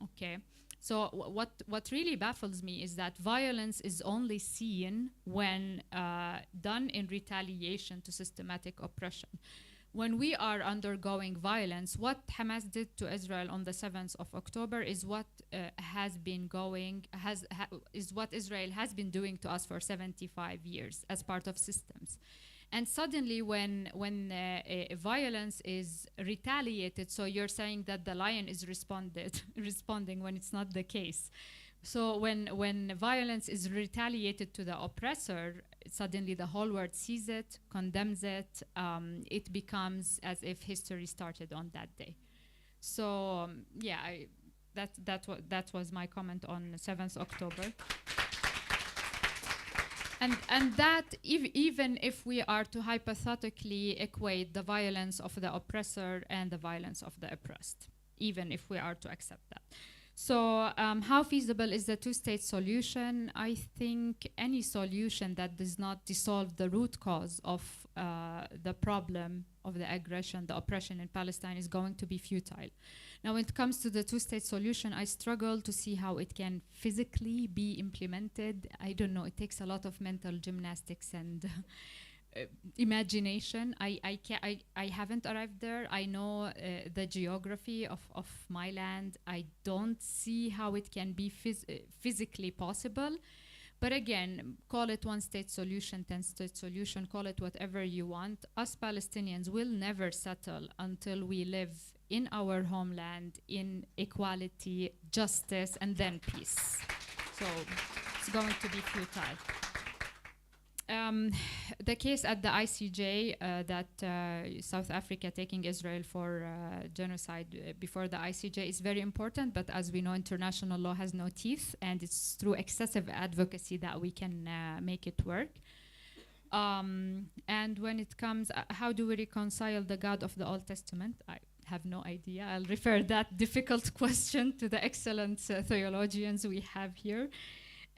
S5: okay? So what really baffles me is that violence is only seen when done in retaliation to systematic oppression. When we are undergoing violence, what Hamas did to Israel on the 7th of October is what is what Israel has been doing to us for 75 years as part of systems. And suddenly when violence is retaliated, so you're saying that the lion is responding when it's not the case. So when violence is retaliated to the oppressor, suddenly the whole world sees it, condemns it. It becomes as if history started on that day. So that was my comment on 7th October. And that even if we are to hypothetically equate the violence of the oppressor and the violence of the oppressed, even if we are to accept that. So how feasible is the two-state solution? I think any solution that does not dissolve the root cause of the problem of the aggression, the oppression in Palestine is going to be futile. Now, when it comes to the two-state solution, I struggle to see how it can physically be implemented. I don't know, it takes a lot of mental gymnastics and imagination. I haven't arrived there. I know the geography of my land. I don't see how it can be physically possible. But again, call it one-state solution, 10-state solution, call it whatever you want. Us Palestinians will never settle until we live in our homeland in equality, justice, and then peace. So it's going to be futile. The case at the ICJ that South Africa taking Israel for genocide before the ICJ is very important, but as we know, international law has no teeth, and it's through excessive advocacy that we can make it work. And when it comes, how do we reconcile the God of the Old Testament? I have no idea. I'll refer that difficult question to the excellent theologians we have here.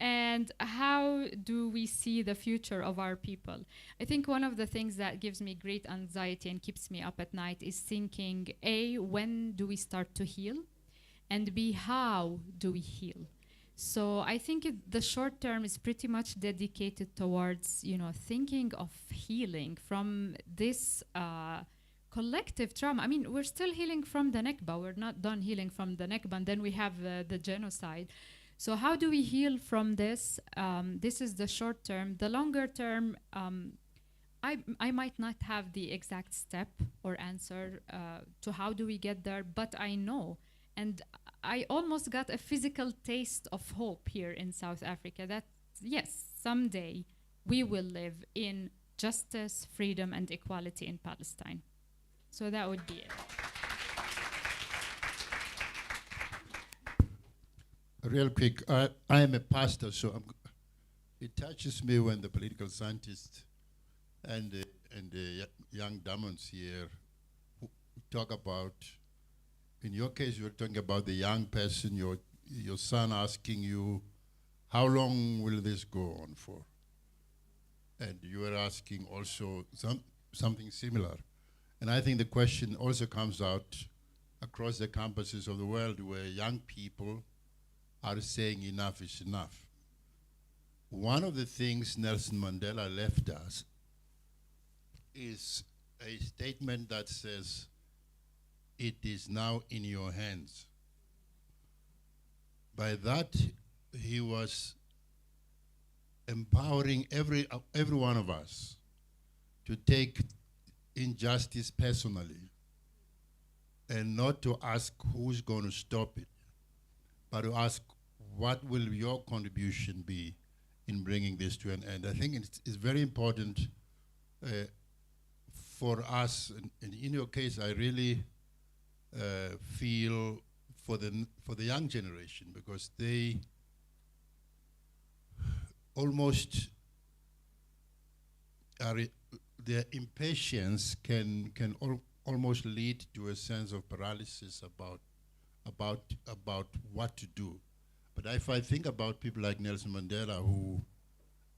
S5: And how do we see the future of our people? I think one of the things that gives me great anxiety and keeps me up at night is thinking, A, when do we start to heal? And B, how do we heal? So I think the short term is pretty much dedicated towards, thinking of healing from this collective trauma. I mean, we're still healing from the Nakba. We're not done healing from the Nakba, and then we have the genocide. So how do we heal from this? This is the short term. The longer term, I might not have the exact step or answer to how do we get there, but I know. And I almost got a physical taste of hope here in South Africa that, yes, someday we will live in justice, freedom, and equality in Palestine. So that would be it.
S6: Real quick, I am a pastor, so it touches me when the political scientists and the young demons here who talk about, in your case, you're talking about the young person, your son asking you, how long will this go on for? And you are asking also something similar. And I think the question also comes out across the campuses of the world where young people are saying enough is enough. One of the things Nelson Mandela left us is a statement that says, it is now in your hands. By that, he was empowering every one of us to take injustice personally and not to ask who's going to stop it, but to ask what will your contribution be in bringing this to an end. I think it's very important for us, and in your case, I really feel for the young generation, because they almost are, their impatience can almost lead to a sense of paralysis about what to do. But if I think about people like Nelson Mandela, who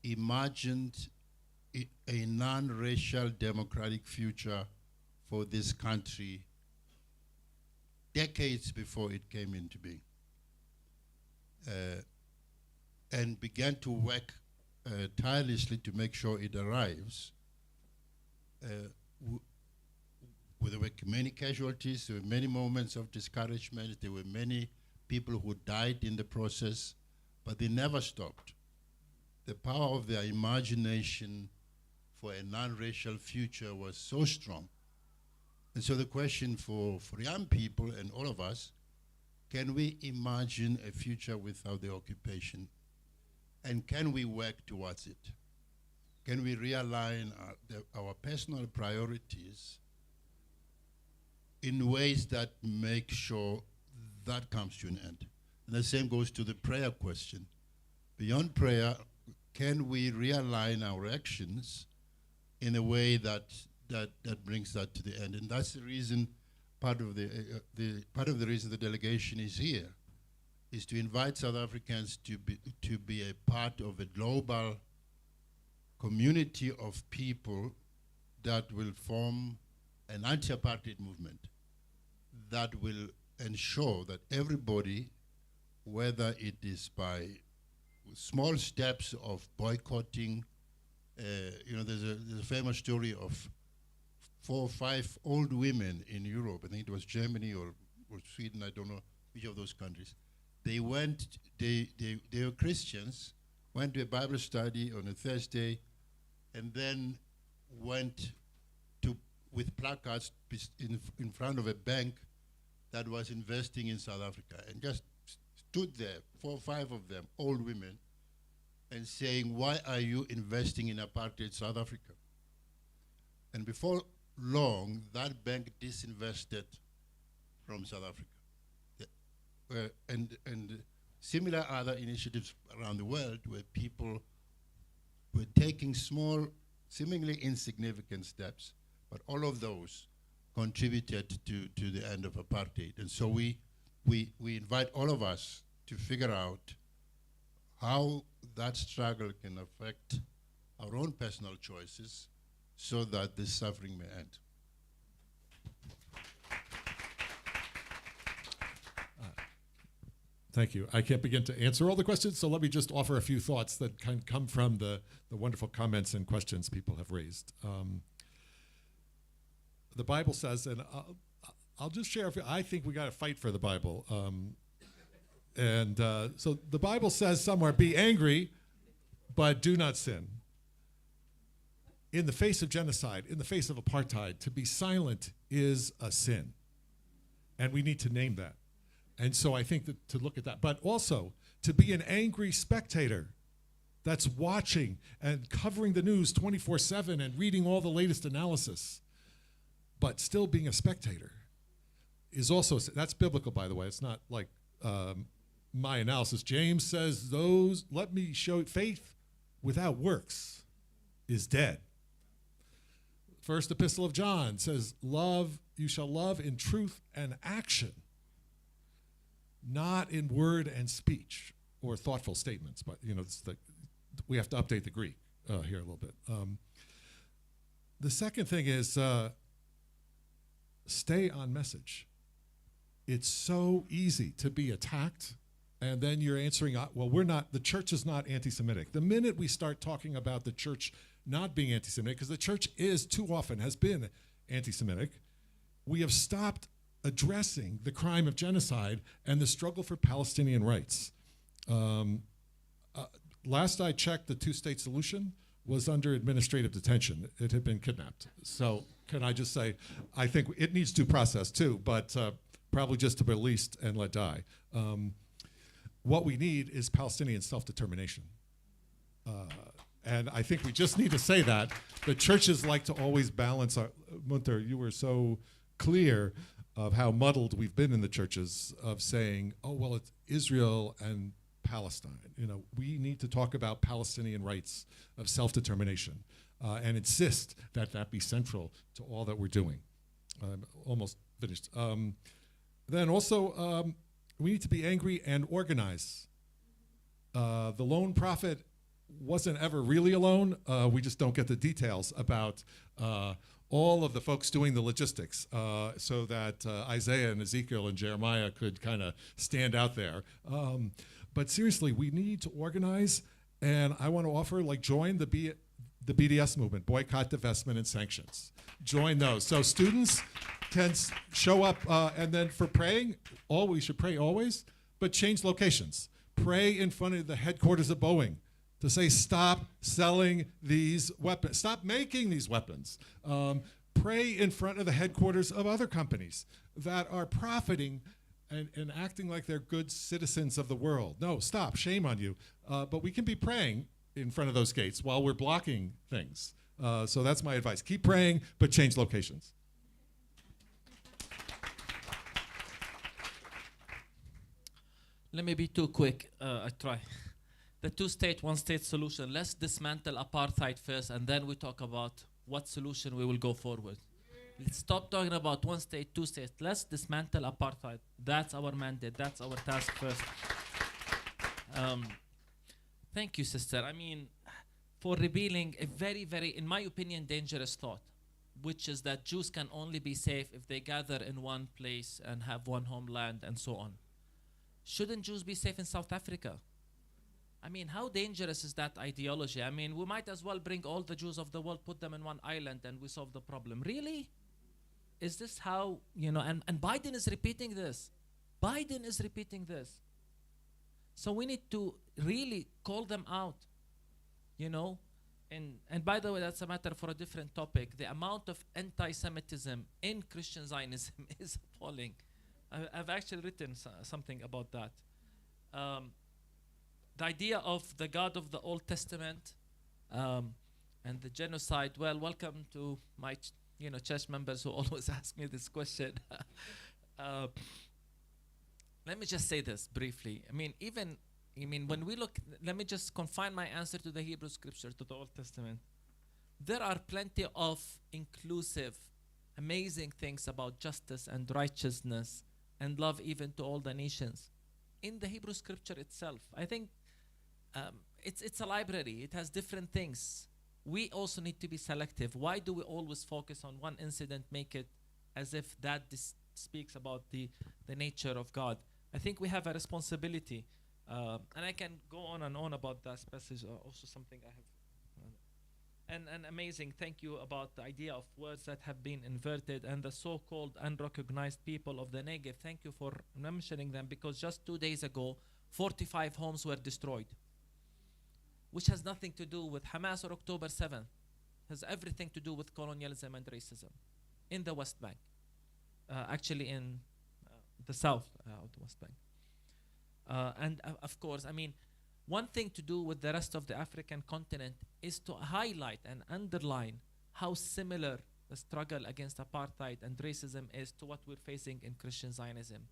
S6: imagined a non-racial democratic future for this country decades before it came into being, and began to work tirelessly to make sure it arrives. There were many casualties, there were many moments of discouragement, there were many people who died in the process, but they never stopped. The power of their imagination for a non-racial future was so strong. And so the question for young people and all of us, can we imagine a future without the occupation? And can we work towards it? Can we realign our personal priorities in ways that make sure that comes to an end? And the same goes to the prayer question. Beyond prayer, can we realign our actions in a way that brings that to the end? And that's the reason, part of the reason the delegation is here, is to invite South Africans to be a part of a global community of people that will form an anti-apartheid movement that will ensure that everybody, whether it is by small steps of boycotting, there's a famous story of 4 or 5 old women in Europe, I think it was Germany or Sweden, I don't know which of those countries. They were Christians, went to a Bible study on a Thursday, and then went with placards in front of a bank that was investing in South Africa, and just stood there, 4 or 5 of them, old women, and saying, why are you investing in apartheid South Africa? And before long, that bank disinvested from South Africa. And similar other initiatives around the world where people were taking small, seemingly insignificant steps, but all of those contributed to the end of apartheid. And so we invite all of us to figure out how that struggle can affect our own personal choices so that this suffering may end.
S7: Thank you. I can't begin to answer all the questions, so let me just offer a few thoughts that can come from the wonderful comments and questions people have raised. The Bible says, and I'll just share, I think we got to fight for the Bible. So the Bible says somewhere, be angry, but do not sin. In the face of genocide, in the face of apartheid, to be silent is a sin. And we need to name that. And so I think that to look at that, but also to be an angry spectator that's watching and covering the news 24/7 and reading all the latest analysis, but still being a spectator, is also, that's biblical, by the way. It's not like my analysis. James says, let me show, faith without works is dead. First Epistle of John says, you shall love in truth and action, not in word and speech or thoughtful statements. But we have to update the Greek here a little bit. The second thing is stay on message. It's so easy to be attacked, and then you're answering, the church is not anti-Semitic. The minute we start talking about the church not being anti-Semitic, because the church too often has been anti-Semitic, we have stopped addressing the crime of genocide and the struggle for Palestinian rights. Last I checked, the two-state solution was under administrative detention. It had been kidnapped. So can I just say, I think it needs due process too, but probably just to be released and let die. What we need is Palestinian self-determination. And I think we just need to say that. The churches like to always balance our, Munther, you were so clear of how muddled we've been in the churches of saying, it's Israel and Palestine. We need to talk about Palestinian rights of self-determination and insist that that be central to all that we're doing. I'm almost finished. Then also, we need to be angry and organize. The lone prophet wasn't ever really alone. We just don't get the details about all of the folks doing the logistics so that Isaiah and Ezekiel and Jeremiah could kind of stand out there. But seriously, we need to organize, and I want to offer, join the BDS movement, boycott, divestment, and sanctions. Join those. So students can show up, and then for praying, we should pray always, but change locations. Pray in front of the headquarters of Boeing to say, stop selling these weapons, stop making these weapons. Pray in front of the headquarters of other companies that are profiting and acting like they're good citizens of the world. No, stop, shame on you. But we can be praying in front of those gates while we're blocking things. So that's my advice. Keep praying, but change locations.
S3: Let me be too quick. I try. The two-state, one-state solution. Let's dismantle apartheid first, and then we talk about what solution we will go forward. Let's stop talking about one state, two states. Let's dismantle apartheid. That's our mandate. That's our task first. Thank you, sister. I mean, for revealing a very, very, in my opinion, dangerous thought, which is that Jews can only be safe if they gather in one place and have one homeland and so on. Shouldn't Jews be safe in South Africa? I mean, how dangerous is that ideology? I mean, we might as well bring all the Jews of the world, put them in one island, and we solve the problem. Really? Is this how, and Biden is repeating this. Biden is repeating this. So we need to really call them out, And by the way, that's a matter for a different topic. The amount of anti-Semitism in Christian Zionism is appalling. I've actually written something about that. The idea of the God of the Old Testament and the genocide. Well, welcome to my church members who always ask me this question. Let me just say this briefly. When we look, let me just confine my answer to the Hebrew scripture, to the Old Testament. There are plenty of inclusive, amazing things about justice and righteousness and love even to all the nations in the Hebrew scripture itself. I think it's a library. It has different things. We also need to be selective. Why do we always focus on one incident, make it as if that speaks about the nature of God? I think we have a responsibility. And I can go on and on about that passage, also something I have. And amazing, thank you about the idea of words that have been inverted and the so-called unrecognized people of the Negev. Thank you for mentioning them, because just 2 days ago, 45 homes were destroyed, which has nothing to do with Hamas or October 7th. Has everything to do with colonialism and racism in the West Bank, actually in the south of the West Bank. And of course, One thing to do with the rest of the African continent is to highlight and underline how similar the struggle against apartheid and racism is to what we're facing in Christian Zionism.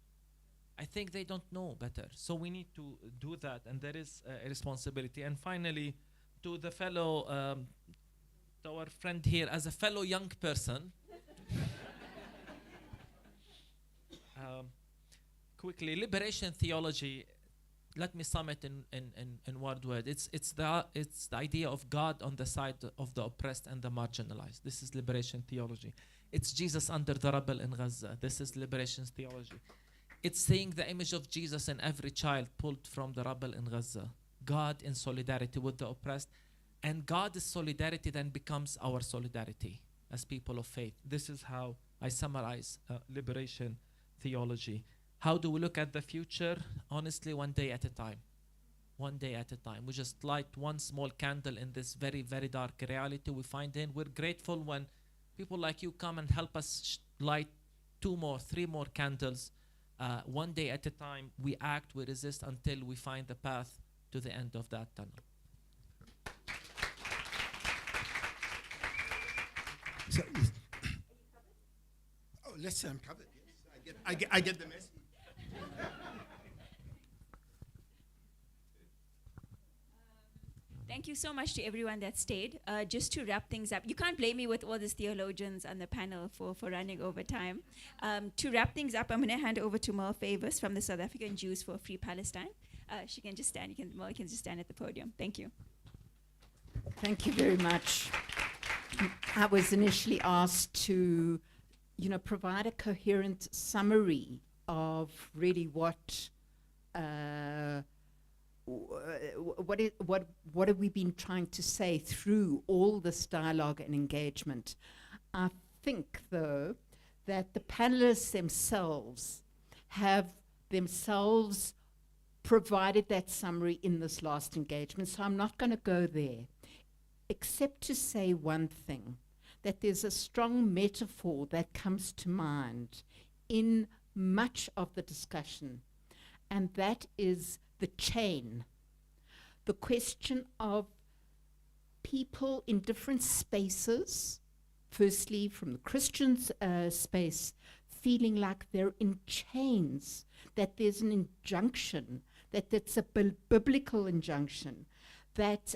S3: I think they don't know better. So we need to do that, and there is a responsibility. And finally, to the fellow, to our friend here, as a fellow young person, quickly, liberation theology, let me sum it in one word. It's the idea of God on the side of the oppressed and the marginalized. This is liberation theology. It's Jesus under the rubble in Gaza. This is liberation theology. It's seeing the image of Jesus in every child pulled from the rubble in Gaza. God in solidarity with the oppressed. And God's solidarity then becomes our solidarity as people of faith. This is how I summarize liberation theology. How do we look at the future? Honestly, one day at a time. One day at a time. We just light one small candle in this very, very dark reality we find in. We're grateful when people like you come and help us light 2 more, 3 more candles. One day at a time, we act, we resist until we find the path to the end of that tunnel.
S8: So, oh, let's say I'm covered. Yes, I get the message.
S4: Thank you so much to everyone that stayed. Just to wrap things up, you can't blame me with all these theologians on the panel for running over time. To wrap things up, I'm going to hand over to Merle Favors from the South African Jews for Free Palestine. She can just stand. Merle can just stand at the podium. Thank you.
S1: Thank you very much. I was initially asked to, provide a coherent summary of really what have we been trying to say through all this dialogue and engagement. I think, though, that the panelists themselves have themselves provided that summary in this last engagement, so I'm not going to go there, except to say one thing, that there's a strong metaphor that comes to mind in much of the discussion, and that is the chain. The question of people in different spaces, firstly from the Christians' space, feeling like they're in chains, that there's an injunction, that it's a biblical injunction, that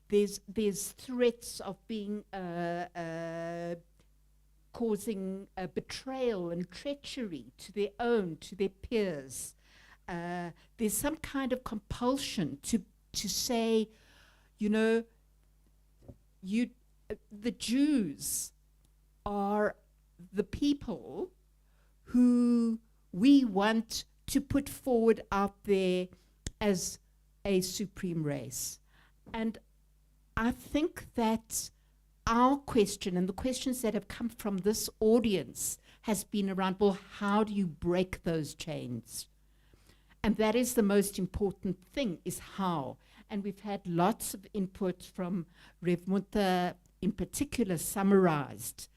S1: there's threats of being causing betrayal and treachery to their own, to their peers. There's some kind of compulsion to say, the Jews are the people who we want to put forward out there as a supreme race. And I think that our question and the questions that have come from this audience has been around, well, how do you break those chains? And that is the most important thing, is how. And we've had lots of input from Rev Munther, in particular, summarized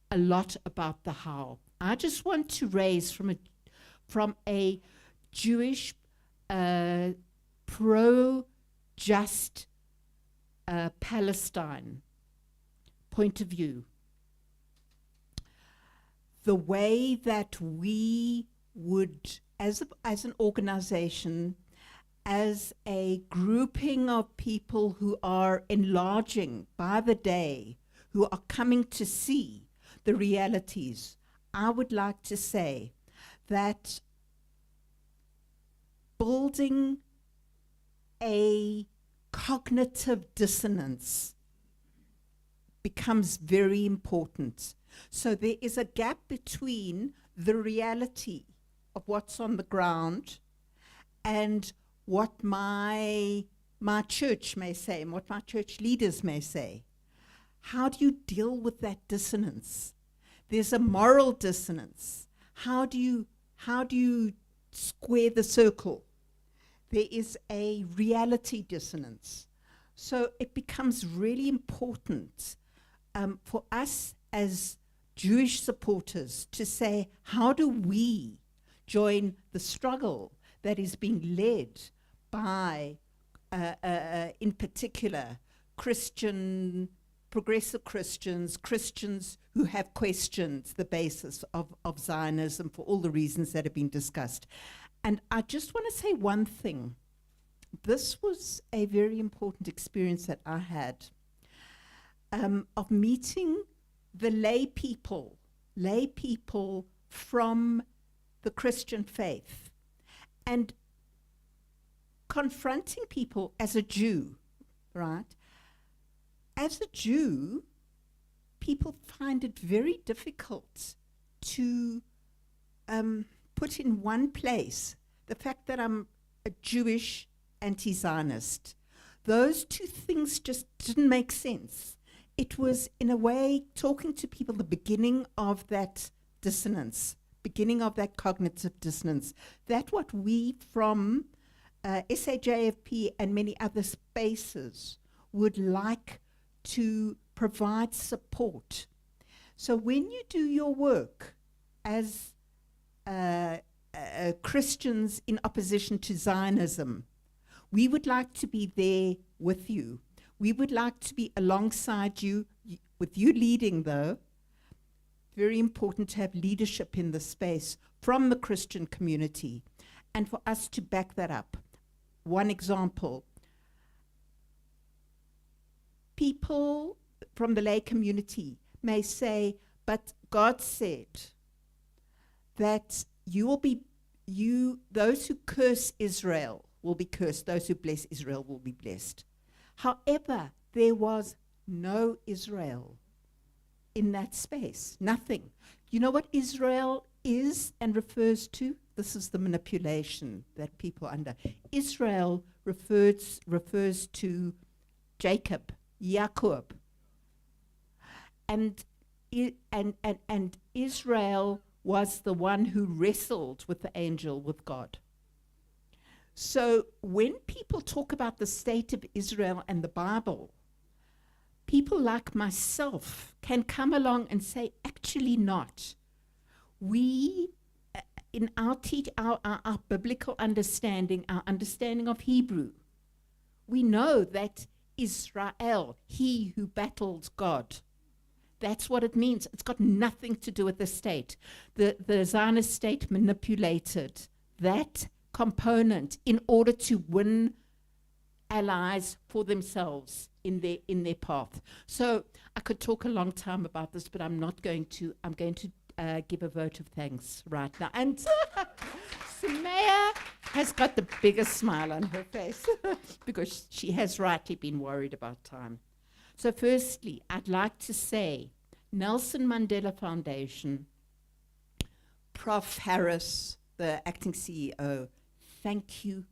S1: a lot about the how. I just want to raise from a Jewish pro-just Palestine point of view, the way that we would, as an organization, as a grouping of people who are enlarging by the day, who are coming to see the realities, I would like to say that building a cognitive dissonance becomes very important. So there is a gap between the reality of what's on the ground and what my church may say and what my church leaders may say. How do you deal with that dissonance? There's a moral dissonance. How do you square the circle? There is a reality dissonance. So it becomes really important for us as Jewish supporters to say, how do we join the struggle that is being led by in particular, progressive Christians, Christians who have questioned the basis of Zionism for all the reasons that have been discussed. And I just want to say one thing. This was a very important experience that I had of meeting the lay people from the Christian faith, and confronting people as a Jew, right? As a Jew, people find it very difficult to put in one place the fact that I'm a Jewish anti-Zionist. Those two things just didn't make sense. It was, in a way, talking to people, the beginning of that dissonance, beginning of that cognitive dissonance. That what we from SAJFP and many other spaces would like to provide support. So when you do your work as Christians in opposition to Zionism, we would like to be there with you. We would like to be alongside you, with you leading, though. Very important to have leadership in the space from the Christian community, and for us to back that up. One example, people from the lay community may say, but God said that those who curse Israel will be cursed, those who bless Israel will be blessed. However, there was no Israel in that space, nothing. You know what Israel is and refers to? This is the manipulation that people are under. Israel refers to Jacob, Yaakov. And Israel was the one who wrestled with the angel, with God. So when people talk about the state of Israel and the Bible, people like myself can come along and say, actually not. We, in our biblical understanding, our understanding of Hebrew, we know that Israel, he who battled God. That's what it means. It's got nothing to do with the state. The Zionist state manipulated that component in order to win allies for themselves in their path. So I could talk a long time about this, but I'm not going to. I'm going to give a vote of thanks right now. And Sumaya has got the biggest smile on her face because she has rightly been worried about time. So firstly, I'd like to say Nelson Mandela Foundation, Prof. Harris, the acting CEO, thank you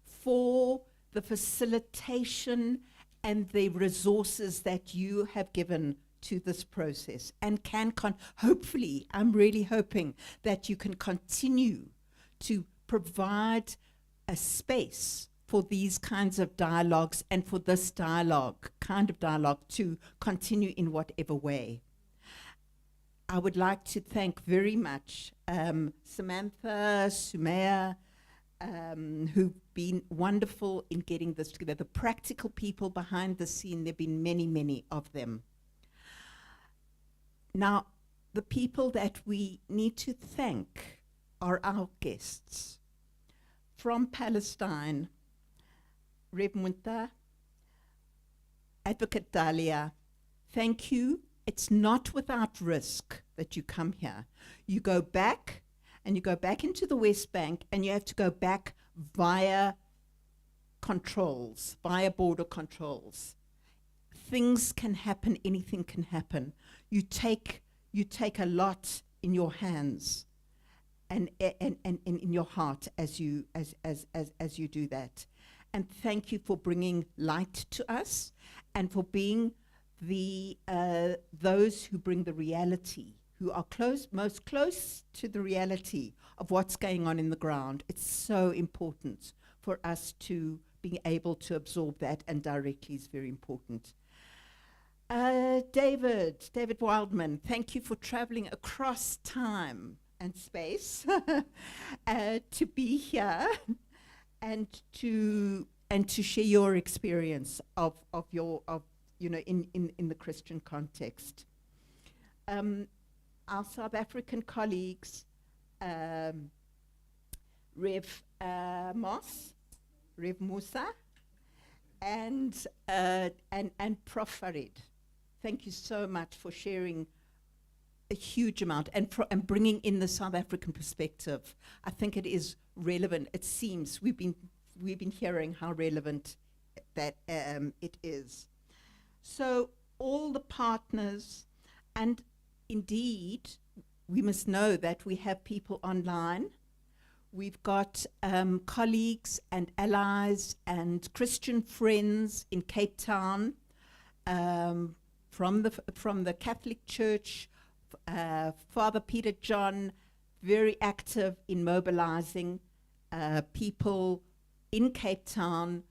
S1: for the facilitation and the resources that you have given to this process, and hopefully, I'm really hoping that you can continue to provide a space for these kinds of dialogues and for this kind of dialogue to continue in whatever way. I would like to thank very much Samantha, Sumaya, who've been wonderful in getting this together. The practical people behind the scene, there have been many, many of them. Now, the people that we need to thank are our guests. From Palestine, Rev Munther, Advocate Dalia, thank you. It's not without risk that you come here. You go back, and you go back into the West Bank, and you have to go back via controls, via border controls. Things can happen, anything can happen. You take a lot in your hands and in your heart as you do that. And thank you for bringing light to us and for being those who bring the reality, who are most close to the reality of what's going on in the ground. It's so important for us to be able to absorb that, and directly is very important. David Wildman, thank you for traveling across time and space to be here and to to share your experience of in the Christian context. Our South African colleagues, Rev Musa, and Prof Farid. Thank you so much for sharing a huge amount and bringing in the South African perspective. I think it is relevant. It seems we've been hearing how relevant that it is. So all the partners, and indeed, we must know that we have people online. We've got colleagues and allies and Christian friends in Cape Town, from the Catholic Church. Father Peter John, very active in mobilizing people in Cape Town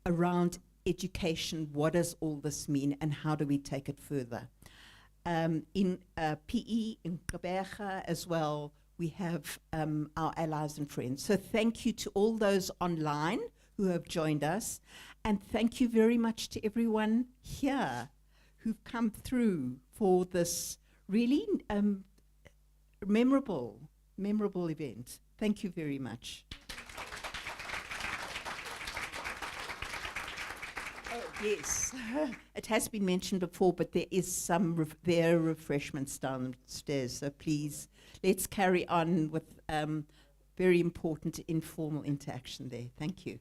S1: around education. What does all this mean, and how do we take it further? In PE, in Gqeberha as well, we have our allies and friends. So thank you to all those online who have joined us, and thank you very much to everyone here who've come through for this really memorable event. Thank you very much. Yes, it has been mentioned before, but there is there are refreshments downstairs, so please, let's carry on with very important informal interaction there. Thank you.